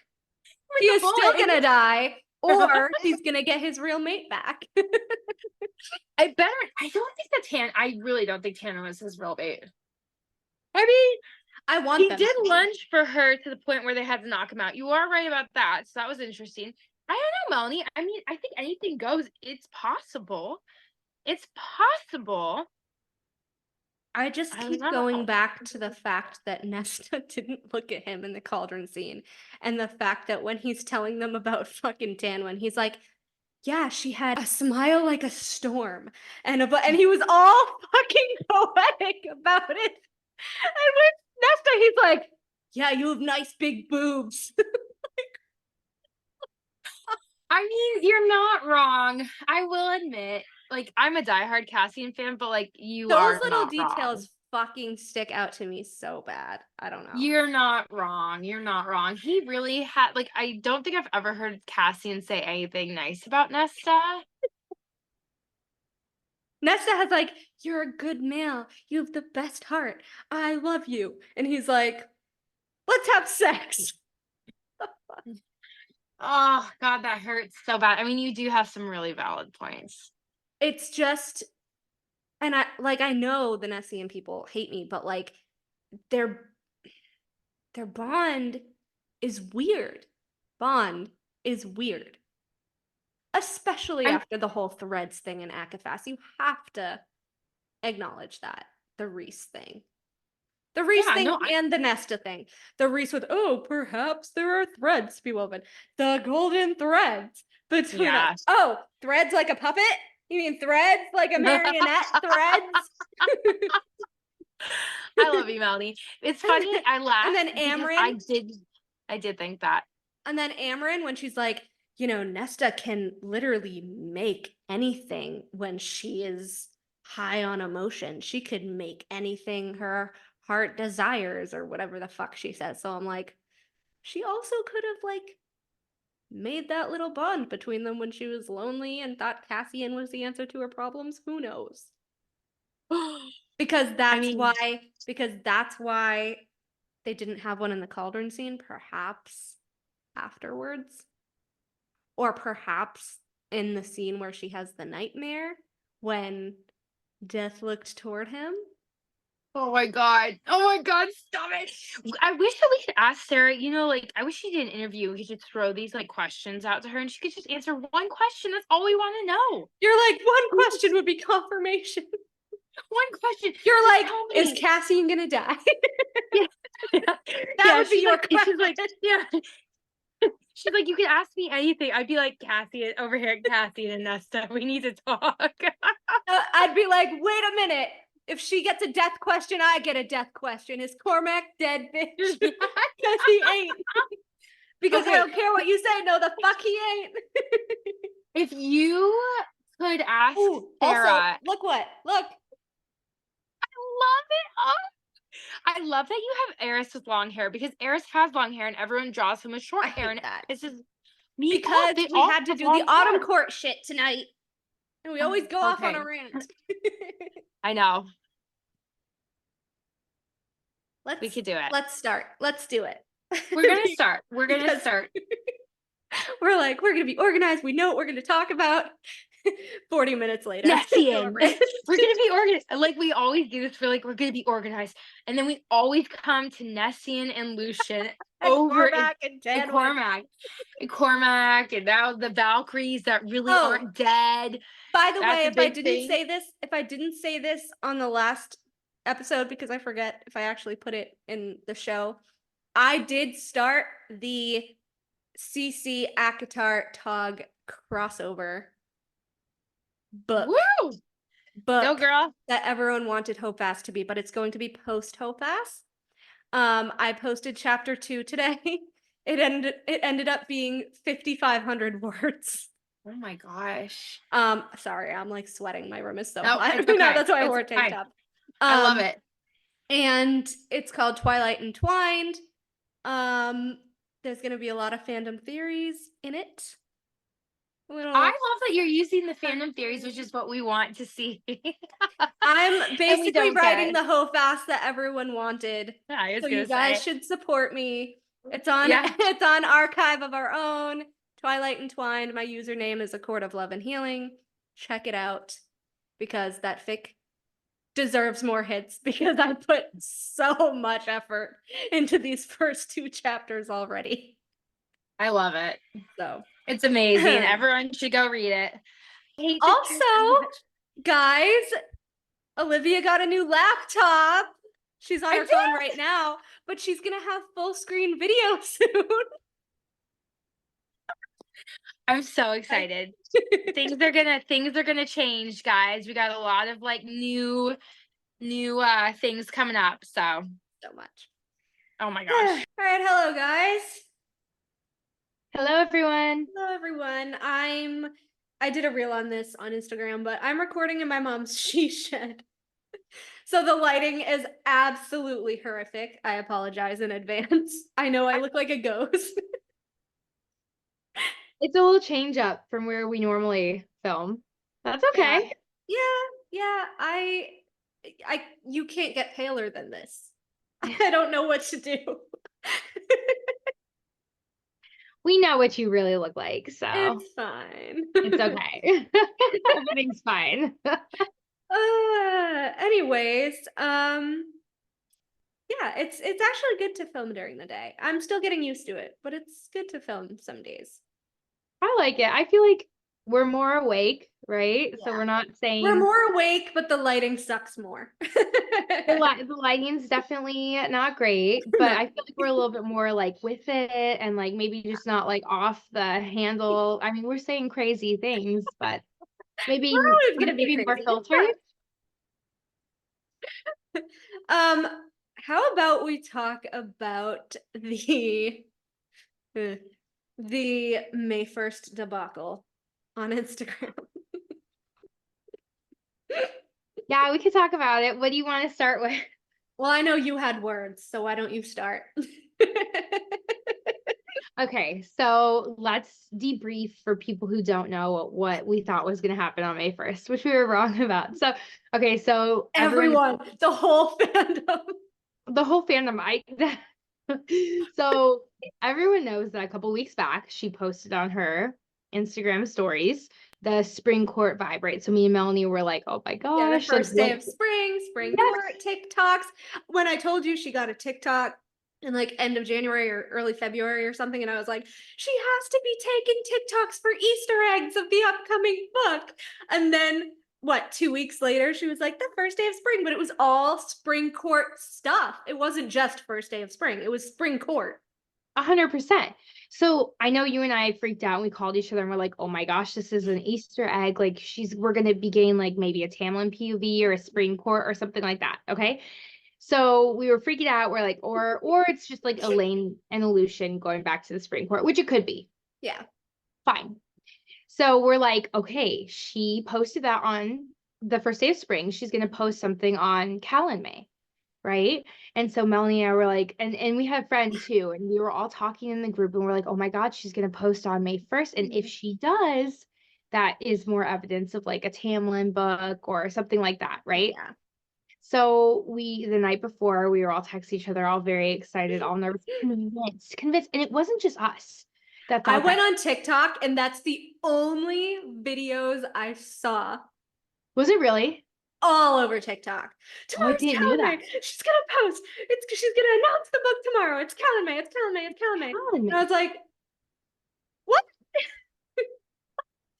He is still gonna die. Or he's gonna get his real mate back. I really don't think Tana was his real mate. I mean, I want he did lunge for her to the point where they had to knock him out. You are right about that. So that was interesting. I don't know, Melanie. I mean, I think anything goes. It's possible. It's possible. I just keep going back to the fact that Nesta didn't look at him in the cauldron scene. And the fact that when he's telling them about fucking Tanwyn, he's like, yeah, she had a smile like a storm. And he was all fucking poetic about it. And with Nesta, he's like, yeah, you have nice big boobs. I mean, you're not wrong. I will admit, like, I'm a diehard Cassian fan, but like, you Those are little not wrong. details fucking stick out to me so bad. I don't know. You're not wrong. You're not wrong. He really had, like, I don't think I've ever heard Cassian say anything nice about Nesta. Nesta has like, you're a good male. You have the best heart. I love you. And he's like, let's have sex. Oh, God, that hurts so bad. I mean, you do have some really valid points. It's just, and I know the Nessian people hate me, but like their bond is weird. Bond is weird. Especially after the whole threads thing in ACOTAR. You have to acknowledge that. The Reese thing. The Reese thing and the Nesta thing. The Reese with, oh, perhaps there are threads to be woven. The golden threads between us. Oh, threads like a puppet? You mean threads like a marionette threads? I love you, Melanie. It's funny. I laughed. And then Amren. I did think that. And then Amren, when she's like, you know, Nesta can literally make anything when she is high on emotion. She could make anything her heart desires or whatever the fuck she says. So I'm like, she also could have like made that little bond between them when she was lonely and thought Cassian was the answer to her problems. Who knows? Because that's why they didn't have one in the cauldron scene, perhaps afterwards. Or perhaps in the scene where she has the nightmare when Death looked toward him. Oh my God, stop it. I wish that we could ask Sarah, you know, like, I wish she did an interview. We could throw these like questions out to her and she could just answer one question. That's all we want to know. You're like, one question would be confirmation. One question. You're like, is Cassian gonna die? That would be your question. She's like, she's like, you can ask me anything. I'd be like, Cassian, over here, Cassian and Nesta, we need to talk. I'd be like, wait a minute. If she gets a death question, I get a death question. Is Cormac dead, bitch? Because he ain't. Because I don't care what you say. No, the fuck he ain't. If you could ask Sarah. Also, look. I love it. Oh, I love that you have Eris with long hair because Eris has long hair and everyone draws him with short hair. And it's just because we had to do the autumn court shit tonight. And we always go off on a rant. I know. We could do it. Let's start. Let's do it. We're going to start. We're going to start. We're like, we're going to be organized. We know what we're going to talk about. 40 minutes later. Nessian. We're going to be organized. Like we always do this. We're like, we're going to be organized. And then we always come to Nessian and Lucien over Cormac and Cormac and now the Valkyries that really aren't dead. By the way, if I didn't say this on the last episode, because I forget if I actually put it in the show, I did start the CC ACOTAR Tog crossover book. Woo! Go girl. That everyone wanted Hopefast to be, but it's going to be post Hopefast. I posted chapter 2 today. It ended up being 5,500 words. Oh my gosh. Sorry, I'm like sweating. My room is so hot. Okay. No, that's why I wore a tank top. I love it. And it's called Twilight Entwined. There's gonna be a lot of fandom theories in it. I love that you're using the fandom theories, which is what we want to see. I'm basically writing the Hopefast that everyone wanted. So you guys should support me. It's on it's on Archive of Our Own. Twilight Entwined. My username is A Court of Love and Healing. Check it out because that fic deserves more hits because I put so much effort into these first 2 chapters already. I love it. So it's amazing. Everyone should go read it. Also, guys, Olivia got a new laptop. She's on her phone right now, but she's gonna have full screen video soon. I'm so excited. things are gonna change, guys. We got a lot of like new things coming up. So much. Oh my gosh. All right, hello guys. Hello everyone. Hello everyone. I did a reel on this on Instagram, but I'm recording in my mom's she shed. So the lighting is absolutely horrific. I apologize in advance. I know I look like a ghost. It's a little change up from where we normally film. That's okay. Yeah. You can't get paler than this. I don't know what to do. We know what you really look like, so It's fine. it's okay. Everything's fine. Anyways, yeah, it's actually good to film during the day. I'm still getting used to it, but it's good to film some days. I like it. I feel like we're more awake, right? So Yeah. we're not saying We're more awake, but the lighting sucks more. the lighting's definitely not great, but I feel like we're a little bit more like with it and like maybe just not like off the handle. I mean, we're saying crazy things, but maybe We're always gonna be more crazy. filtered. How about we talk about the May 1st debacle on Instagram? Yeah, we could talk about it. What do you want to start with? Well, I know you had words, so why don't you start? Okay, so let's debrief for people who don't know what we thought was going to happen on May 1st, which we were wrong about. So, okay, so Everyone, the whole fandom. the whole fandom, so everyone knows that a couple weeks back, she posted on her Instagram stories the spring court vibe, right? So me and Melanie were like, oh my gosh. Yeah, the first like, day of spring court, TikToks. When I told you she got a TikTok in like end of January or early February or something, and I was like, she has to be taking TikToks for Easter eggs of the upcoming book. And then what, 2 weeks later, she was like, the first day of spring, but it was all spring court stuff. It wasn't just first day of spring, it was spring court. 100%. So I know you and I freaked out and we called each other and we're like, oh my gosh, this is an Easter egg. Like we're going to be getting like maybe a Tamlin POV or a spring court or something like that. Okay. So we were freaking out. We're like, or it's just like Elaine and Elucien going back to the spring court, which it could be. Yeah. Fine. So we're like, okay, she posted that on the first day of spring. She's going to post something on Cal and May. Right. And so Melanie and I were like, and we had a friend too, and we were all talking in the group and we're like, oh my God, she's going to post on May 1st. And if she does, that is more evidence of like a Tamlin book or something like that. Right. Yeah. So the night before, we were all texting each other, all very excited, all nervous, convinced. And it wasn't just us. I went on TikTok and that's the only videos I saw. Was it really? All over TikTok. I didn't know that. She's gonna post. She's gonna announce the book tomorrow. It's Cal and May. It's Cal and May. It's Cal and May. And I was like, what?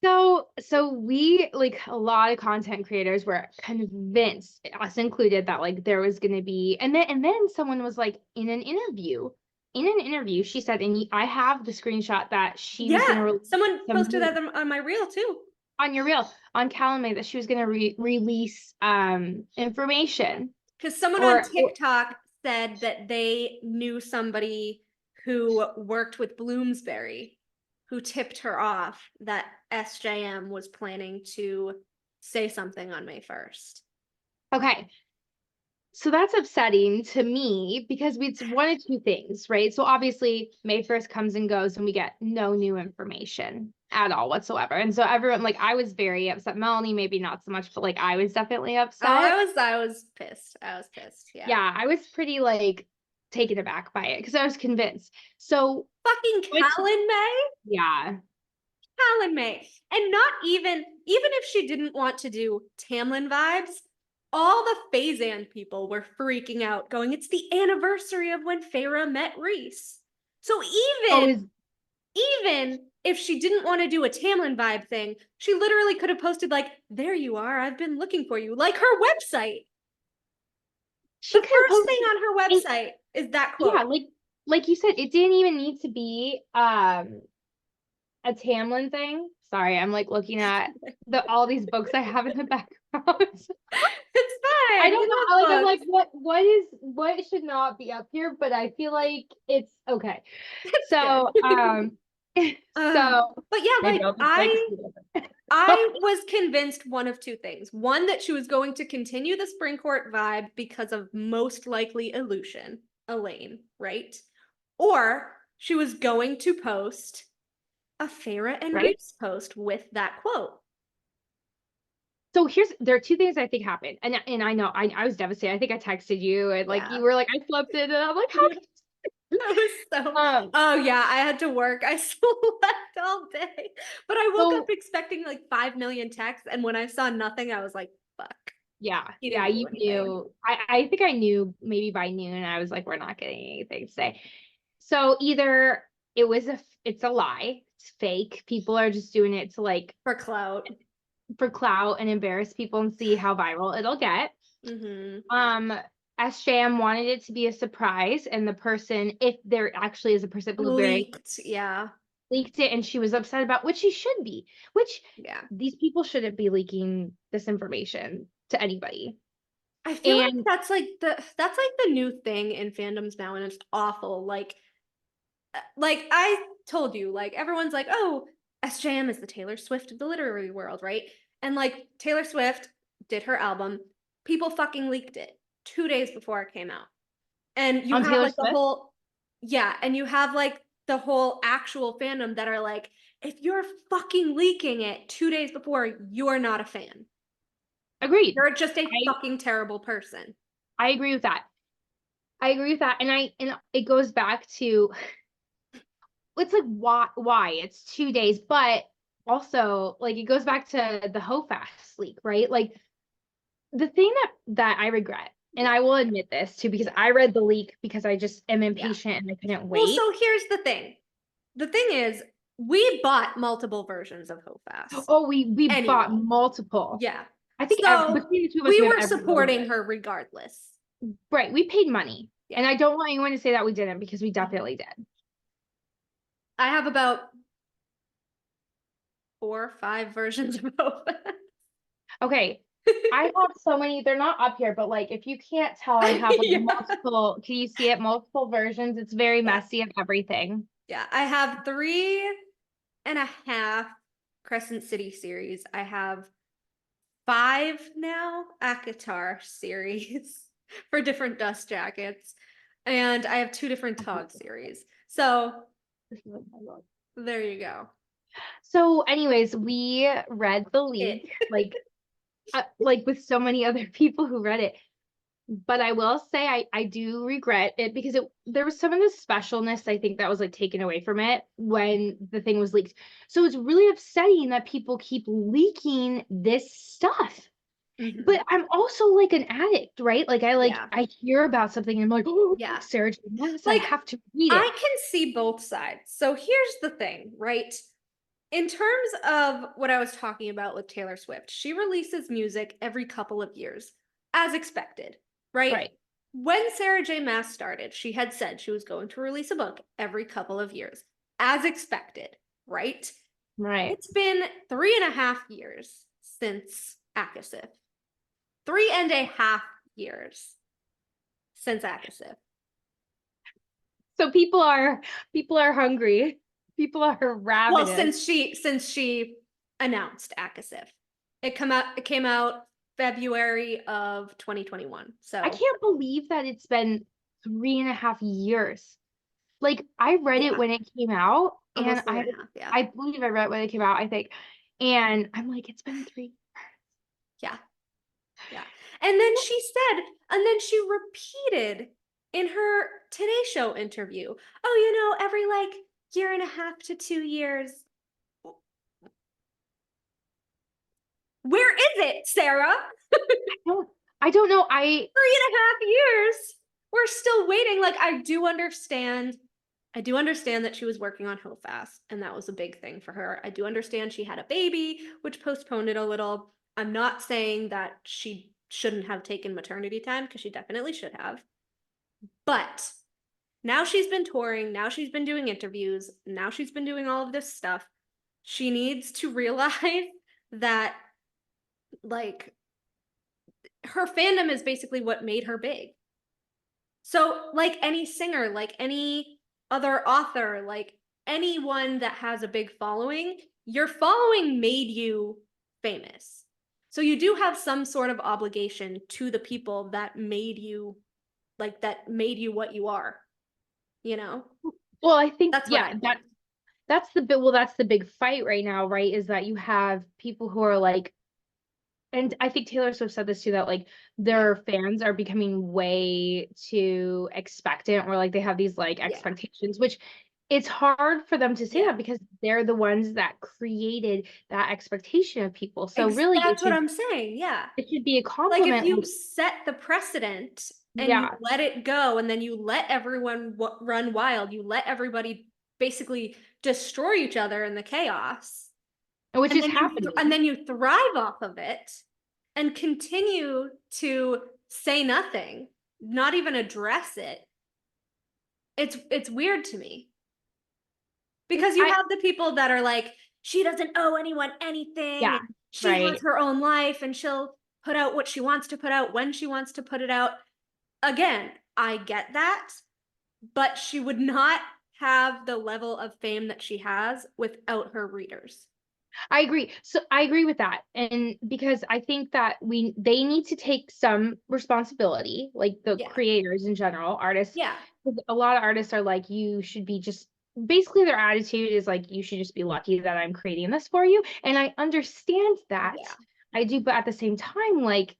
So we, like, a lot of content creators were convinced, us included, that like there was gonna be, and then someone was like, in an interview, she said, and I have the screenshot that she was gonna someone posted that on my reel too. On your reel, on Cal and May, that she was gonna release information. Because someone on TikTok said that they knew somebody who worked with Bloomsbury who tipped her off that SJM was planning to say something on May 1st. Okay. So that's upsetting to me because it's one of two things, right? So obviously May 1st comes and goes and we get no new information at all whatsoever. And so everyone, like, I was very upset. Melanie, maybe not so much, but like I was definitely upset. I was pissed. Yeah. Yeah, I was pretty like taken aback by it because I was convinced. So fucking Cal and May? Yeah. Cal and May. And not even if she didn't want to do Tamlin vibes, all the Phazan people were freaking out, going, it's the anniversary of when Feyre met Rhys. So even if she didn't want to do a Tamlin vibe thing, she literally could have posted like, there you are, I've been looking for you, like her website. The first thing on her website is that quote. Yeah, like you said, it didn't even need to be a Tamlin thing. Sorry, I'm like looking at all these books I have in the background. It's fine. I don't know. Like, I'm like, what should not be up here? But I feel like it's okay. So, So but yeah, maybe like I'll just like I was convinced one of two things. One, that she was going to continue the spring court vibe because of most likely Elucien, Elaine, right? Or she was going to post a Feyre and right. Reese post with that quote. So there are two things I think happened, and I know I was devastated. I think I texted you, and like Yeah. you were like, I slept in, and I'm like, how? That was so. Oh yeah, I had to work. I slept all day, but I woke up expecting like 5 million texts, and when I saw nothing, I was like, "Fuck." Yeah, He yeah, didn't do you anything. knew. I think I knew maybe by noon. I was like, we're not getting anything today. So either it's a lie, it's fake. People are just doing it to like For clout. for clout and embarrass people and see how viral it'll get. SJM wanted it to be a surprise, and the person, if there actually is a person, Blueberry Leaked, yeah. leaked it, and she was upset about, which she should be, which Yeah. these people shouldn't be leaking this information to anybody. I feel like And that's like the new thing in fandoms now, and it's awful. Like I told you, like everyone's like, oh, SJM is the Taylor Swift of the literary world, right? And like Taylor Swift did her album, people fucking leaked it 2 days before it came out. And you on have Taylor like the Swift, whole, yeah, and you have like the whole actual fandom that are like, if you're fucking leaking it 2 days before, you're not a fan. agreed. You're just a fucking terrible person. I agree with that. I agree with that. And it goes back to, it's like why it's 2 days, but also like it goes back to the Hofast leak, right? Like the thing that I regret, and I will admit this too, because I read the leak because I just am impatient and I couldn't wait. Well, so here's the thing. The thing is, we bought multiple versions of Hofast. Oh, we bought multiple. Yeah. I think so between the two of us, we have were every supporting version. her regardless. Right. We paid money. Yeah. And I don't want anyone to say that we didn't, because we definitely did. I have about 4 or 5 versions of Hofast. Okay. I have so many, they're not up here, but like if you can't tell, I have like multiple, can you see it? Multiple versions. It's very messy of everything. Yeah, I have 3.5 Crescent City series. I have 5 now ACOTAR series for different dust jackets. And I have 2 different Tog series. So there you go. So anyways, we read the leak, like with so many other people who read it. But I will say I do regret it, because there was some of the specialness, I think, that was like taken away from it when the thing was leaked. So it's really upsetting that people keep leaking this stuff. But I'm also like an addict, right? Like I hear about something and I'm like, oh yeah, Sarah J. Maas, like, I have to read it. I can see both sides. So here's the thing, right? In terms of what I was talking about with Taylor Swift, she releases music every couple of years, as expected, right? When Sarah J. Maas started, she had said she was going to release a book every couple of years, as expected, right? Right. It's been 3.5 years since ACOTAR. 3.5 years since ACOTAR. So people are hungry. People are ravenous. Well, since she announced ACOTAR, it came out February of 2021. So I can't believe that it's been 3.5 years. Like I read it when it came out, and I believe I read it when it came out, I think, and I'm like, it's been 3 years. Yeah. And then she repeated in her Today Show interview, oh, every like 1.5 to 2 years. Where is it, Sarah? I don't know. 3.5 years. We're still waiting. Like, I do understand that she was working on Hofast, and that was a big thing for her. I do understand she had a baby, which postponed it a little. I'm not saying that she shouldn't have taken maternity time, because she definitely should have. But now she's been touring, now she's been doing interviews, now she's been doing all of this stuff. She needs to realize that, like, her fandom is basically what made her big. So, like any singer, like any other author, like anyone that has a big following, your following made you famous. So you do have some sort of obligation to the people that made you, like, that made you what you are, you know? Well, I think, That's what I yeah, think. that's the big fight right now, right? Is that you have people who are like, and I think Taylor Swift said this too, that like their fans are becoming way too expectant, or like they have these like expectations, which it's hard for them to say that because they're the ones that created that expectation of people. So really, That's what I'm saying. Yeah. it should be a Like, compliment. if you set the precedent and you Yeah. let it go, and then you let everyone run wild, you let everybody basically destroy each other in the chaos, Which and is happening. and then you thrive off of it and continue to say nothing, not even address it. It's weird to me, because you have the people that are like, she doesn't owe anyone anything, Yeah, and she has her own life, and she'll put out what she wants to put out when she wants to put it out. Again, I get that, but she would not have the level of fame that she has without her readers. I agree. So I agree with that. And because I think that they need to take some responsibility, like the creators in general, artists. Yeah. A lot of artists are like, you should be just, basically their attitude is like, you should just be lucky that I'm creating this for you. And I understand that. Yeah. I do, but at the same time, like,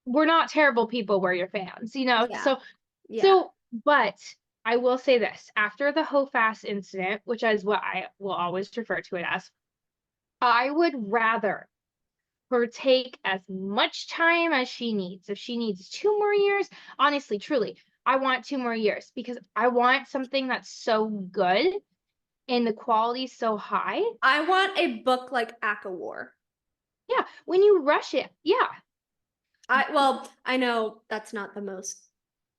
we're not terrible people, we're your fans, you know? Yeah. So, but I will say this, after the Hofast incident, which is what I will always refer to it as, I would rather her take as much time as she needs. If she needs 2 more years, honestly, truly, I want 2 more years, because I want something that's so good and the quality so high. I want a book like ACOTAR. Yeah, when you rush it, yeah. I know that's not the most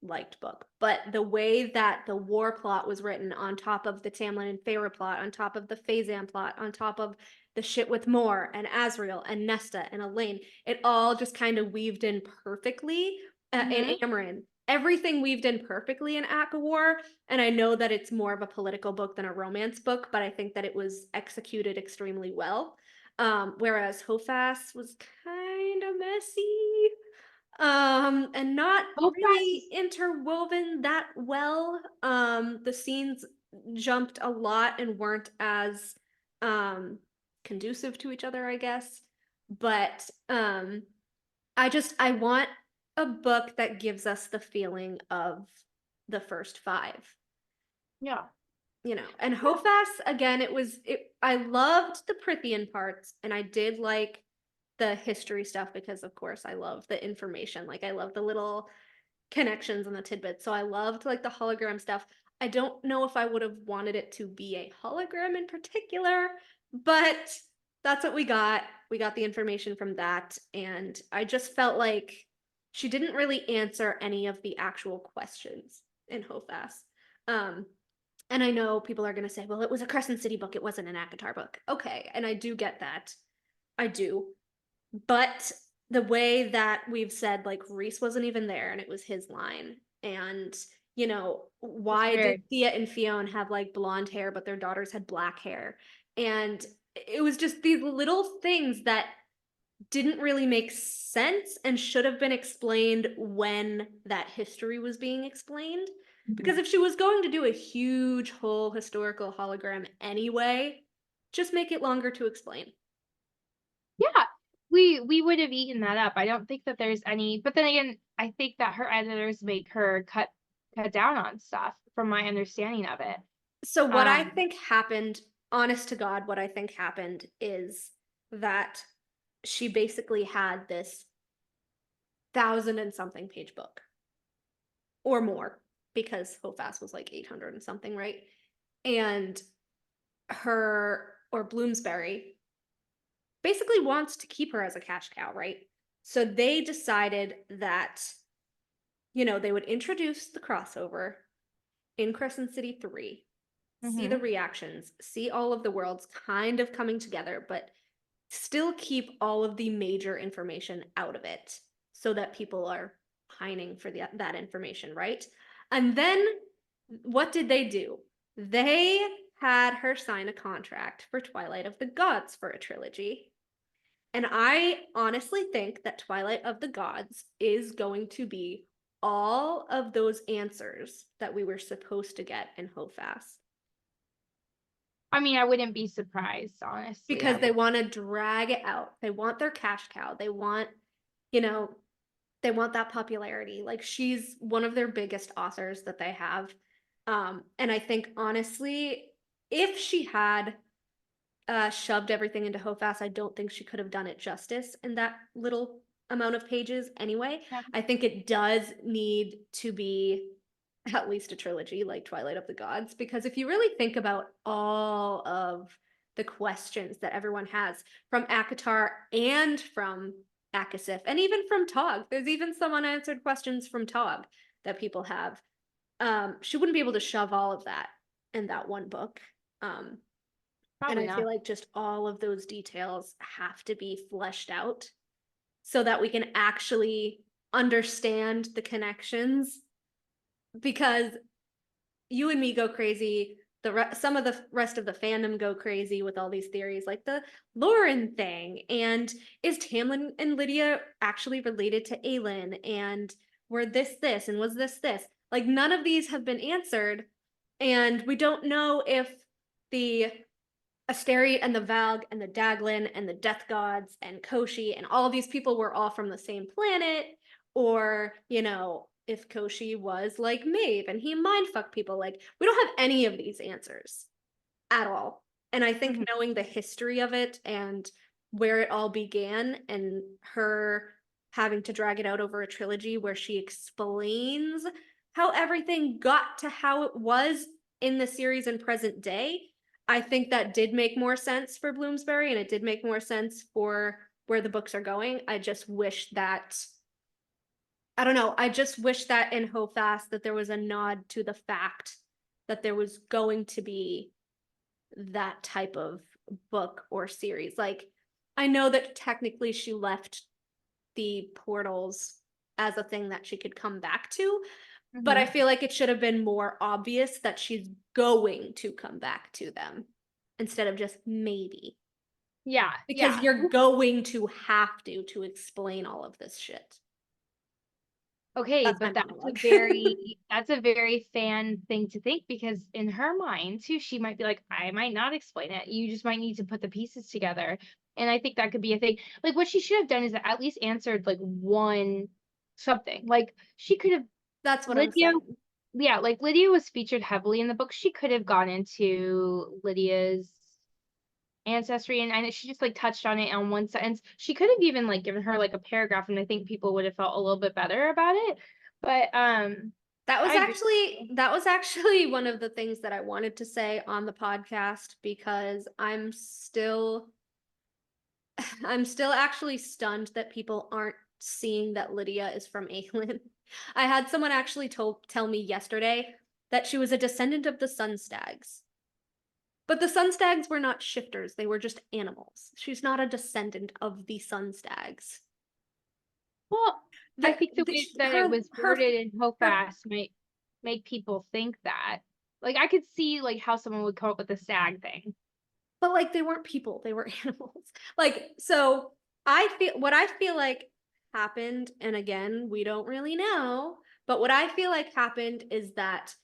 liked book, but the way that the war plot was written, on top of the Tamlin and Feyre plot, on top of the Phazan plot, on top of the shit with Mor and Azriel and Nesta and Elaine, it all just kind of weaved in perfectly in Amren. Everything weaved in perfectly in ACOTAR, and I know that it's more of a political book than a romance book, but I think that it was executed extremely well. Whereas Hofast was kind of messy, and not really interwoven that well. The scenes jumped a lot and weren't as conducive to each other, I guess. But I want a book that gives us the feeling of the first 5. Yeah. You know, and Hofast, again, I loved the Prithian parts, and I did like the history stuff, because of course I love the information. Like, I love the little connections and the tidbits. So I loved like the hologram stuff. I don't know if I would have wanted it to be a hologram in particular, but that's what we got. We got the information from that, and I just felt like she didn't really answer any of the actual questions in Hofast. And I know people are going to say, well, it was a Crescent City book, it wasn't an ACOTAR book. Okay, and I do get that. I do. But the way that we've said, like, Rhys wasn't even there and it was his line. And, you know, why did Thea and Fionn have like blonde hair, but their daughters had black hair? And it was just these little things that didn't really make sense and should have been explained when that history was being explained. Because if she was going to do a huge whole historical hologram anyway, just make it longer to explain. Yeah, we would have eaten that up. I don't think that there's any, but then again, I think that her editors make her cut down on stuff, from my understanding of it. So what I think happened, honest to God, what I think happened is that she basically had this 1,000 and something page book, or more, because Hofast was like 800 and something, right? And Bloomsbury basically wants to keep her as a cash cow, right? So they decided that, you know, they would introduce the crossover in Crescent City 3, see the reactions, see all of the worlds kind of coming together, but still keep all of the major information out of it, so that people are pining for that information, right? And then what did they do? they had her sign a contract for Twilight of the Gods for a trilogy. And I honestly think that Twilight of the Gods is going to be all of those answers that we were supposed to get in Hofast. I mean, I wouldn't be surprised, honestly. Because they want to drag it out. They want their cash cow. They want, they want that popularity. Like, she's one of their biggest authors that they have. And I think, honestly, if she had shoved everything into Hofast, I don't think she could have done it justice in that little amount of pages anyway. Yeah. I think it does need to be at least a trilogy like Twilight of the Gods, because if you really think about all of the questions that everyone has from ACOTAR and from ACOSF and even from Tog, there's even some unanswered questions from Tog that people have. She wouldn't be able to shove all of that in that one book. And Probably I not. feel like just all of those details have to be fleshed out so that we can actually understand lauren because you and me go crazy. Some of the rest of the fandom go crazy with all these theories, like the Lauren thing, and is Tamlin and Lidia actually related to Aelin, and were this, and was this? Like, none of these have been answered, and we don't know if the Asteri and the Valg and the Daglin and the Death Gods and Koshi and all of these people were all from the same planet, or, if Koshi was like Maeve and he mindfucked people. Like, we don't have any of these answers at all. And I think knowing the history of it and where it all began and her having to drag it out over a trilogy where she explains how everything got to how it was in the series in present day, I think that did make more sense for Bloomsbury, and it did make more sense for where the books are going. I just wish that, I don't know, I just wish that in Hofast that there was a nod to the fact that there was going to be that type of book or series. Like, I know that technically she left the portals as a thing that she could come back to, but I feel like it should have been more obvious that she's going to come back to them instead of just maybe. Yeah. Because you're going to have to explain all of this shit. Okay, That's but my that's a very fan thing to think, because in her mind too, she might be like, I might not explain it. You just might need to put the pieces together. And I think that could be a thing. Like, what she should have done is at least answered like one something. Like, she could have That's what Lydia, I'm saying. yeah, like Lydia was featured heavily in the book. She could have gone into Lydia's ancestry, and I know she just like touched on it on one sentence. She could have even like given her like a paragraph, and I think people would have felt a little bit better about it. But that was actually one of the things that I wanted to say on the podcast, because I'm still actually stunned that people aren't seeing that Lidia is from Aelin. I had someone actually tell me yesterday that she was a descendant of the Sun Stags. But the Sun Stags were not shifters, they were just animals. She's not a descendant of the Sun Stags. well, I think the way that it was worded in Hofast might make people think that. Like, I could see like how someone would come up with the stag thing. But like, they weren't people, they were animals. Like, so what I feel like happened, and again, we don't really know, but what I feel like happened is that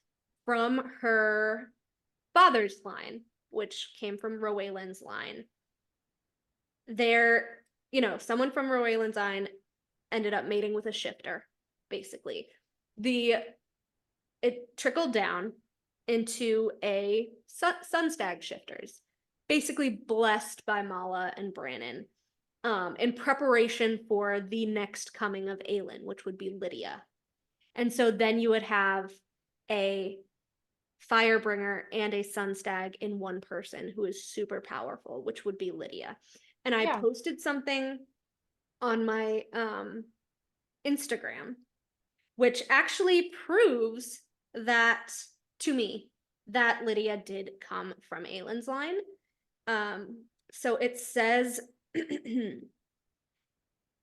from her father's line, which came from Rowalin's line, there, someone from Rowalin's line ended up mating with a shifter, basically. It trickled down into a Sunstag shifters, basically blessed by Mala and Brannon, in preparation for the next coming of Aelin, which would be Lidia. And so then you would have a Firebringer and a Sunstag in one person who is super powerful, which would be Lidia. And I posted something on my Instagram, which actually proves that, to me, that Lidia did come from Aelin's line. So it says,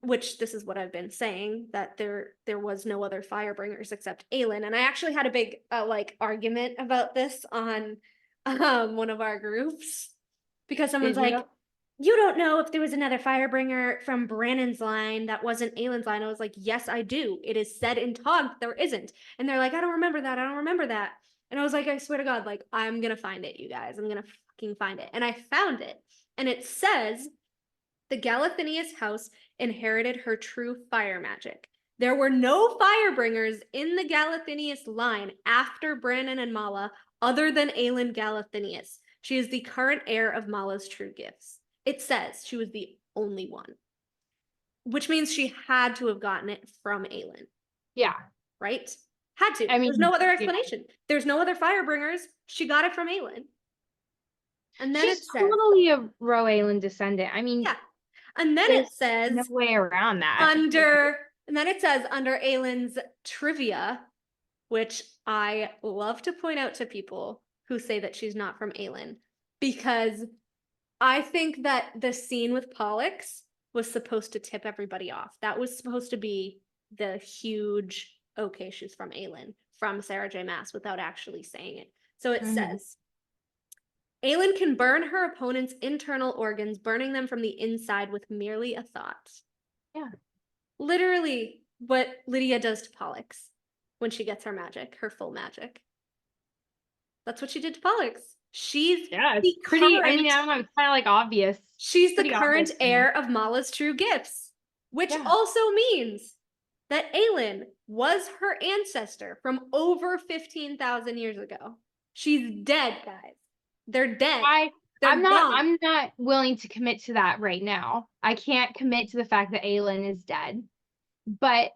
which this is what I've been saying, that there was no other Firebringers except Aelin. And I actually had a big like argument about this on one of our groups, because someone's like, you don't know if there was another Firebringer from Brannon's line that wasn't Aelin's line. I was like, yes, I do. It is said in Tog there isn't. And they're like, I don't remember that. I don't remember that. And I was like, I swear to God, like, I'm gonna find it, you guys. I'm gonna fucking find it. And I found it. And it says, the Galathinius house inherited her true fire magic. There were no Firebringers in the Galathinius line after Brannon and Mala other than Aelin Galathinius. She is the current heir of Mala's true gifts. It says she was the only one, which means she had to have gotten it from Aelin. Yeah. Right? Had to. I mean, there's no other explanation. Yeah. There's no other Firebringers. She got it from Aelin. And then she's it says, totally a Aelin descendant. I mean, yeah. And then it says, no way around that. and then it says under Aelin's trivia, which I love to point out to people who say that she's not from Aelin, because I think that the scene with Pollux was supposed to tip everybody off. That was supposed to be the huge, okay, she's from Aelin, from Sarah J. Maas, without actually saying it. So it says, Aelin can burn her opponent's internal organs, burning them from the inside with merely a thought. Yeah. Literally what Lidia does to Pollux when she gets her magic, her full magic. That's what she did to Pollux. She's it's pretty, I mean, I don't know, it's kind of like obvious. She's the current heir of Mala's true gifts, which also means that Aelin was her ancestor from over 15,000 years ago. She's dead, guys. They're dead. I'm not willing to commit to that right now. I can't commit to the fact that Aelin is dead. But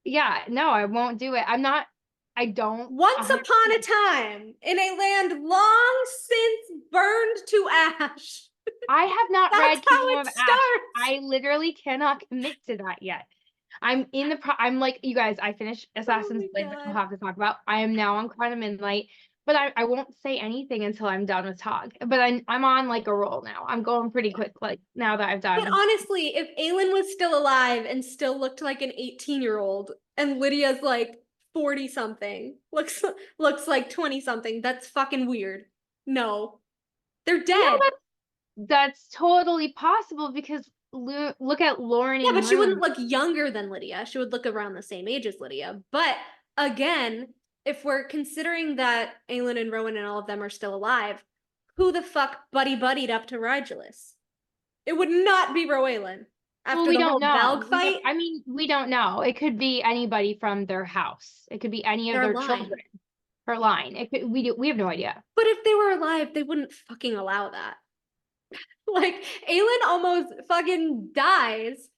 yeah, no, I won't do it. I don't. Once upon a time, in a land long since burned to ash. I have not read Kingdom of Ash. I literally cannot commit to that yet. I'm in the I'm like, you guys, I finished Assassin's Blade, which we'll have to talk about. I am now on Crown of Midnight, but I won't say anything until I'm done with Tog. But I'm on like a roll now. I'm going pretty quick, like now that I've done. But honestly, if Aelin was still alive and still looked like an 18-year-old, and Lydia's like 40 something, looks like 20 something, that's fucking weird. No, they're dead. No, that's totally possible, because look at Lauren. Yeah, but she wouldn't look younger than Lidia. She would look around the same age as Lidia. But again, if we're considering that Aelin and Rowan and all of them are still alive, who the fuck buddied up to Rigelus? It would not be Rowan. After the whole Valg fight? I mean, we don't know. It could be anybody from their house. It could be any of their children. Her line. We have no idea. But if they were alive, they wouldn't fucking allow that. Like, Aelin almost fucking dies,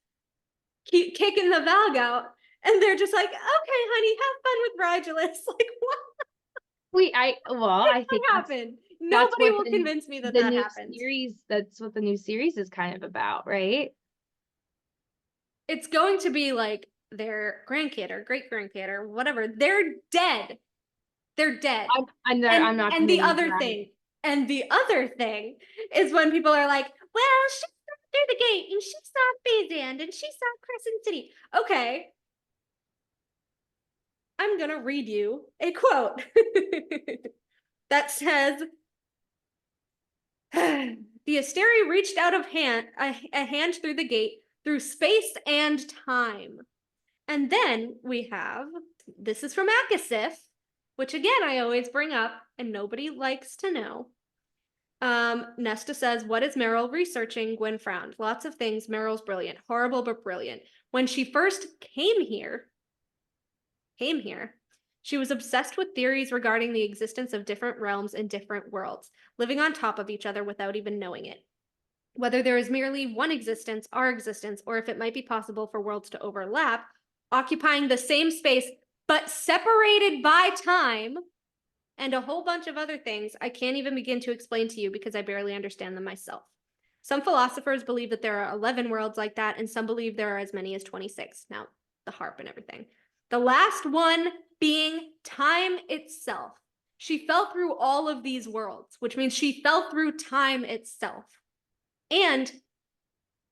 keep kicking the Valg out, and they're just like, okay, honey, have fun with Rigelus. Like, what? I think happened. Nobody will convince me that that happened. That's what the new series is kind of about, right? It's going to be like their grandkid or great grandkid or whatever. They're dead. They're dead. I'm not. And the other thing is when people are like, well, she saw through the gate and she saw Phasand and she saw Crescent City. Okay. I'm going to read you a quote that says, the Asteri reached out of a hand through the gate, through space and time. And then we have, this is from Akasif, which again, I always bring up and nobody likes to know. Nesta says, what is Meryl researching? Gwen frowned. Lots of things. Meryl's brilliant. Horrible, but brilliant. When she first came here, she was obsessed with theories regarding the existence of different realms and different worlds, living on top of each other without even knowing it. Whether there is merely one existence, our existence, or if it might be possible for worlds to overlap, occupying the same space, but separated by time, and a whole bunch of other things I can't even begin to explain to you because I barely understand them myself. Some philosophers believe that there are 11 worlds like that, and some believe there are as many as 26. Now, the harp and everything. The last one being time itself. She fell through all of these worlds, which means she fell through time itself. And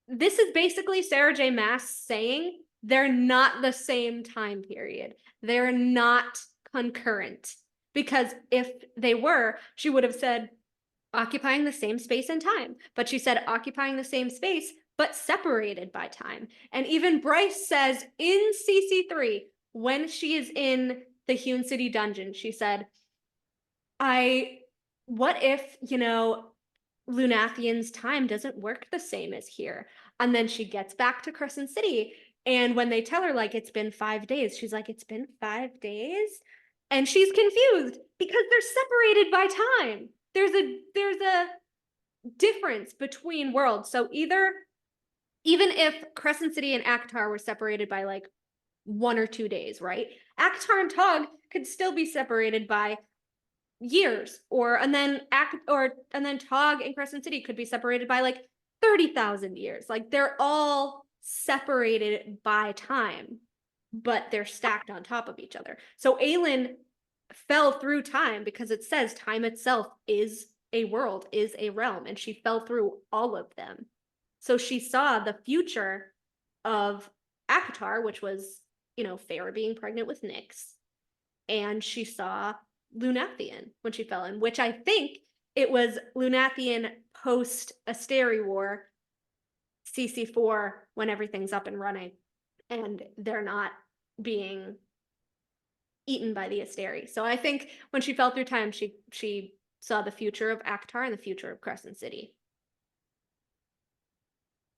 this is basically Sarah J. Maas saying they're not the same time period. They're not concurrent. Because if they were, she would have said occupying the same space and time. But she said occupying the same space, but separated by time. And even Bryce says in CC3, when she is in the Hewn City dungeon, she said, what if, Lunathian's time doesn't work the same as here? And then she gets back to Crescent City. And when they tell her, like, it's been 5 days, she's like, it's been 5 days? And she's confused because they're separated by time. There's a difference between worlds. So even if Crescent City and ACOTAR were separated by like 1 or 2 days, right? ACOTAR and Tog could still be separated by years, and then Tog and Crescent City could be separated by like 30,000 years. Like they're all separated by time, but they're stacked on top of each other. So Aelin fell through time because it says time itself is a world, is a realm, and she fell through all of them. So she saw the future of ACOTAR, which was, Feyre being pregnant with Nyx, and she saw Lunathian when she fell in, which I think it was Lunathian post Asteri War, CC4, when everything's up and running and they're not being eaten by the Asteri. So I think when she fell through time, she saw the future of ACOTAR and the future of Crescent City.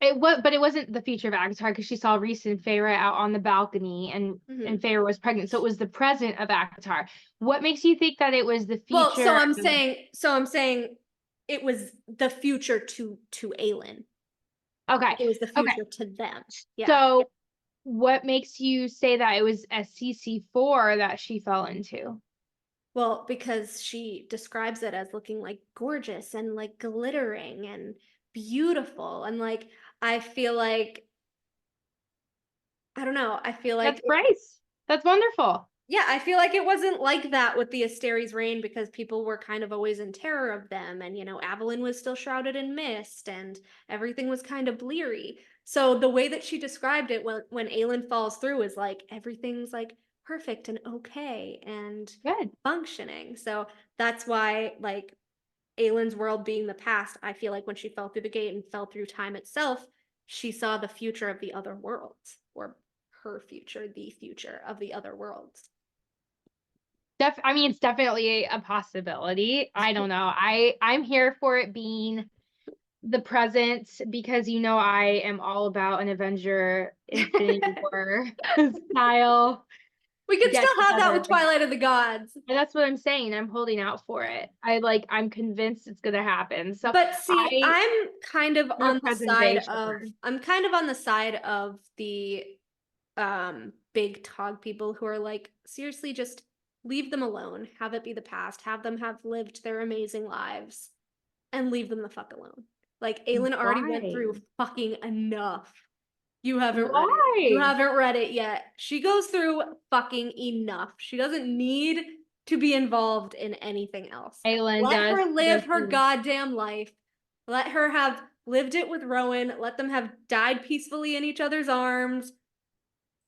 But it wasn't the future of ACOTAR because she saw Rhys and Feyre out on the balcony and Feyre was pregnant. So it was the present of ACOTAR. What makes you think that it was the future? Well, so I'm saying it was the future to Aelin. Okay. It was the future to them. Yeah. So what makes you say that it was a CC4 that she fell into? Well, because she describes it as looking like gorgeous and like glittering and beautiful, and like I feel like, I don't know, I feel like that's Bryce. That's wonderful. Yeah, I feel like it wasn't like that with the Asteri's reign because people were kind of always in terror of them, and Avalon was still shrouded in mist and everything was kind of bleary. So the way that she described it when Aelin falls through is like everything's like perfect and okay and good functioning. So that's why, like, Aelin's world being the past, I feel like when she fell through the gate and fell through time itself, she saw the future of the other worlds, or her future, the future of the other worlds. I mean, it's definitely a possibility. I don't know. I'm here for it being the present because I am all about an Avenger Infinity War style. We could still have that with Twilight of the Gods. And that's what I'm saying. I'm holding out for it. I'm convinced it's gonna happen. So, but see, I'm kind of on the side of the big Tog people who are like, seriously, just leave them alone. Have it be the past. Have them have lived their amazing lives, and leave them the fuck alone. Like, Aelin already went through fucking enough. You haven't read it. You haven't read it yet. She goes through fucking enough. She doesn't need to be involved in anything else. Let her live her goddamn life. Let her have lived it with Rowan. Let them have died peacefully in each other's arms.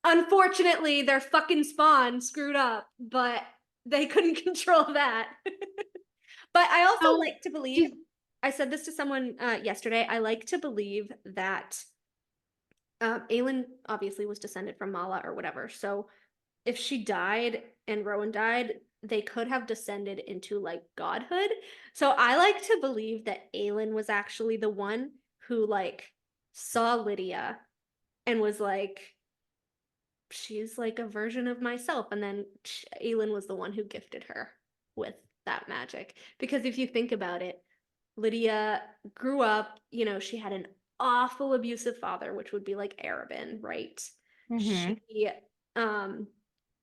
Unfortunately, their fucking spawn screwed up, but they couldn't control that. But I also like to believe, I said this to someone yesterday, I like to believe that Aelin obviously was descended from Mala or whatever. So if she died and Rowan died, they could have descended into like godhood. So I like to believe that Aelin was actually the one who like saw Lidia and was like, she's like a version of myself. And then Aelin was the one who gifted her with that magic. Because if you think about it, Lidia grew up, she had an awful abusive father, which would be like Arabin, right? Mm-hmm.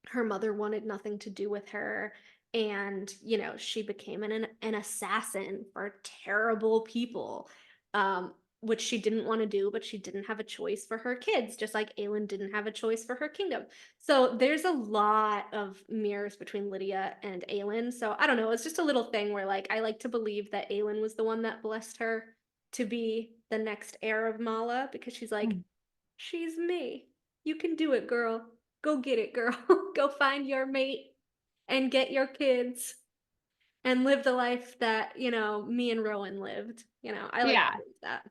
Her mother wanted nothing to do with her, and she became an assassin for terrible people, which she didn't want to do, but she didn't have a choice for her kids, just like Aelin didn't have a choice for her kingdom. So there's a lot of mirrors between Lidia and Aelin. So I don't know, it's just a little thing where like I like to believe that Aelin was the one that blessed her to be the next heir of Mala because she's like, Mm. she's me. You can do it, girl. Go get it, girl. Go find your mate and get your kids and live the life that, me and Rowan lived. I like Yeah. that.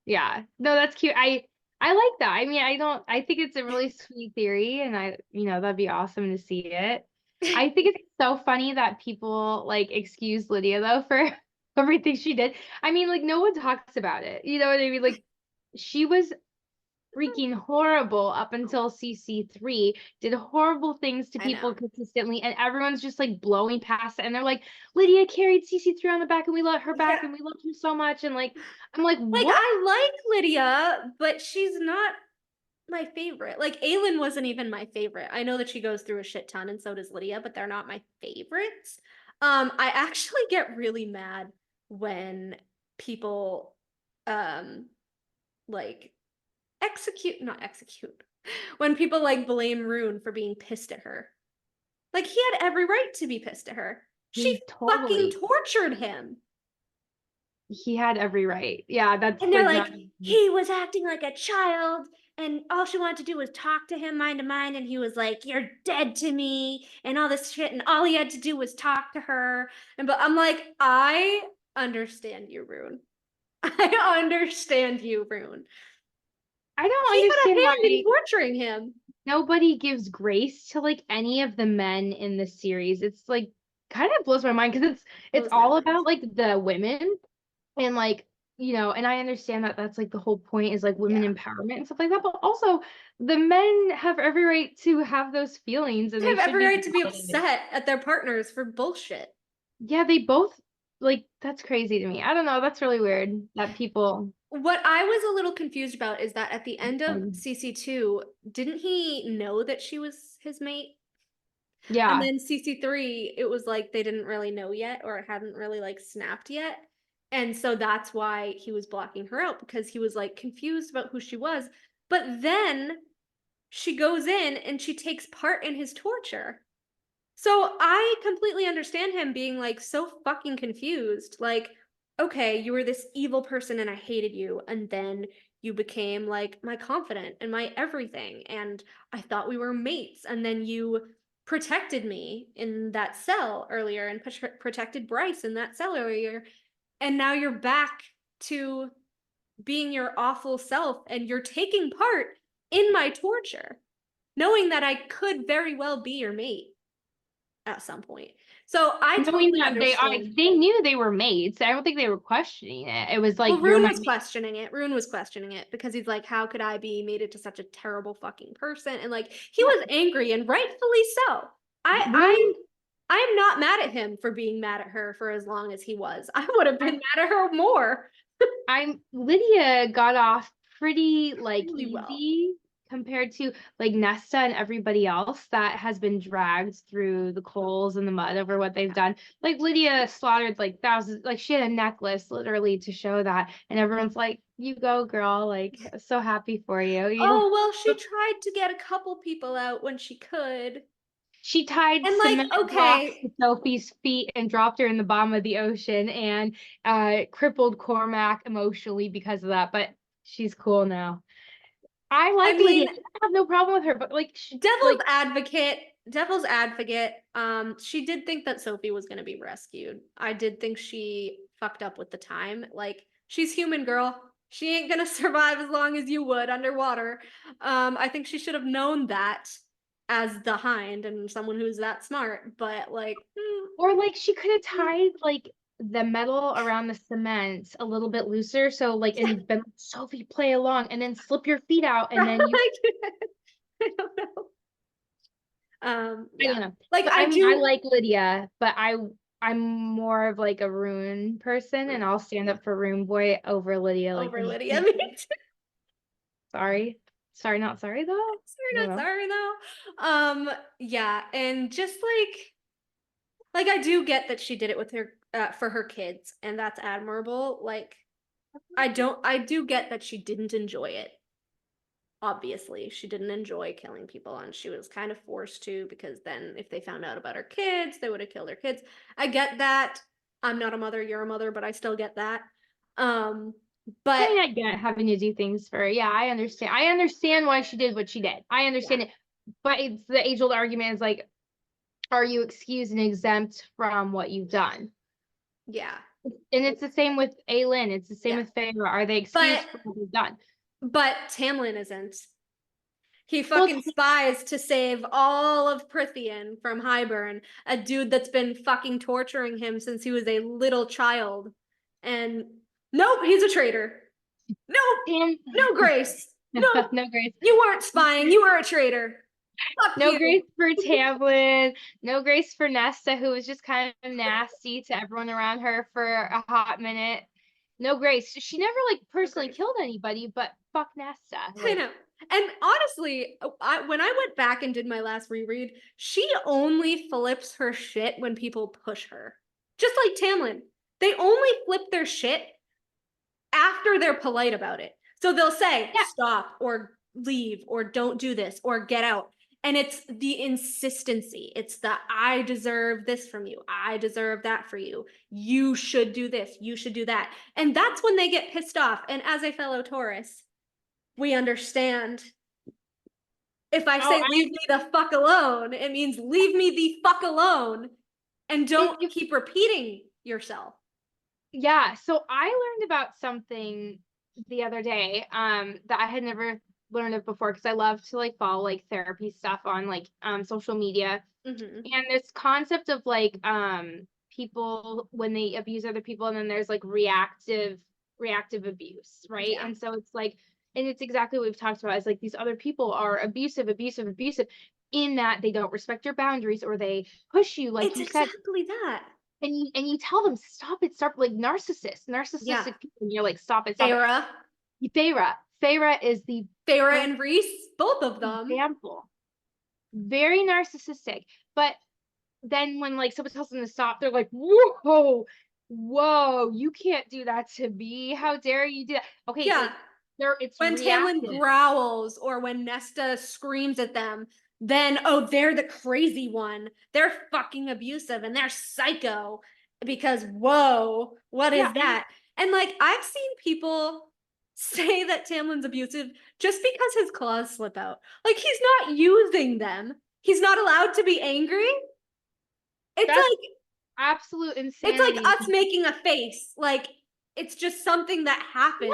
Yeah. No, that's cute. I like that. I mean, I think it's a really sweet theory, and that'd be awesome to see it. I think it's so funny that people like excuse Lydia though for everything she did. I mean, like no one talks about it. You know what I mean? Like she was freaking horrible up until CC3, did horrible things to I people know. consistently, and everyone's just like blowing past it. And they're like, Lydia carried CC3 on the back, and we let her back, Yeah. and we loved her so much. And like, I'm like, Like, what? I like Lydia, but she's not my favorite. Like, Aelin wasn't even my favorite. I know that she goes through a shit ton, and so does Lydia, but they're not my favorites. I actually get really mad when people, like, not execute, when people, like, blame Rune for being pissed at her. Like, he had every right to be pissed at her. She fucking Totally. tortured him. He had every right. Yeah, that's And they're like like, not. he was acting like a child, and all she wanted to do was talk to him mind to mind, and he was like, you're dead to me, and all this shit, and all he had to do was talk to her. But I'm like, I understand you, Rune. I understand you, Rune. I don't He had a understand hand in why torturing him. nobody gives grace to like any of the men in the series. It's like kind of blows my mind because it's Blows my all mind. about like the women and like and I understand that that's like the whole point is like women Yeah. empowerment and stuff like that, but also the men have every right to have those feelings and They they have should every be right to be validated. upset at their partners for bullshit. Yeah, they both like that's crazy to me. I don't know, that's really weird that people What I was a little confused about is that at the end of CC2, didn't he know that she was his mate? And yeah. then CC3, it was like they didn't really know yet, or it hadn't really like snapped yet. And so that's why he was blocking her out, because he was like confused about who she was. But then she goes in and she takes part in his torture. So I completely understand him being like so fucking confused. Like, okay, you were this evil person and I hated you. And then you became like my confidant and my everything. And I thought we were mates. And then you protected me in that cell earlier and protected Bryce in that cell earlier. And now you're back to being your awful self and you're taking part in my torture, knowing that I could very well be your mate at some point. So I Knowing totally that understand. they knew they were mates. I don't think they were questioning it. It was like Well, you're Rune my was mate. questioning it. Rune was questioning it because he's like, how could I be mated to such a terrible fucking person? And like he was angry and rightfully so. Rune, I'm not mad at him for being mad at her for as long as he was. I would have been mad at her more. Lydia got off pretty like Really well. easy compared to like Nesta and everybody else that has been dragged through the coals and the mud over what they've done. Like Lydia slaughtered like thousands, like she had a necklace literally to show that, and everyone's like, "You go, girl!" Like, so happy for you. Oh, well, she tried to get a couple people out when she could. She tied And like, cement blocks okay, to Sophie's feet and dropped her in the bottom of the ocean and crippled Cormac emotionally because of that. But she's cool now. I I like Lydia. mean, I have no problem with her, but like, devil's advocate, she did think that Sophie was going to be rescued. I did think she fucked up with the time. Like, she's human, girl. She ain't gonna survive as long as you would underwater. I think she should have known that as the Hind and someone who's that smart, but like, or like she could have tied like the metal around the cement a little bit looser, so like yeah, and been like, Sophie, play along, and then slip your feet out, and then you. like, I don't know. I Yeah, don't know. like But I I mean, I do like Lydia, but I'm more of like a Rune person, and I'll stand up for Rune Boy over Lydia. Like, over Lydia. Me too. sorry, sorry, not sorry though. I Sorry, don't not know. sorry though. Yeah, and just like I do get that she did it with her for her kids, and that's admirable. Like I do get that she didn't enjoy it. Obviously, she didn't enjoy killing people, and she was kind of forced to because then if they found out about her kids, they would have killed her kids. I get that. I'm not a mother, you're a mother, but I still get that. Um, But I get having to do things for, I understand. I understand why she did what she did. I understand it. But it's the age-old argument is like, are you excused and exempt from what you've done? yeah. And it's the same with Aelin. It's the same Yeah. with Feyre. Are they excused for what they've done? But Tamlin isn't. He fucking spies to save all of Prithian from Highburn, a dude that's been fucking torturing him since he was a little child. And nope, he's a traitor. Nope, no grace. No, no grace. You weren't spying. You were a traitor. Fuck no you. grace for Tamlin. No grace for Nesta, who was just kind of nasty to everyone around her for a hot minute. No grace. She never like personally killed anybody, but fuck Nesta. I know. And honestly, when I went back and did my last reread, she only flips her shit when people push her. Just like Tamlin. They only flip their shit after they're polite about it. So they'll say, stop, or leave, or don't do this, or get out. And it's the insistency. It's the, I deserve this from you. I deserve that for you. You should do this. You should do that. And that's when they get pissed off. And as a fellow Taurus, we understand. If I say leave me the fuck alone, it means leave me the fuck alone and don't keep repeating yourself. Yeah, so I learned about something the other day that I had never learned of before, because I love to like follow like therapy stuff on like social media. And this concept of like people when they abuse other people, and then there's like reactive abuse, right? And so it's like, and it's exactly what we've talked about, is like these other people are abusive in that they don't respect your boundaries, or they push you, like you said. Exactly that. And you tell them, stop like narcissistic people, and you're like, stop it. Feyre is the Feyre and Rhys, both of them. Example. Very narcissistic. But then when like someone tells them to stop, they're like, whoa, you can't do that to me. How dare you do that? Okay, yeah. It's when reactive. Tamlin growls, or when Nesta screams at them, then they're the crazy one. They're fucking abusive and they're psycho, because whoa, what is that? And like, I've seen people say that Tamlin's abusive just because his claws slip out. Like, he's not using them. He's not allowed to be angry. It's like absolute insanity. It's like us making a face. Like, it's just something that happened.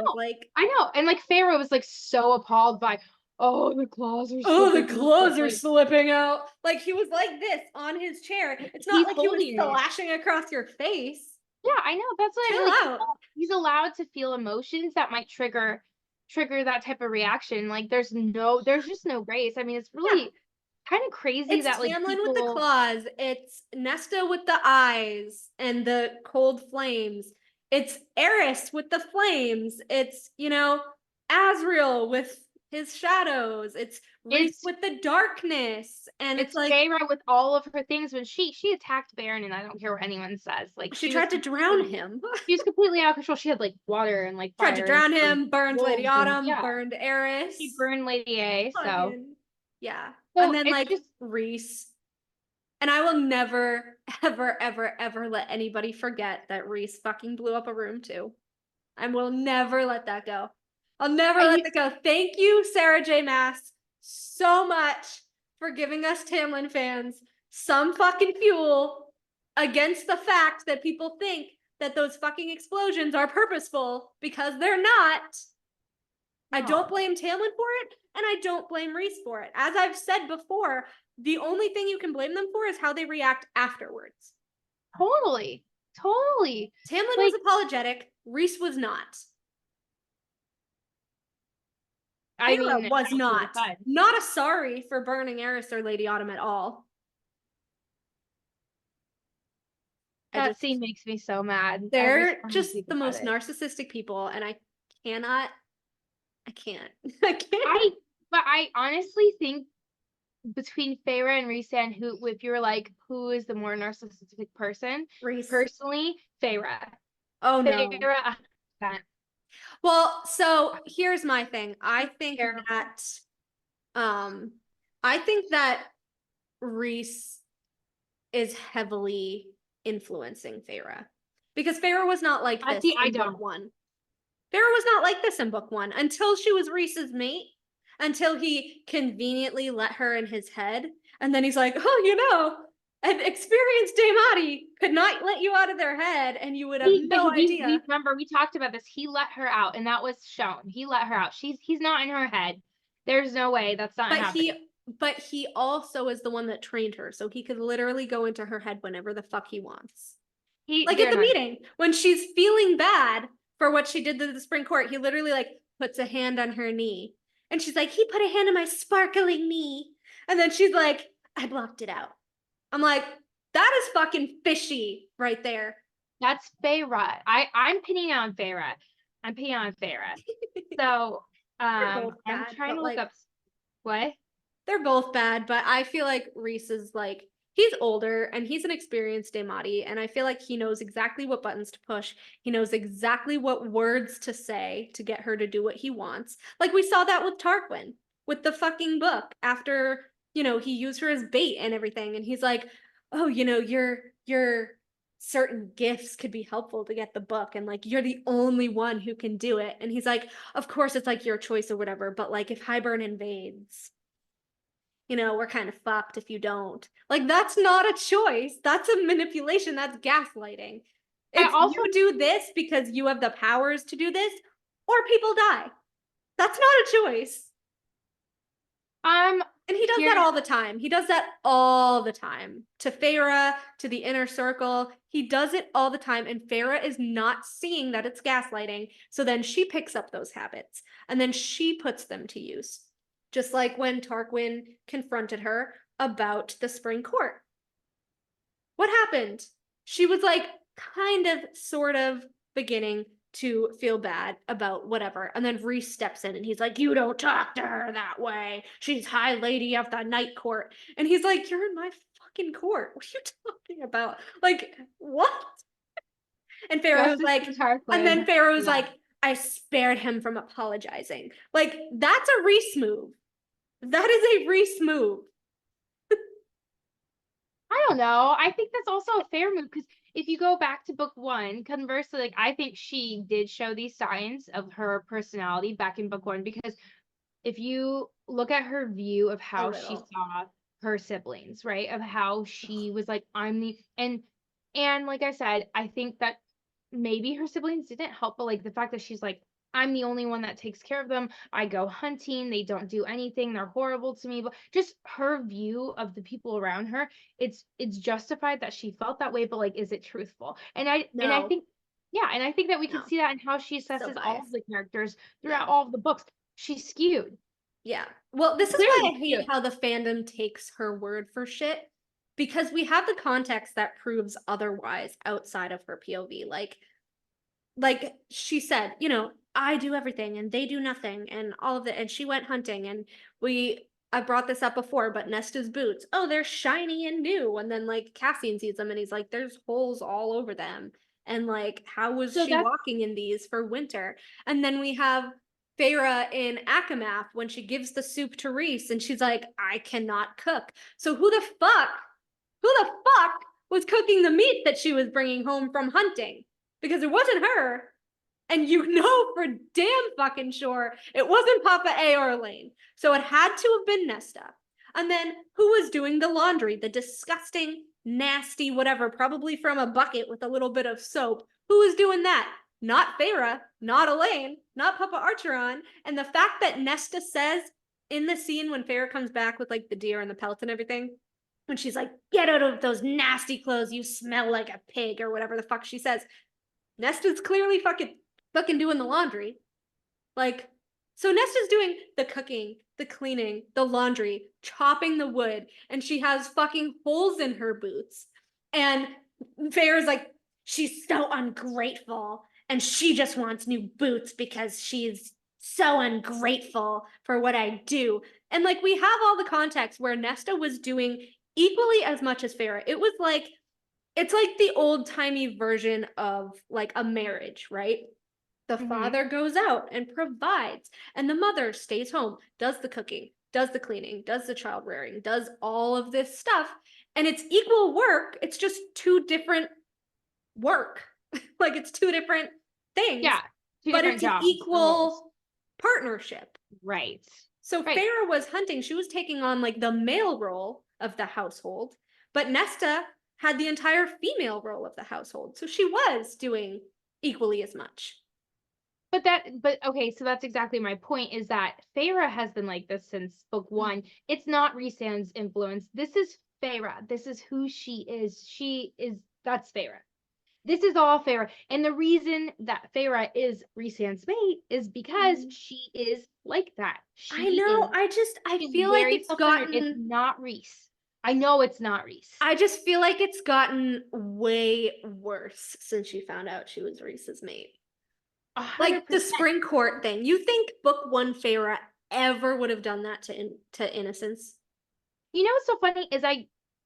I know. And like Feyre was like so appalled by, the claws are slipping out. Like, he was like this on his chair. It's not like he was slashing across your face. Yeah, I know. That's what I mean. He's allowed to feel emotions that might trigger that type of reaction. Like, there's just no grace. I mean, it's really kind of crazy. It's that like Tamlin with the claws. It's Nesta with the eyes and the cold flames. It's Eris with the flames. It's, Azriel with his shadows. It's Rhys with the darkness. And it's like Feyre with all of her things. When she attacked Baron, and I don't care what anyone says. Like, she tried to drown him. She was completely out of control. She had like water and like fire. Tried to drown him, burned Lady Autumn, burned Eris. She burned Lady A, so. Yeah. So and then like Rhys. And I will never, ever, ever, ever let anybody forget that Rhys fucking blew up a room too. I will never let that go. I'll never let that go. Thank you, Sarah J. Maas, so much for giving us Tamlin fans some fucking fuel against the fact that people think that those fucking explosions are purposeful, because they're not. No. I don't blame Tamlin for it, and I don't blame Rhys for it. As I've said before, the only thing you can blame them for is how they react afterwards. Totally. Tamlin was apologetic. Rhys was not. Feyre was not. Not a sorry for burning Eris or Lady Autumn at all. That scene makes me so mad. They're just the most narcissistic people, and I can't. But I honestly think between Feyre and Lucien, if you're like, who is the more narcissistic person? Rhys. Personally, Feyre. Oh no. Feyre. Well, so here's my thing. I think that Rhys is heavily influencing Feyre, because Feyre was not like this. I don't. Feyre was not like this in book 1 until she was Rhys's mate, until he conveniently let her in his head. And then he's like, oh, you know, an experienced Daemati could not let you out of their head and you would have no idea. Remember, we talked about this. He let her out, and that was shown. He let her out. He's not in her head. There's no way that's not happening. But he also is the one that trained her, so he could literally go into her head whenever the fuck he wants. Like at the meeting, when she's feeling bad for what she did to the Spring Court, he literally like puts a hand on her knee. And she's like, he put a hand on my sparkling knee. And then she's like, I blocked it out. I'm like, that is fucking fishy right there. That's Feyre. I'm pinning on Feyre. So I'm trying to look up what? They're both bad, but I feel like Rhys is like, he's older and he's an experienced Daemati, and I feel like he knows exactly what buttons to push. He knows exactly what words to say to get her to do what he wants. Like we saw that with Tarquin, with the fucking book, after, you know, he used her as bait and everything. And he's like, oh, you know, your certain gifts could be helpful to get the book. And like, you're the only one who can do it. And he's like, of course it's like your choice or whatever. But like if Hybern invades, you know, we're kind of fucked if you don't. Like, that's not a choice. That's a manipulation. That's gaslighting. If you do this because you have the powers to do this, or people die. That's not a choice. And he does that all the time. He does that all the time. To Feyre, to the inner circle. He does it all the time. And Feyre is not seeing that it's gaslighting. So then she picks up those habits. And then she puts them to use. Just like when Tarquin confronted her about the Spring Court. What happened? She was like kind of sort of beginning to feel bad about whatever. And then Rhys steps in and he's like, you don't talk to her that way. She's High Lady of the Night Court. And he's like, you're in my fucking court. What are you talking about? Like, what? And Feyre was like, and then Feyre was like, I spared him from apologizing. Like, that's a Rhys move. That is a Rhys move. I don't know. I think that's also a fair move, because if you go back to book 1, conversely, like I think she did show these signs of her personality back in book 1, because if you look at her view of how she saw her siblings, right? Of how she was like, I'm the and like I said, I think that maybe her siblings didn't help, but like the fact that she's like, I'm the only one that takes care of them. I go hunting. They don't do anything. They're horrible to me. But just her view of the people around her, it's justified that she felt that way. But like, is it truthful? And I think, yeah, and I think that we can see that in how she assesses all of the characters throughout all of the books. She's skewed. Yeah. Well, this is why I hate how the fandom takes her word for shit, because we have the context that proves otherwise outside of her POV. Like she said, you know, I do everything and they do nothing and all of it. And she went hunting, and I brought this up before, but Nesta's boots, oh, they're shiny and new. And then like Cassian sees them and he's like, there's holes all over them. And like, how was she walking in these for winter? And then we have Feyre in Akamath when she gives the soup to Rhys and she's like, I cannot cook. So who the fuck was cooking the meat that she was bringing home from hunting? Because it wasn't her. And you know for damn fucking sure it wasn't Papa A or Elaine. So it had to have been Nesta. And then who was doing the laundry? The disgusting, nasty, whatever, probably from a bucket with a little bit of soap. Who was doing that? Not Feyre, not Elaine, not Papa Archeron. And the fact that Nesta says in the scene when Feyre comes back with like the deer and the pelts and everything, when she's like, get out of those nasty clothes, you smell like a pig, or whatever the fuck she says. Nesta's clearly fucking doing the laundry. Like, so Nesta's doing the cooking, the cleaning, the laundry, chopping the wood, and she has fucking holes in her boots. And Feyre's like, she's so ungrateful, and she just wants new boots because she's so ungrateful for what I do. And like, we have all the context where Nesta was doing equally as much as Feyre. It was like, it's like the old-timey version of like a marriage, right? The father goes out and provides, and the mother stays home, does the cooking, does the cleaning, does the child rearing, does all of this stuff. And it's equal work. It's just two different work. Like, it's two different things. Yeah. but different it's an jobs, roles. equal partnership. Right. So Right. Feyre was hunting. She was taking on like the male role of the household, but Nesta had the entire female role of the household. So she was doing equally as much. But okay, so that's exactly my point, is that Feyre has been like this since book one. It's not Rhysand's influence. This is Feyre. This is who she is. That's Feyre. This is all Feyre. And the reason that Feyre is Rhysand's mate is because she is like that. I know. I feel like it's gotten. It's not Rhys. I know it's not Rhys. I just feel like it's gotten way worse since she found out she was Rhys's mate. 100%. Like the spring court thing. You think book one Feyre ever would have done that to Innocence? You know what's so funny is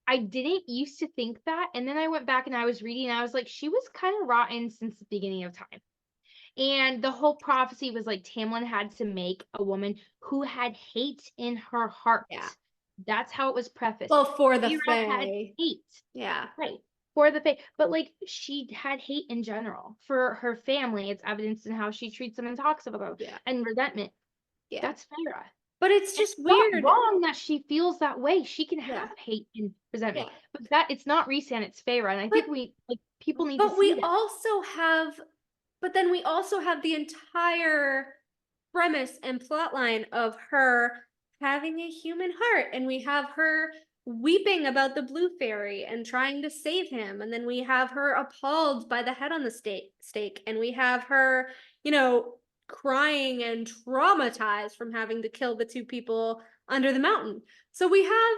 I didn't used to think that, and then I went back and I was reading and I was like, she was kind of rotten since the beginning of time. And the whole prophecy was like Tamlin had to make a woman who had hate in her heart. Yeah. That's how it was prefaced. Well, for the Feyre had Fae. hate. Yeah. Right. For the Fae. But like she had hate in general for her family. It's evidenced in how she treats them and talks about them. Yeah. And resentment. Yeah. That's Feyre. But it's just It's weird. not wrong that she feels that way. She can have hate and resentment. Yeah. But that it's not Rhysand, it's Feyre. And I think people need to see But we that. also have the entire premise and plotline of her having a human heart, and we have her weeping about the blue fairy and trying to save him, and then we have her appalled by the head on the stake, and we have her, crying and traumatized from having to kill the two people under the mountain. So we have,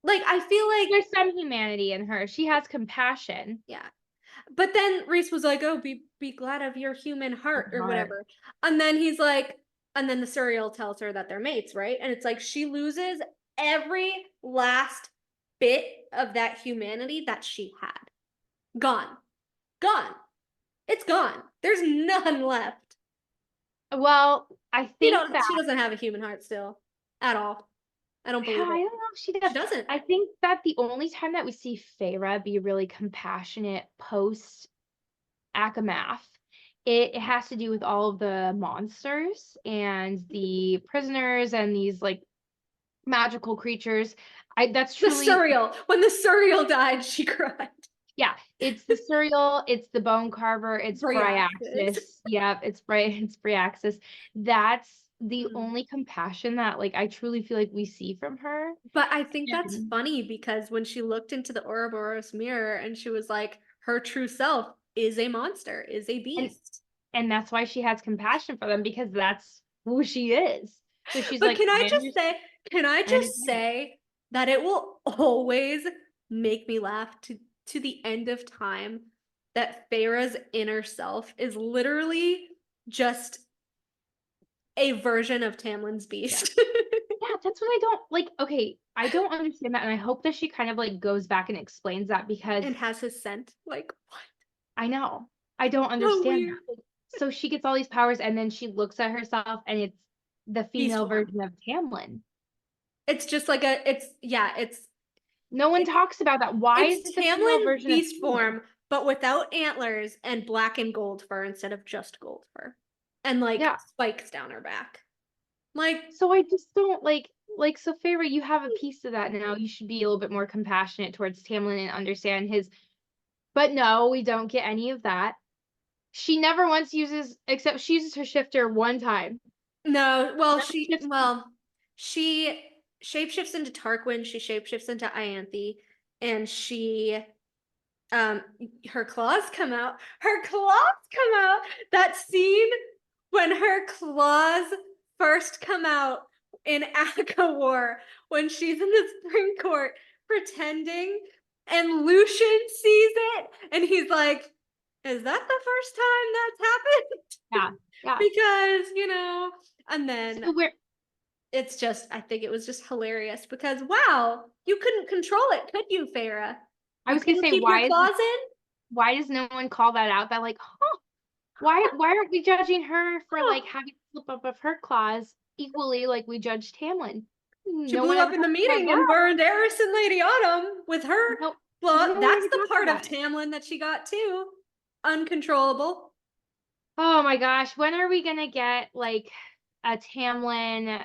I feel like there's some humanity in her. She has compassion. Yeah. But then Rhys was like, oh, be glad of your human heart or whatever. And then he's like, and then the Suriel tells her that they're mates, right? And it's like she loses every last bit of that humanity that she had. Gone. It's gone. There's none left. Well, I think that she doesn't have a human heart still at all. I don't believe it. I don't know if she does. She doesn't. I think that the only time that we see Feyre be really compassionate post ACOTAR, it has to do with all of the monsters and the prisoners and these magical creatures. That's truly the Suriel. When the Suriel died, she cried. Yeah, it's the Suriel, it's the Bone Carver, it's Bryaxis. Yeah, it's Bryaxis. That's the only compassion that I truly feel like we see from her. But I think that's funny because when she looked into the Ouroboros mirror and she was like, her true self is a monster, is a beast. And that's why she has compassion for them, because that's who she is. So she's but can I just say that it will always make me laugh to the end of time that Feyre's inner self is literally just a version of Tamlin's beast. Yeah, that's what I don't okay, I don't understand that, and I hope that she kind of goes back and explains that, because and has his scent. What? I know. I don't understand that. So she gets all these powers and then she looks at herself and it's the female version of Tamlin. It's just it's no one talks about that. Why is it the female version beast of form, but without antlers and black and gold fur instead of just gold fur? And spikes down her back. So I just don't so Feyre, you have a piece of that now. You should be a little bit more compassionate towards Tamlin and understand his, but no, we don't get any of that. She never once uses, except she uses her shifter one time. No, she shapeshifts into Tarquin, she shapeshifts into Ianthe, and she her claws come out. That scene when her claws first come out in ACOTAR, when she's in the spring court pretending, and Lucien sees it, and he's like, is that the first time that's happened? Yeah. Because, and then it's just, I think it was just hilarious because, wow, you couldn't control it, could you, Feyre? I was going to say, why does no one call that out? That why aren't we judging her for having a slip up of her claws equally like we judged Tamlin? She blew up in the meeting and burned Eris and Lady Autumn with her. Well, that's the part of Tamlin that she got too. Uncontrollable. Oh my gosh, when are we gonna get like a Tamlin?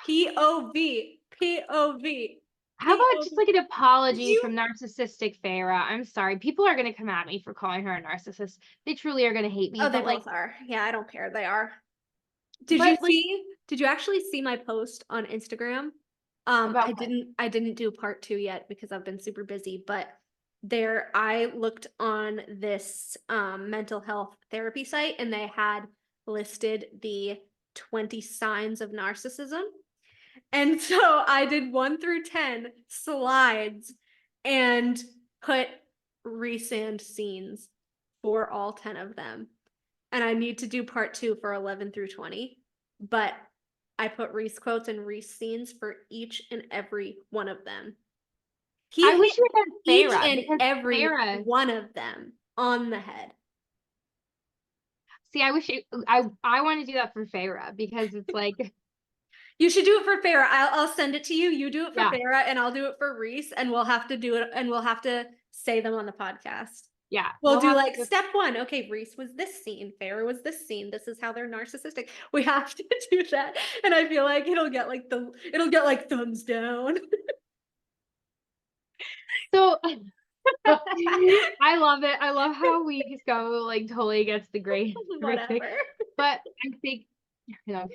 POV. POV. How about just like an apology You from narcissistic Farah? I'm sorry. People are gonna come at me for calling her a narcissist. They truly are gonna hate me. Oh, they But like, both are. Yeah, I don't care. They are. but like Did you actually see my post on Instagram? about I what? didn't do part 2 yet because I've been super busy, but there I looked on this mental health therapy site and they had listed the 20 signs of narcissism. And so I did 1 through 10 slides and put resand scenes for all 10 of them. And I need to do part 2 for 11 through 20. But I put Reese quotes and Reese scenes for each and every one of them. He I wish hit you had done each Farah and because every Farah. one of them on the head. See, I wish I want to do that for Farah because it's like, You should do it for Farah. I'll send it to you. You do it for yeah, Farah, and I'll do it for Reese, and we'll have to do it, and we'll have to say them on the podcast. yeah. We'll do have like to- step 1. Okay, Reese was this scene. Farah was this scene. This is how they're narcissistic. We have to do that, and I feel like it'll get like thumbs down. So I love it. I love how we just go like totally against the grain. Whatever. But I think, you know,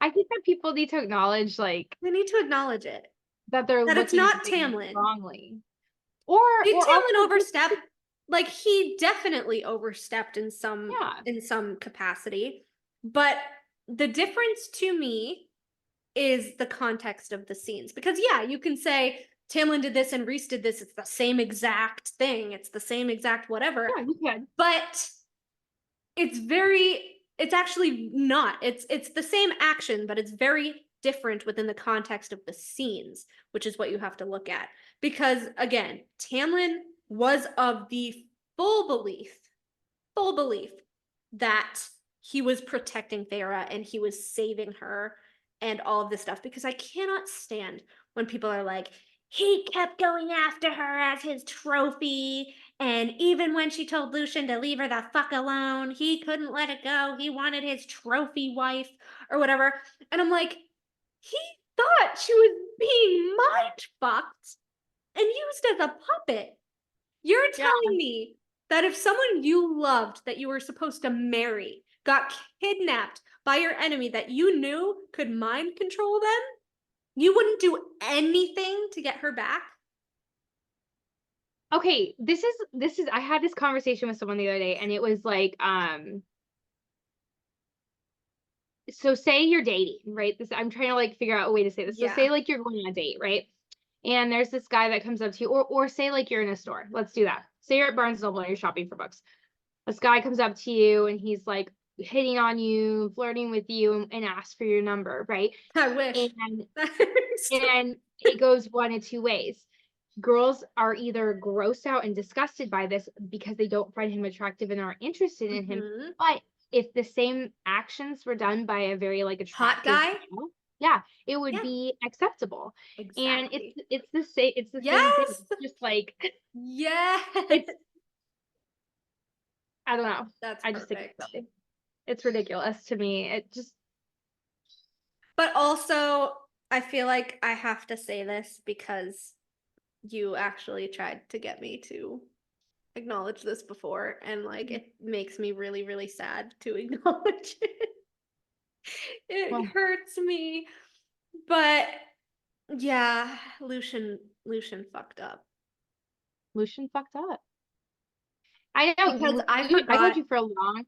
I think that people need to acknowledge like We need to acknowledge it. that they're That it's looking not at things Tamlin. wrongly. Or Did or Tamlin also overstep? Like he definitely overstepped in some yeah. capacity. But the difference to me is the context of the scenes. Because yeah, you can say Tamlin did this and Reese did this. It's the same exact thing. It's the same exact whatever. Yeah, you can. But it's actually not. It's the same action, but it's very different within the context of the scenes, which is what you have to look at. Because again, Tamlin was of the full belief that he was protecting Farah and he was saving her and all of this stuff. Because I cannot stand when people are like, he kept going after her as his trophy. And even when she told Lucien to leave her the fuck alone, he couldn't let it go. He wanted his trophy wife or whatever. And I'm like, he thought she was being mind fucked and used as a puppet. You're telling me that if someone you loved that you were supposed to marry got kidnapped by your enemy that you knew could mind control them, you wouldn't do anything to get her back? Okay, this is I had this conversation with someone the other day and it was like so say you're dating, right? This I'm trying to like figure out a way to say this. So say like you're going on a date, right? And there's this guy that comes up to you, or say like you're in a store. Let's do that. Say you're at Barnes Noble and you're shopping for books. This guy comes up to you and he's like hitting on you, flirting with you, and asks for your number, right? I wish. And it goes one of two ways. Girls are either grossed out and disgusted by this because they don't find him attractive and aren't interested in him. But if the same actions were done by a very like attractive hot guy, girl, yeah, it would be acceptable. Exactly. And it's the same same thing. It's just like I don't know. That's I just think it's ridiculous to me. It just But also I feel like I have to say this because you actually tried to get me to acknowledge this before, and like it makes me really, really sad to acknowledge it. It hurts me. But yeah, Lucien fucked up. Lucien fucked up. I know because I told you for a long.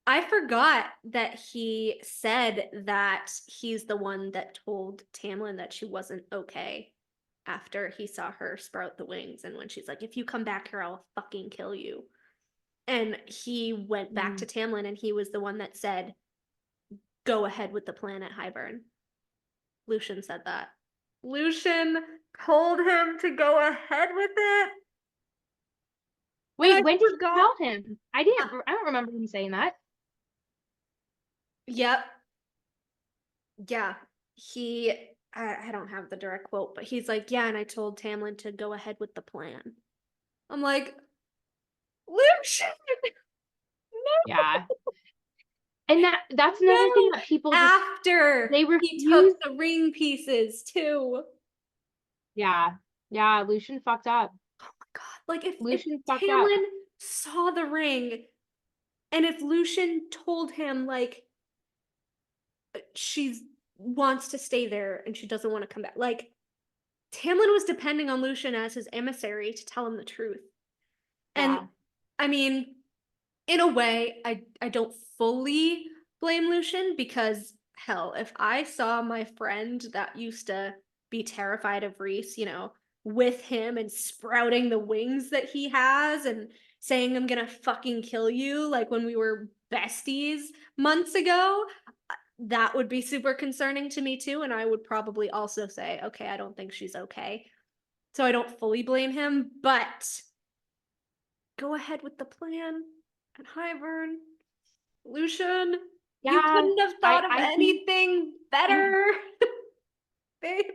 I forgot that he said that he's the one that told Tamlin that she wasn't okay after he saw her sprout the wings, and when she's like, if you come back here, I'll fucking kill you. And he went back to Tamlin and he was the one that said, go ahead with the plan at Highburn. Lucien said that. Lucien told him to go ahead with it. Wait, when did you tell him? I don't remember him saying that. Yep. Yeah. I don't have the direct quote, but he's like, yeah, and I told Tamlin to go ahead with the plan. I'm like, Lucien! Yeah. And that's another thing that people after they he took refuse. the ring pieces too. Yeah. Yeah. Lucien fucked up. Oh my God. Like if Lucien fucked up. Tamlin saw the ring and if Lucien told him like she wants to stay there and she doesn't want to come back, like Tamlin was depending on Lucien as his emissary to tell him the truth. Yeah. And I mean, in a way, I don't fully blame Lucien because hell, if I saw my friend that used to be terrified of Rhys, you know, with him and sprouting the wings that he has and saying I'm gonna fucking kill you like when we were besties months ago, that would be super concerning to me too. And I would probably also say, okay, I don't think she's okay. So I don't fully blame him, but go ahead with the plan. And Hybern, Lucien, you Yeah. couldn't have thought of I think, anything better, baby.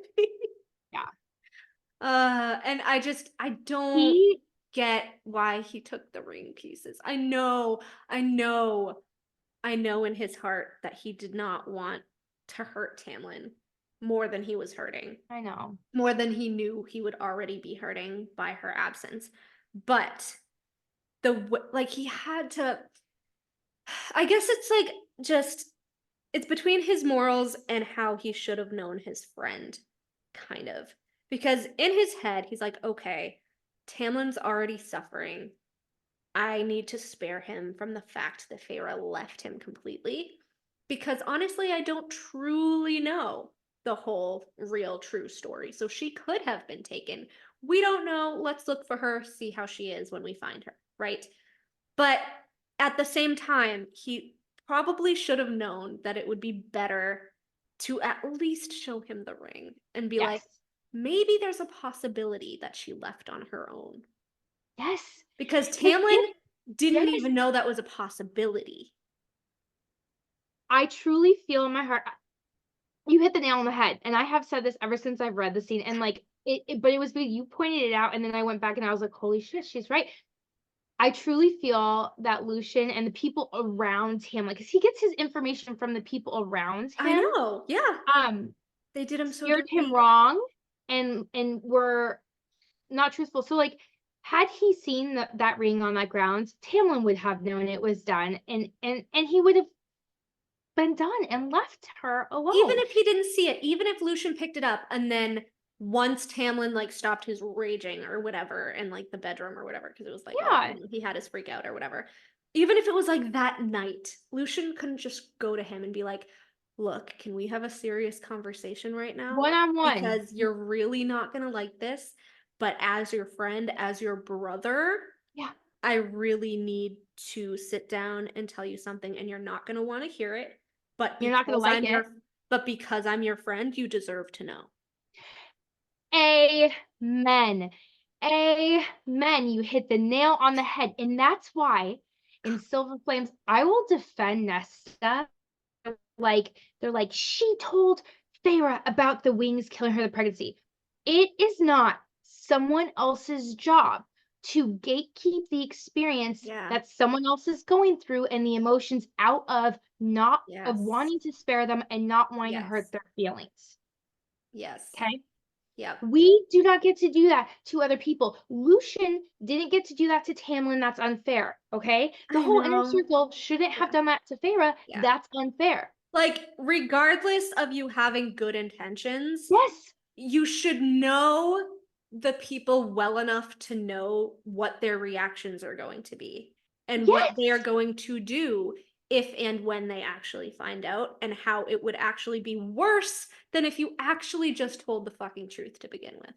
yeah. And I don't He, get why he took the ring pieces. I know in his heart that he did not want to hurt Tamlin more than he was hurting. I know. More than he knew he would already be hurting by her absence. But like he had to, I guess it's like just it's between his morals and how he should have known his friend, kind of. Because in his head, he's like, okay, Tamlin's already suffering. I need to spare him from the fact that Feyre left him completely. Because honestly, I don't truly know the whole real true story. So she could have been taken. We don't know. Let's look for her, see how she is when we find her, right? But at the same time, he probably should have known that it would be better to at least show him the ring and be like, maybe there's a possibility that she left on her own. Yes. Because Tamlin didn't yes. even know that was a possibility. I truly feel in my heart, you hit the nail on the head. And I have said this ever since I've read the scene. And like, but it was big. You pointed it out. And then I went back and I was like, holy shit, she's right. I truly feel that Lucien and the people around him, like, 'cause he gets his information from the people around him. I know, yeah. They did him so steered him wrong and were not truthful. So like, had he seen that ring on that ground, Tamlin would have known it was done, and he would have been done and left her alone. Even if he didn't see it, even if Lucien picked it up and then once Tamlin like stopped his raging or whatever in like the bedroom or whatever, because it was like, yeah, oh, he had his freak out or whatever. Even if it was like that night, Lucien couldn't just go to him and be like, look, can we have a serious conversation right now? One-on-one. Because you're really not gonna like this, but as your friend, as your brother, yeah, I really need to sit down and tell you something, and you're not gonna want to hear it, but you're not gonna like it. But because I'm your friend, you deserve to know. Amen. Amen. You hit the nail on the head. And that's why in Silver Flames, I will defend Nesta. Like, they're like, she told Feyre about the wings killing her the pregnancy. It is not someone else's job to gatekeep the experience that someone else is going through and the emotions out of of wanting to spare them and not wanting to hurt their feelings. Yes. Okay. Yeah. We do not get to do that to other people. Lucien didn't get to do that to Tamlin. That's unfair. Okay. The whole inner circle shouldn't have done that to Feyre. That's unfair. Like, regardless of you having good intentions, yes, you should know the people well enough to know what their reactions are going to be and what they are going to do if and when they actually find out, and how it would actually be worse than if you actually just told the fucking truth to begin with.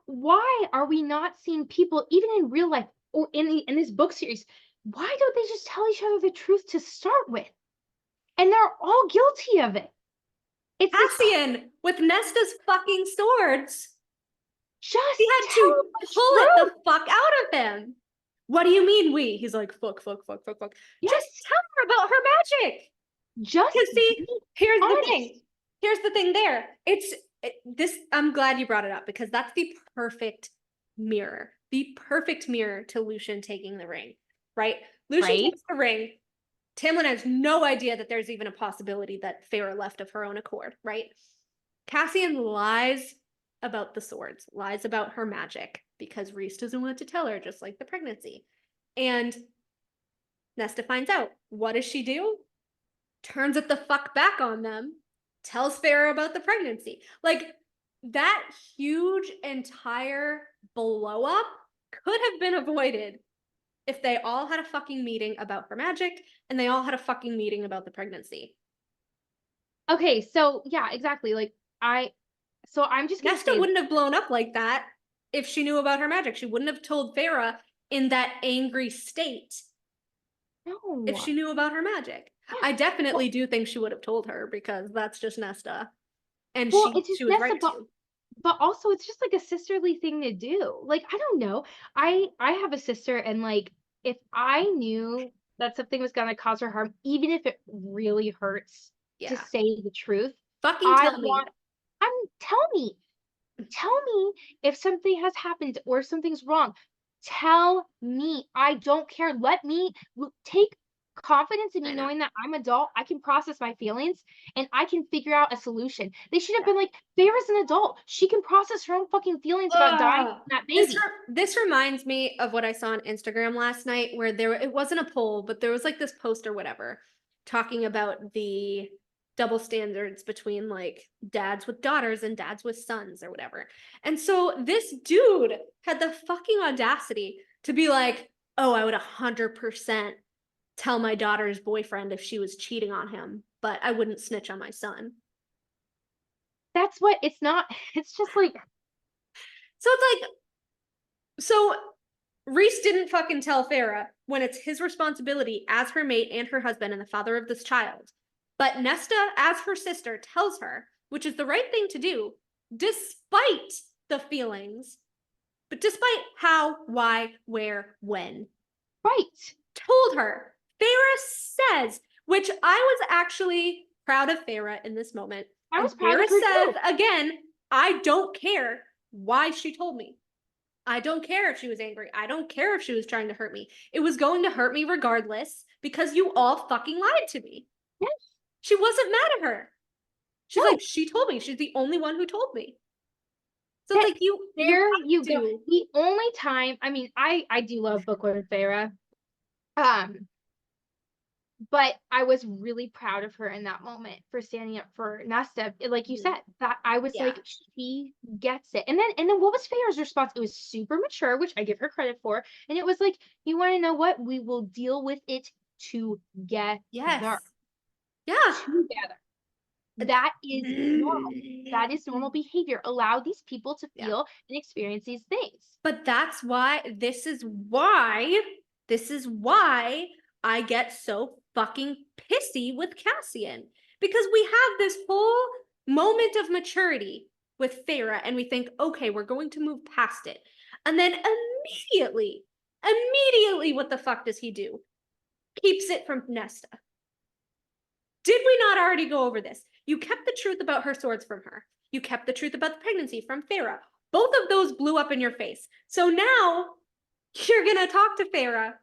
Why are we not seeing people, even in real life or in this book series, why don't they just tell each other the truth to start with? And they're all guilty of it. It's Nessian with Nesta's fucking swords. Just he had to pull it the fuck out of him. What do you mean we? He's like, fuck. Yes. Just tell her about her magic. Just see, here's the thing. Here's the thing there. This, I'm glad you brought it up, because that's the perfect mirror. The perfect mirror to Lucien taking the ring, right? Lucien takes the ring. Tamlin has no idea that there's even a possibility that Feyre left of her own accord, right? Cassian lies about the swords, lies about her magic, because Rhys doesn't want to tell her, just like the pregnancy. And Nesta finds out. What does she do? Turns it the fuck back on them, tells Feyre about the pregnancy. Like, that huge entire blow up could have been avoided if they all had a fucking meeting about her magic and they all had a fucking meeting about the pregnancy. Okay, so yeah, exactly. Like I'm just gonna Nesta say wouldn't have blown up like that if she knew about her magic. She wouldn't have told Feyre in that angry state no. if she knew about her magic. Yeah. I definitely do think she would have told her, because that's just Nesta. And It's just she was Nesta, right to. but also it's just like a sisterly thing to do. Like, I don't know. I have a sister, and like, if I knew that something was gonna cause her harm, even if it really hurts to say the truth, Fucking tell me. Tell me if something has happened or something's wrong. Tell me. I don't care. Let me take confidence in me knowing that I'm adult. I can process my feelings and I can figure out a solution. They should have been like, Feyre's an adult. She can process her own fucking feelings about dying from that baby. This reminds me of what I saw on Instagram last night, where it wasn't a poll, but there was like this post or whatever talking about the double standards between like dads with daughters and dads with sons or whatever. And so this dude had the fucking audacity to be like, oh, I would 100% tell my daughter's boyfriend if she was cheating on him, but I wouldn't snitch on my son. That's what it's not. It's just like, so it's like, so Rhys didn't fucking tell Feyre when it's his responsibility as her mate and her husband and the father of this child. But Nesta, as her sister, tells her, which is the right thing to do, despite the feelings, but despite how, why, where, when. Right. Told her. Feyre says, which I was actually proud of Feyre in this moment. I was proud of her Feyre says, too. again, I don't care why she told me. I don't care if she was angry. I don't care if she was trying to hurt me. It was going to hurt me regardless, because you all fucking lied to me. Yes. She wasn't mad at her. She's like, she told me. She's the only one who told me. So it's like you go. The only time, I mean, I do love Bookworm Feyre. But I was really proud of her in that moment for standing up for Nesta. Like you said, that I was like, she gets it. And then what was Feyre's response? It was super mature, which I give her credit for. And it was like, you want to know what? We will deal with it together. Yes. Yeah. Together. That is normal. That is normal behavior. Allow these people to feel and experience these things. But that's why, this is why I get so fucking pissy with Cassian. Because we have this whole moment of maturity with Feyre and we think, okay, we're going to move past it. And then immediately, what the fuck does he do? Keeps it from Nesta. Did we not already go over this? You kept the truth about her swords from her. You kept the truth about the pregnancy from Feyre. Both of those blew up in your face. So now you're going to talk to Feyre,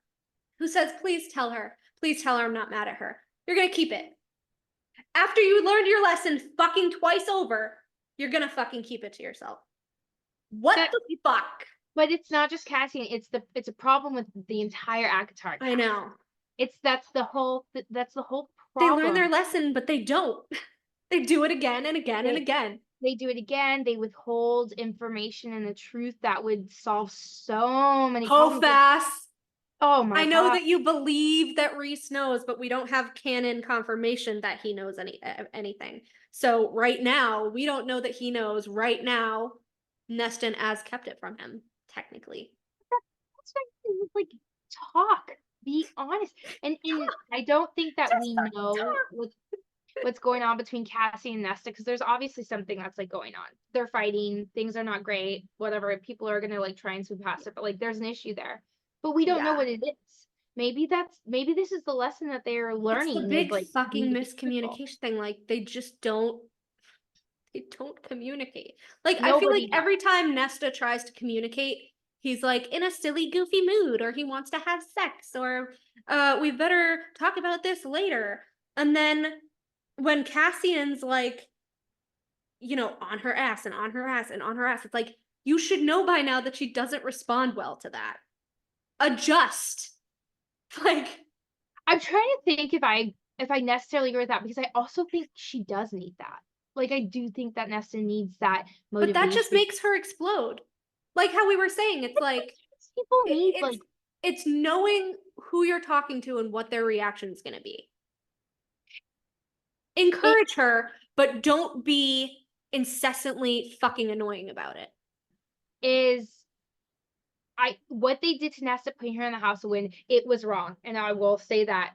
who says, please tell her I'm not mad at her. You're going to keep it. After you learned your lesson fucking twice over, you're going to fucking keep it to yourself. What the fuck? But it's not just Cassian. It's a problem with the entire ACOTAR. I know. That's the whole problem. They learn their lesson, but they don't. They do it again and again and again. They do it again. They withhold information and the truth that would solve so many problems. fast. Oh my God. I know that you believe that Rhys knows, but we don't have canon confirmation that he knows anything. So right now, we don't know that he knows. Right now, Nesta and Az kept it from him, technically. That's like, talk. Be honest. And I don't think that we know what's going on between Cassie and Nesta, because there's obviously something that's like going on. They're fighting, things are not great, whatever. People are gonna like try and move past it, but like there's an issue there. But we don't know what it is. Maybe this is the lesson that they're learning. It's the big fucking miscommunication thing. Like they don't communicate. Like I feel like every time Nesta tries to communicate, he's like in a silly, goofy mood, or he wants to have sex, or we better talk about this later. And then when Cassian's like, you know, on her ass and on her ass and on her ass, it's like, you should know by now that she doesn't respond well to that. Adjust. Like, I'm trying to think if I necessarily agree with that, because I also think she does need that. Like, I do think that Nesta needs that motivation. but that just makes her explode. Like how we were saying, it's like people need like it's knowing who you're talking to and what their reaction is going to be. Encourage her, but don't be incessantly fucking annoying about it. What they did to Nesta, putting her in the House of Wind, it was wrong, and I will say that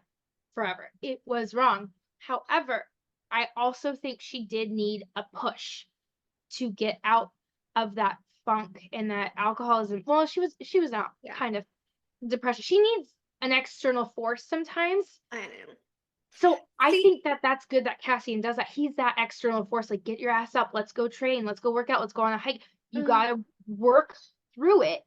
forever. It was wrong. However, I also think she did need a push to get out of that funk and that alcoholism. Well, she was not kind of depression. She needs an external force sometimes. I know. So I think that that's good that Cassian does that. He's that external force. Like, get your ass up. Let's go train. Let's go work out. Let's go on a hike. You gotta work through it.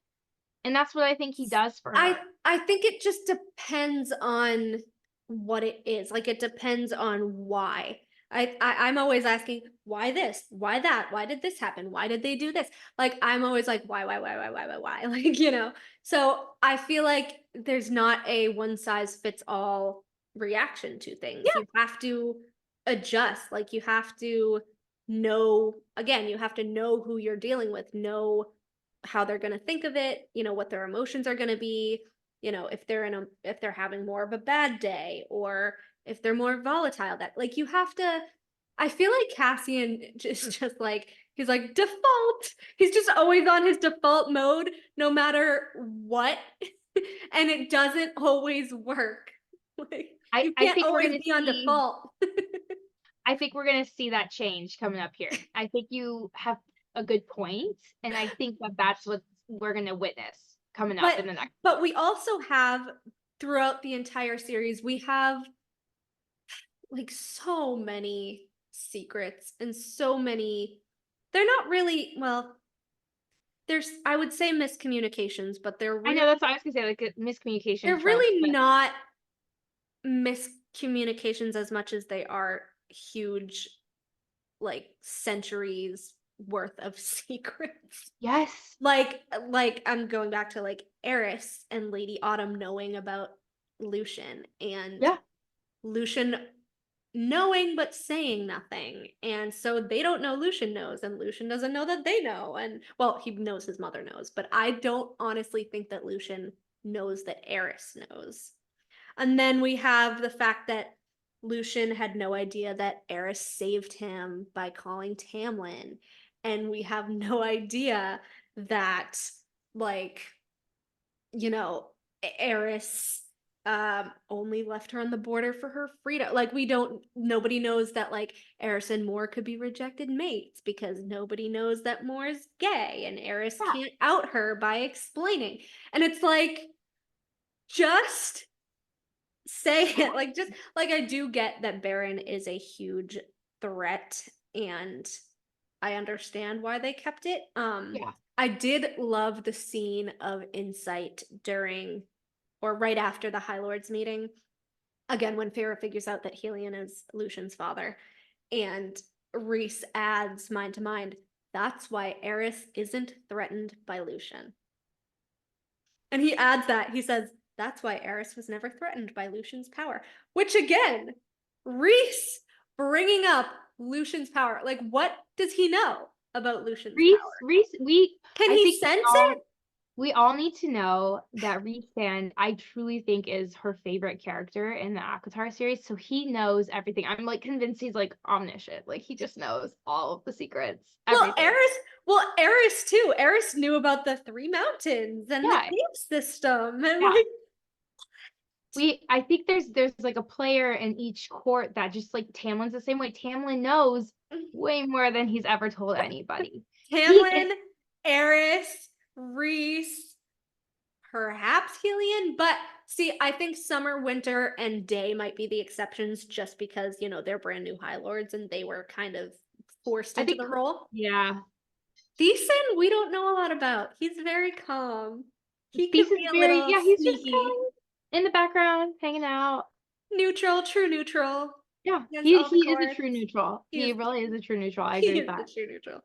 And that's what I think he does for her. I think it just depends on what it is. Like, it depends on why. I'm always asking, why this? Why that? Why did this happen? Why did they do this? Like, I'm always like, why? Like, you know? So I feel like there's not a one size fits all reaction to things. You have to adjust. Like, you have to know, again, you have to know who you're dealing with, know how they're going to think of it, you know, what their emotions are going to be, you know, if they're having more of a bad day, or if they're more volatile, that like, you have to, I feel like Cassian just like, he's like default. He's just always on his default mode, no matter what. And it doesn't always work. Like, you can't think always be on default. I think we're going to see that change coming up here. I think you have a good point, and I think that that's what we're going to witness coming up in the next. But we also have, throughout the entire series, we have like so many secrets and so many, they're not really, well, there's, I would say miscommunications, but they're really, I know, that's what I was gonna say, like miscommunication. They're really not miscommunications as much as they are huge, like, centuries worth of secrets. Yes. Like I'm going back to like Eris and Lady Autumn knowing about Lucien, and Lucien knowing but saying nothing, and so they don't know Lucien knows, and Lucien doesn't know that they know, and well, he knows his mother knows, but I don't honestly think that Lucien knows that Eris knows. And then we have the fact that Lucien had no idea that Eris saved him by calling Tamlin, and we have no idea that, like, you know, Eris only left her on the border for her freedom. Like, nobody knows that like Eris and Mor could be rejected mates, because nobody knows that Mor's gay, and Eris can't out her by explaining. And it's like, just say it. Like, just like, I do get that Baron is a huge threat, and I understand why they kept it. I did love the scene of insight during, or right after, the High Lords meeting. Again, when Feyre figures out that Helion is Lucien's father, and Rhys adds mind to mind, that's why Eris isn't threatened by Lucien. And he adds that, he says, that's why Eris was never threatened by Lucien's power. Which, again, Rhys bringing up Lucien's power. Like, what does he know about Lucien's power? Rhys, can he sense it? We all need to know that Rhys, I truly think, is her favorite character in the ACOTAR series. So he knows everything. I'm like convinced he's like omniscient. Like, he just knows all of the secrets. Everything. Eris too. Eris knew about the 3 mountains and the cave system. And like, I think there's like a player in each court that just like Tamlin's the same way. Tamlin knows way more than he's ever told anybody. Tamlin, Eris, Rhys, perhaps Helion, but see, I think Summer, Winter, and Day might be the exceptions, just because, you know, they're brand new High Lords and they were kind of forced into the role. Yeah. Thiessen, we don't know a lot about. He's very calm. He could be a very, little he's just sneaky. kind of in the background, hanging out. Neutral, true neutral. Yeah, Against he all the is a courts. true neutral. He really is a true neutral. I agree with that. He is the true neutral.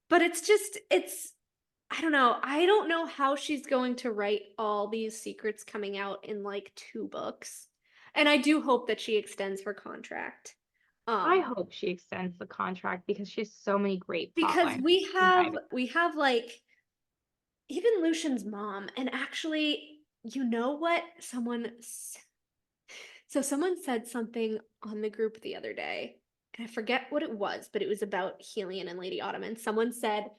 But it's I don't know. I don't know how she's going to write all these secrets coming out in like 2 books. And I do hope that she extends her contract. I hope she extends the contract because she has so many great plot because lines. we have like even Lucien's mom, and actually, you know what? Someone said something on the group the other day, and I forget what it was, but it was about Aelin and Lady Autumn, and someone said,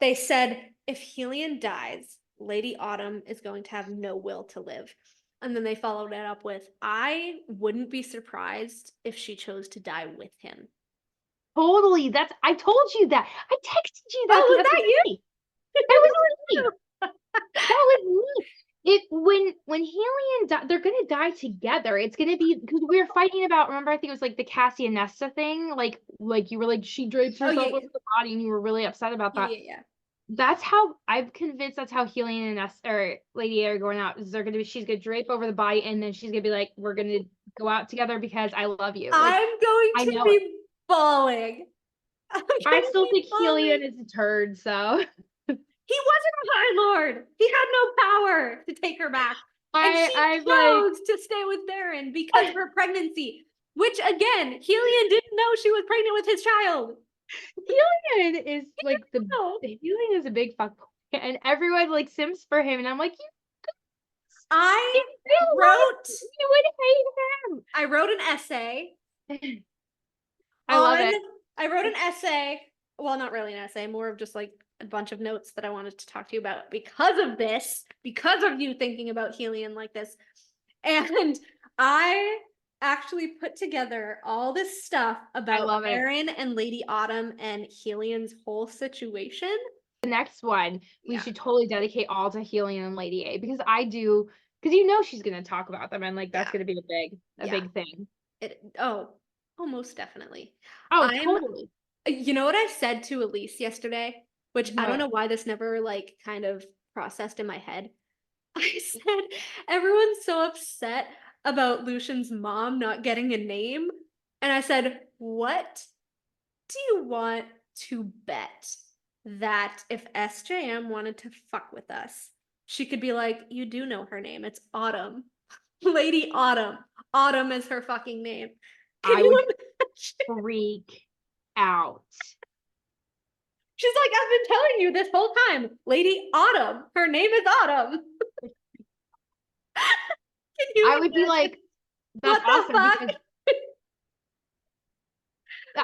they said if Aelin dies, Lady Autumn is going to have no will to live. And then they followed it up with, I wouldn't be surprised if she chose to die with him. Totally. I told you that. I texted you that. Oh, was that you? That was me. That was me. When Aelin die, they're gonna die together. It's gonna be because we were fighting about. Remember, I think it was like the Cassie and Nesta thing. Like you were like she drapes herself over the body, and you were really upset about that. Yeah. That's how I'm convinced. That's how Aelin and Nesta or Lady are going out. Is she's gonna drape over the body, and then she's gonna be like, "We're gonna go out together because I love you." Like, I'm going to be bawling. I still think Aelin is a turd. So. He wasn't a High Lord. He had no power to take her back. And she chose to stay with Baron because of her pregnancy, which again, Aelin didn't know she was pregnant with his child. Aelin is like Aelin is a big fuck boy, and everyone like sims for him, and I'm like, I wrote an essay. I love it. I wrote an essay. Well, not really an essay, more of just like a bunch of notes that I wanted to talk to you about because of this, because of you thinking about Aelin like this. And I actually put together all this stuff about Aaron and Lady Autumn and Aelin's whole situation. The next one, we should totally dedicate all to Aelin and Lady A because you know she's going to talk about them and like that's going to be a big thing. Most definitely. Totally. You know what I said to Elise yesterday? Which I don't know why this never like kind of processed in my head. I said, everyone's so upset about Lucien's mom not getting a name. And I said, what do you want to bet that if SJM wanted to fuck with us, she could be like, you do know her name. It's Autumn. Lady Autumn. Autumn is her fucking name. I would freak out. She's like, I've been telling you this whole time, Lady Autumn. Her name is Autumn. I would be like, that's awesome.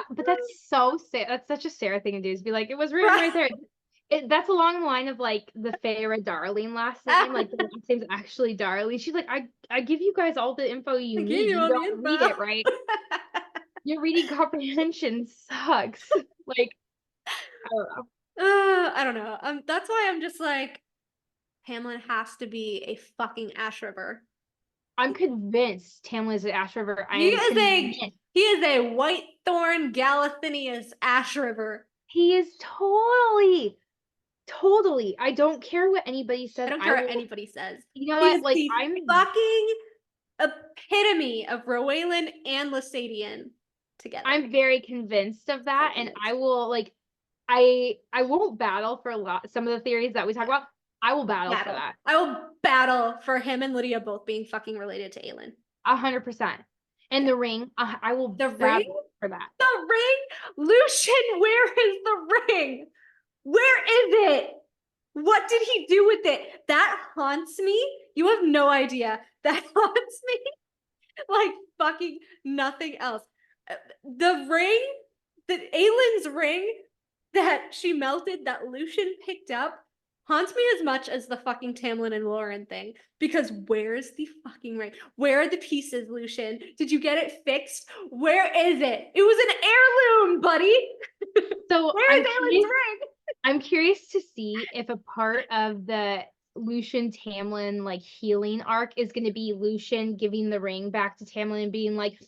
But that's so sad. That's such a Sarah thing to do, is be like, it was written right there. That's along the line of like the Feyre Darling last name. Like the last name's actually Darling. She's like, I give you guys all the info you need. You don't read it right. Your reading comprehension sucks. Like, I don't know. That's why I'm just like, Tamlin has to be a fucking Ash River. I'm convinced Tamlin is an Ash River. He is a Whitethorn Galathinius Ash River. He is totally. I don't care what anybody says. I don't care what anybody says. You know what? Like, I'm fucking epitome of Rowaelin and Lysadian together. I'm very convinced of that, and I will like. I won't battle for some of the theories that we talk about. I will battle for that. I will battle for him and Lidia both being fucking related to Aelin. 100%. And the ring, I will battle for that. The ring? Lucien, where is the ring? Where is it? What did he do with it? That haunts me. You have no idea. That haunts me like fucking nothing else. The ring, Aelin's ring that she melted, that Lucien picked up, haunts me as much as the fucking Tamlin and Lauren thing. Because where's the fucking ring? Where are the pieces, Lucien? Did you get it fixed? Where is it? It was an heirloom, buddy. So where is Aelin's ring? I'm curious to see if a part of the Lucien Tamlin like healing arc is going to be Lucien giving the ring back to Tamlin and being like,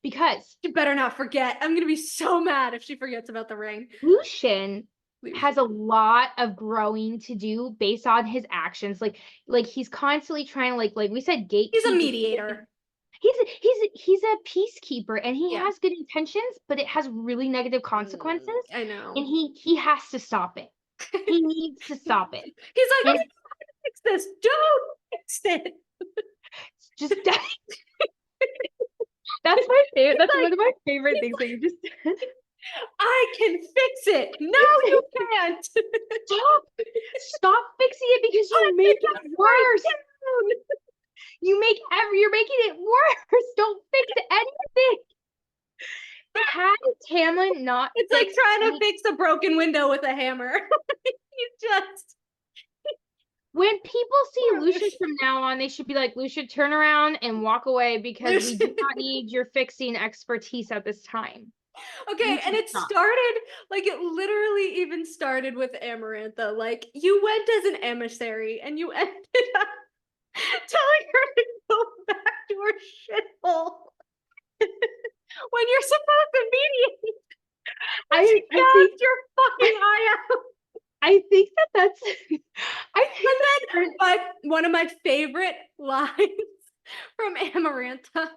because You better not forget. I'm gonna be so mad if she forgets about the ring. Lucien has a lot of growing to do based on his actions. Like he's constantly trying to like we said, gatekeep. He's a mediator. He's a peacekeeper, and he Yeah. has good intentions, but it has really negative consequences. I know. And he has to stop it. He needs to stop it. He's like, And- "I'm gonna fix this. Don't fix it." Just that's my favorite. That's one of my favorite things that you just said. I can fix it. No, you can't. Stop fixing it because you make it worse. You're making it worse. Don't fix anything. Had Tamlin not It's like trying to fix a broken window with a hammer. He's just when people see Lucien from now on, they should be like, Lucien, turn around and walk away because we do not need your fixing expertise at this time. okay. And it started like it literally even started with Amarantha. Like you went as an emissary and you ended up telling her to go back to her shithole when you're supposed to mediate. I think your fucking eye out. I think that's And then one of my favorite lines from Amarantha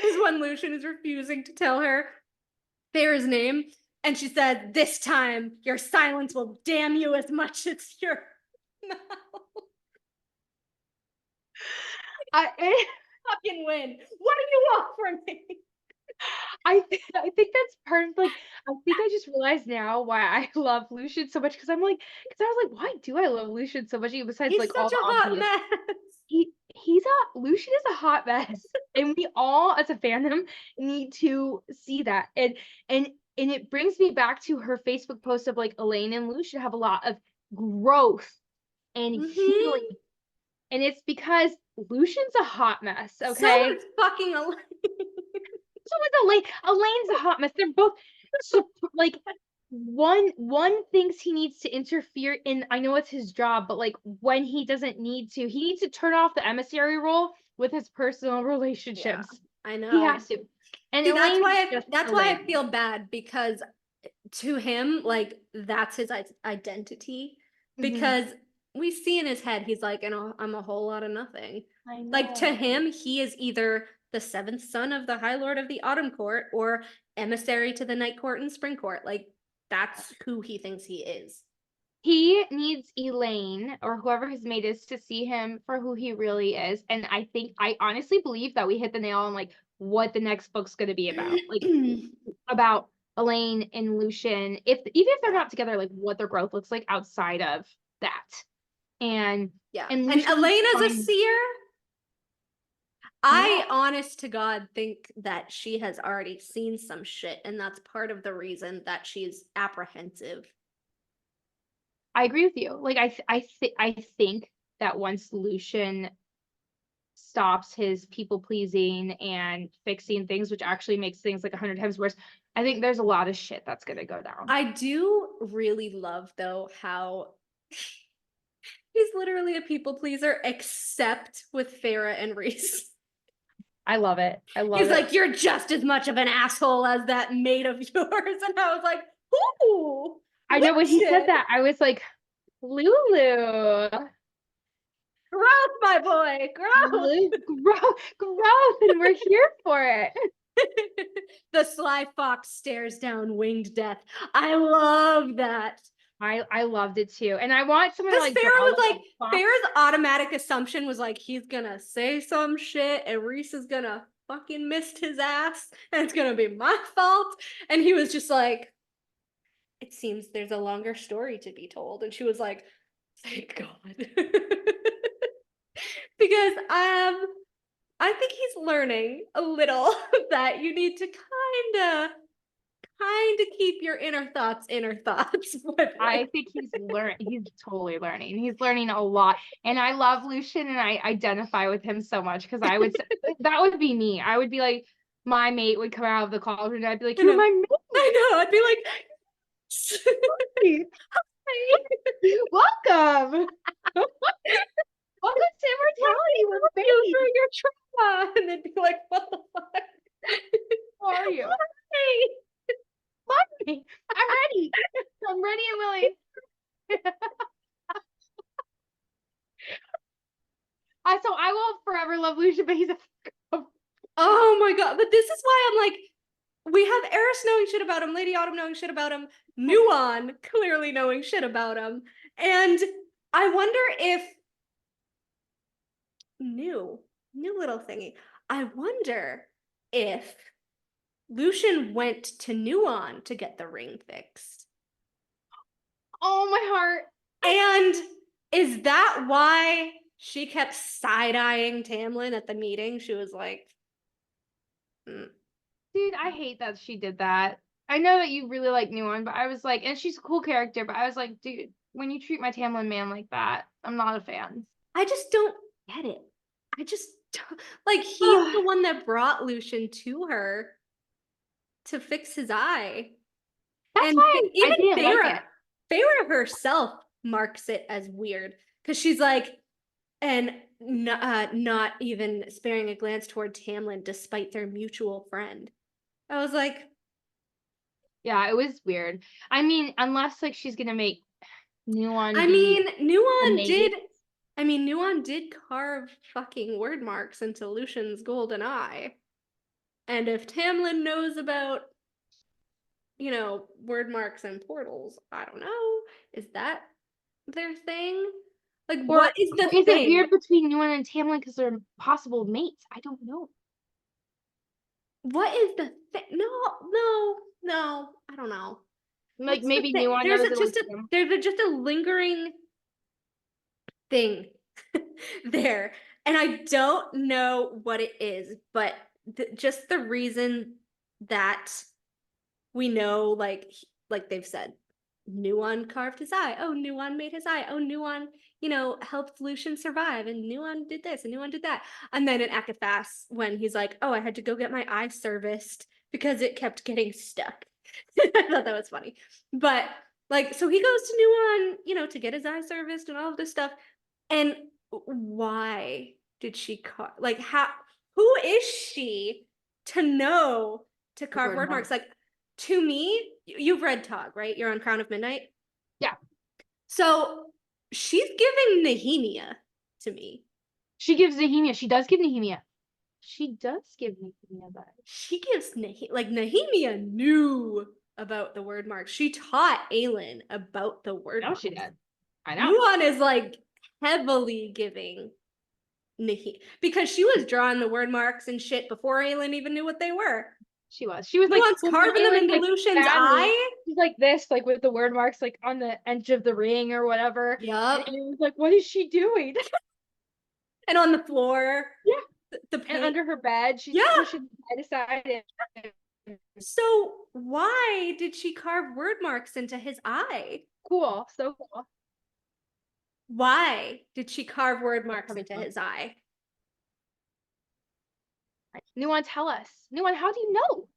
is when Lucien is refusing to tell her Feyre's name, and she said, "This time your silence will damn you as much as your mouth." I fucking win. What do you want from me? I think that's part of like I think I just realized now why I love Lucien so much because I was like, why do I love Lucien so much? Besides He's like such all a the hot obvious. mess. Lucien is a hot mess, and we all as a fandom need to see that. And it brings me back to her Facebook post of like Elaine and Lucien have a lot of growth and healing, and it's because Lucien's a hot mess. Okay, so is fucking Elaine. So is Elaine. Elaine's a hot mess. They're both so like one thinks he needs to interfere in. I know it's his job, but like when he doesn't need to, he needs to turn off the emissary role with his personal relationships. Yeah, I know. He has to. And see, that's why Elaine. I feel bad because to him, like that's his identity. Because we see in his head, he's like, I'm a whole lot of nothing. Like to him, he is either the seventh son of the High Lord of the Autumn Court or emissary to the Night Court and Spring Court. Like that's who he thinks he is. He needs Elaine or whoever his mate is to see him for who he really is. And I honestly believe that we hit the nail on like what the next book's going to be about. Like about Elaine and Lucien, even if they're not together, like what their growth looks like outside of that. And and Elaine is a seer. I, honest to God, think that she has already seen some shit, and that's part of the reason that she's apprehensive. I agree with you. Like I think that once Lucien stops his people pleasing and fixing things, which actually makes things like 100 times worse, I think there's a lot of shit that's gonna go down. I do really love though how he's literally a people pleaser, except with Feyre and Rhys. I love it. He's like, you're just as much of an asshole as that mate of yours. And I was like, ooh. I know when he said that, I was like, Lulu. Growth, my boy. Growth. Growth. And we're here for it. The sly fox stares down winged death. I love that. I loved it too. And I want someone to like Feyre was like, Feyre's automatic assumption was like, he's gonna say some shit and Rhys is gonna fucking missed his ass and it's gonna be my fault. And he was just like, it seems there's a longer story to be told. And she was like, thank God. Because I think he's learning a little that you need to kind of keep your inner thoughts. I think he's totally learning. He's learning a lot. And I love Lucien and I identify with him so much because I would say that would be me. I would be like, my mate would come out of the cauldron and I'd be like, you're my mate. I know. I'd be like, Welcome. Welcome to Immortality with you me. through your trauma. And they'd be like, what the fuck? How are you? Hey. Love me. I'm ready. I'm ready and willing. So I will forever love Lucien, but he's a Oh my god. But this is why I'm like, we have Eris knowing shit about him, Lady Autumn knowing shit about him, Nuon clearly knowing shit about him. And I wonder if new little thingy. I wonder if Lucien went to Nuon to get the ring fixed. Oh, my heart. And is that why she kept side-eyeing Tamlin at the meeting? She was like, Dude, I hate that she did that. I know that you really like Nuon, but I was like, and she's a cool character, but I was like, dude, when you treat my Tamlin man like that, I'm not a fan. I just don't get it. I just don't, like, he's the one that brought Lucien to her to fix his eye. That's And why even I didn't like it. Feyre herself marks it as weird because she's like, and not even sparing a glance toward Tamlin despite their mutual friend. I was like, yeah, it was weird. I mean, unless like she's gonna make Nuon. Nuon did carve fucking word marks into Lucien's golden eye. And if Tamlin knows about, word marks and portals, I don't know. Is that their thing? Like, Or what is the is thing? it weird between Nuon and Tamlin because they're possible mates? I don't know. What is the thing? No, I don't know. Like What's maybe the thing? Nuon There's just a lingering thing there, and I don't know what it is, but just the reason that we know, like they've said, Nuon carved his eye. Oh, Nuon made his eye. Oh, Nuon, helped Lucien survive, and Nuon did this, and Nuon did that. And then in ACOTAR, when he's like, oh, I had to go get my eye serviced because it kept getting stuck. I thought that was funny. But like, so he goes to Nuon, to get his eye serviced and all of this stuff. And why did she carve? Like, who is she to know to carve word marks? Like, to me, you've read Tog, right? You're on Crown of Midnight. Yeah. So she's giving Nehemia to me. She gives Nehemia. She does give Nehemia. She does give Nehemia that. She gives Nehemia knew about the word marks. She taught Aelin about the word marks. She did. I know. Nuon is like heavily giving Nehemia because she was drawing the word marks and shit before Aelin even knew what they were. She was like carving them into Lucien's eye. She's like this, like with the word marks, like on the edge of the ring or whatever. Yeah. And it was like, what is she doing? And on the floor. Yeah. And under her bed, she's pushing the side aside. So why did she carve word marks into his eye? Cool. So cool. Why did she carve word marks into his eye? Nuon, tell us. Nuon, how do you know?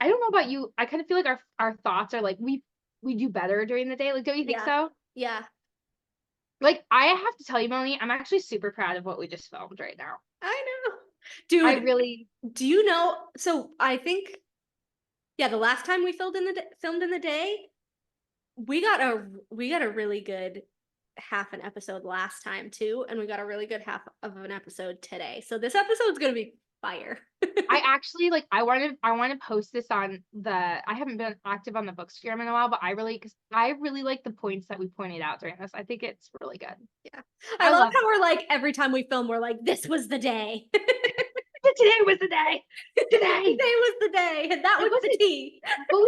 I don't know about you. I kind of feel like our thoughts are like we do better during the day. Like, don't you think so? Yeah. Like, I have to tell you, Melanie, I'm actually super proud of what we just filmed right now. I know. Dude, do you know? So I think, the last time we filmed in the day, we got a really good half an episode last time too, and we got a really good half of an episode today. So this episode's gonna be fire. I actually I want to post this on I haven't been active on the Bookstagram in a while, but I really like the points that we pointed out during this. I think it's really good. Yeah. I love how we're like, every time we film, we're like, this was the day. Today was the day. Today was the day, and that was the tea. But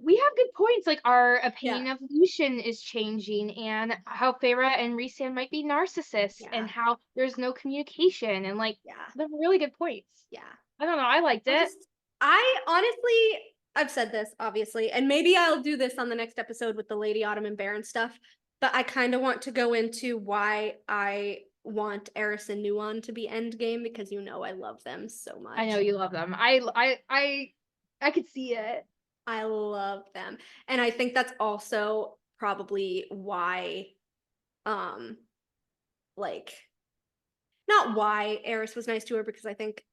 we have good points. Like, our opinion of Lucien is changing, and how Feyre and Rhysand might be narcissists, and how there's no communication, and they're really good points. Yeah, I don't know. I liked it. I honestly, I've said this obviously, and maybe I'll do this on the next episode with the Lady Autumn and Baron stuff. But I kind of want to go into why I want Eris and Nuon to be endgame, because I love them so much. I know you love them. I could see it. I love them. And I think that's also probably why, like, not why Eris was nice to her, because I think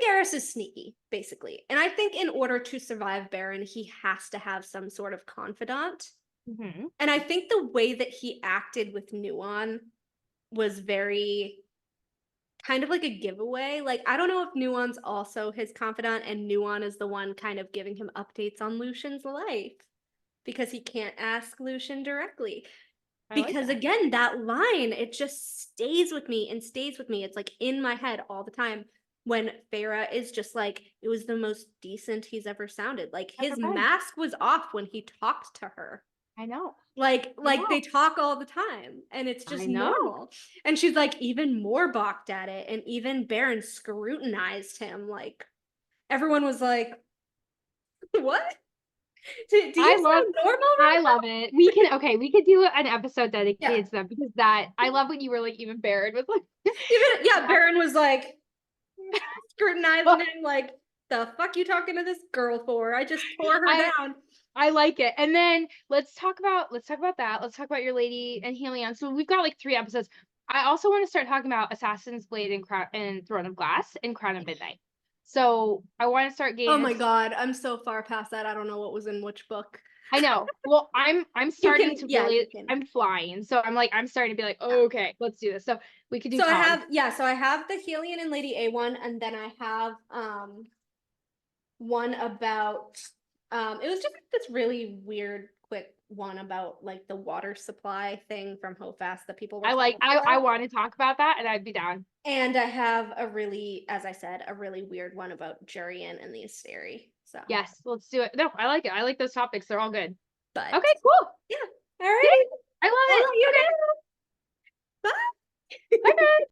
Eris is sneaky, basically. And I think in order to survive Baron, he has to have some sort of confidant. And I think the way that he acted with Nuon was very kind of like a giveaway. Like, I don't know if Nuon's also his confidant, and Nuon is the one kind of giving him updates on Lucien's life, because he can't ask Lucien directly. Because again, that line, it just stays with me and stays with me. It's like in my head all the time when Feyre is just like, it was the most decent he's ever sounded. Like, his mask was off when he talked to her. I know. Like they talk all the time, and it's just normal. And she's like even more balked at it, and even Baron scrutinized him. Like, everyone was like, what? Do you sound normal? I love it. We could do an episode dedicated to them, because I love when you were like, even Baron was like, Baron was like scrutinizing him, like, the fuck you talking to this girl for? I just tore her down. I like it. And then let's talk about that. Let's talk about your lady and Helion. So we've got like 3 episodes. I also want to start talking about Assassin's Blade and Throne of Glass and Crown of Midnight. So I want to start getting. Oh my god, I'm so far past that. I don't know what was in which book. I know. Well, I'm starting to really. I'm flying, so I'm starting to be like, oh, okay, let's do this. So we could do. So I have the Helion and Lady A1, and then I have one about it was just this really weird quick one about like the water supply thing from Hofast that people were I want to talk about that, and I'd be down. And I have a really, as I said, a really weird one about Jurian and the Asteri. So yes, let's do it. No, I like it. I like those topics. They're all good. But okay, cool. Yeah. All right. I love it. I'll let you know. Bye. Bye.